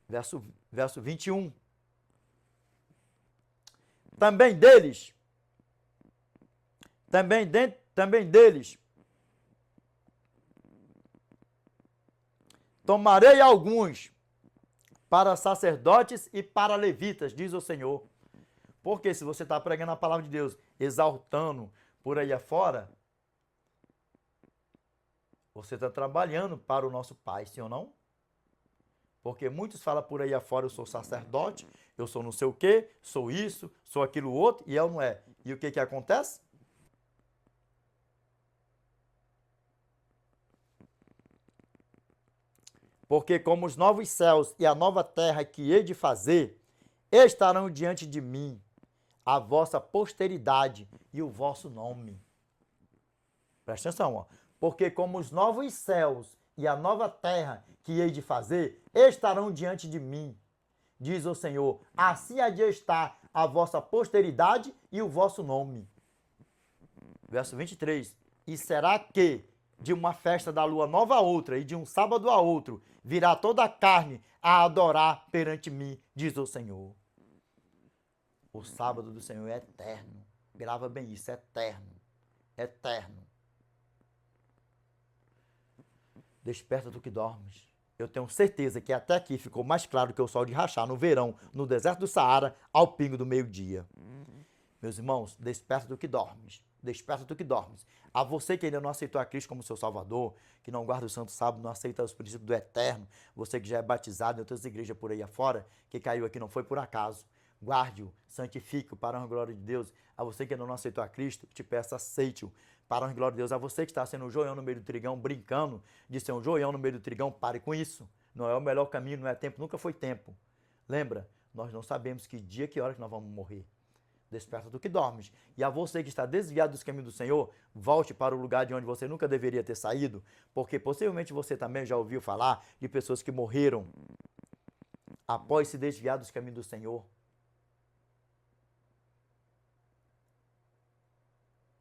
Verso 21. Também deles, tomarei alguns para sacerdotes e para levitas, diz o Senhor. Porque se você está pregando a palavra de Deus, exaltando por aí afora, você está trabalhando para o nosso Pai, sim ou não? Porque muitos falam por aí afora, eu sou sacerdote, eu sou não sei o quê, sou isso, sou aquilo outro, e eu não é. E o que que acontece? Porque como os novos céus e a nova terra que hei de fazer, estarão diante de mim a vossa posteridade e o vosso nome. Presta atenção, ó. Porque como os novos céus e a nova terra que hei de fazer estarão diante de mim, diz o Senhor, assim há de estar a vossa posteridade e o vosso nome. Verso 23. E será que de uma festa da lua nova a outra e de um sábado a outro virá toda a carne a adorar perante mim, diz o Senhor. O sábado do Senhor é eterno. Grava bem isso, eterno. Eterno. Desperta do que dormes. Eu tenho certeza que até aqui ficou mais claro que o sol de rachar no verão, no deserto do Saara, ao pingo do meio-dia. Meus irmãos, desperta do que dormes. Desperta do que dormes. A você que ainda não aceitou a Cristo como seu Salvador, que não guarda o Santo Sábado, não aceita os princípios do Eterno, você que já é batizado em outras igrejas por aí afora, que caiu aqui não foi por acaso. Guarde-o, santifique-o para a glória de Deus. A você que ainda não aceitou a Cristo, te peço, aceite-o para a glória de Deus. A você que está sendo um joião no meio do trigão, brincando de ser um joião no meio do trigão, pare com isso. Não é o melhor caminho, não é tempo, nunca foi tempo. Lembra? Nós não sabemos que dia, que hora que nós vamos morrer. Desperta do que dormes. E a você que está desviado dos caminhos do Senhor, volte para o lugar de onde você nunca deveria ter saído, porque possivelmente você também já ouviu falar de pessoas que morreram após se desviar dos caminhos do Senhor.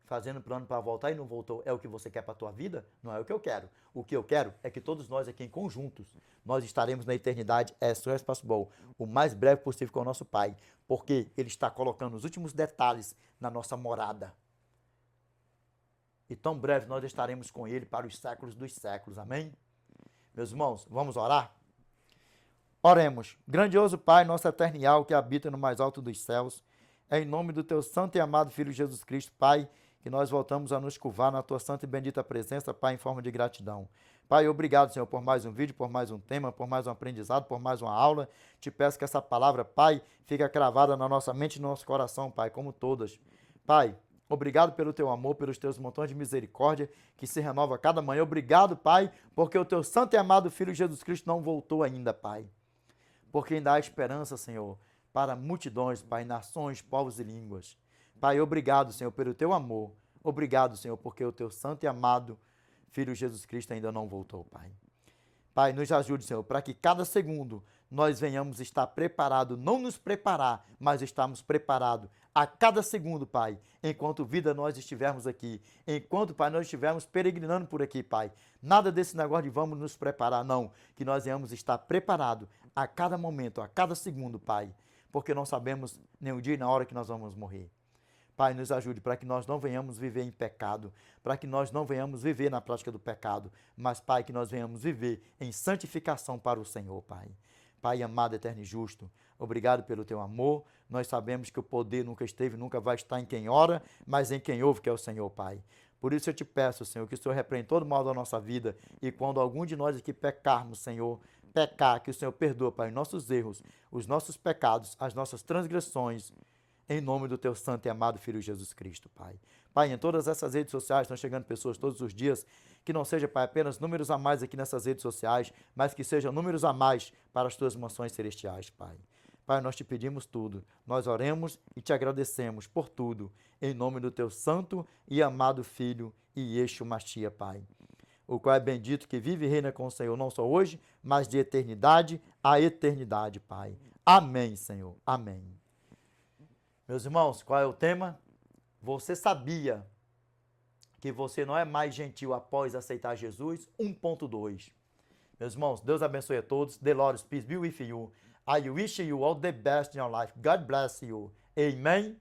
Fazendo plano para voltar e não voltou, é o que você quer para a tua vida? Não é o que eu quero. O que eu quero é que todos nós aqui em conjuntos, nós estaremos na eternidade as soon as possible, o mais breve possível com o nosso Pai, porque Ele está colocando os últimos detalhes na nossa morada. E tão breve nós estaremos com Ele para os séculos dos séculos, amém? Meus irmãos, vamos orar? Oremos. Grandioso Pai, nosso eternial que habita no mais alto dos céus, é em nome do Teu santo e amado Filho Jesus Cristo, Pai, que nós voltamos a nos curvar na Tua santa e bendita presença, Pai, em forma de gratidão. Pai, obrigado, Senhor, por mais um vídeo, por mais um tema, por mais um aprendizado, por mais uma aula. Te peço que essa palavra, Pai, fique cravada na nossa mente e no nosso coração, Pai, como todas. Pai, obrigado pelo Teu amor, pelos Teus montões de misericórdia que se renova a cada manhã. Obrigado, Pai, porque o Teu santo e amado Filho Jesus Cristo não voltou ainda, Pai. Porque ainda há esperança, Senhor, para multidões, Pai, nações, povos e línguas. Pai, obrigado, Senhor, pelo Teu amor. Obrigado, Senhor, porque o Teu santo e amado Filho Jesus Cristo ainda não voltou, Pai. Pai, nos ajude, Senhor, para que cada segundo nós venhamos estar preparados, não nos preparar, mas estarmos preparados a cada segundo, Pai, enquanto vida nós estivermos aqui, enquanto, Pai, nós estivermos peregrinando por aqui, Pai. Nada desse negócio de vamos nos preparar, não, que nós venhamos estar preparados a cada momento, a cada segundo, Pai, porque não sabemos nem o dia e na hora que nós vamos morrer. Pai, nos ajude para que nós não venhamos viver em pecado, para que nós não venhamos viver na prática do pecado, mas, Pai, que nós venhamos viver em santificação para o Senhor, Pai. Pai amado, eterno e justo, obrigado pelo Teu amor. Nós sabemos que o poder nunca esteve, nunca vai estar em quem ora, mas em quem ouve, que é o Senhor, Pai. Por isso eu te peço, Senhor, que o Senhor repreenda todo o mal da nossa vida e quando algum de nós aqui pecarmos, Senhor, pecar, que o Senhor perdoa, Pai, nossos erros, os nossos pecados, as nossas transgressões, em nome do Teu santo e amado Filho Jesus Cristo, Pai. Pai, em todas essas redes sociais estão chegando pessoas todos os dias, que não seja, Pai, apenas números a mais aqui nessas redes sociais, mas que sejam números a mais para as Tuas mansões celestiais, Pai. Pai, nós te pedimos tudo, nós oremos e te agradecemos por tudo, em nome do Teu santo e amado Filho, Yeshua Machia, Pai. O qual é bendito que vive e reina com o Senhor, não só hoje, mas de eternidade a eternidade, Pai. Amém, Senhor. Amém. Meus irmãos, qual é o tema? Você sabia que você não é mais gentil após aceitar Jesus? 1.2. Meus irmãos, Deus abençoe a todos. The Lord's peace be with you. I wish you all the best in your life. God bless you. Amen.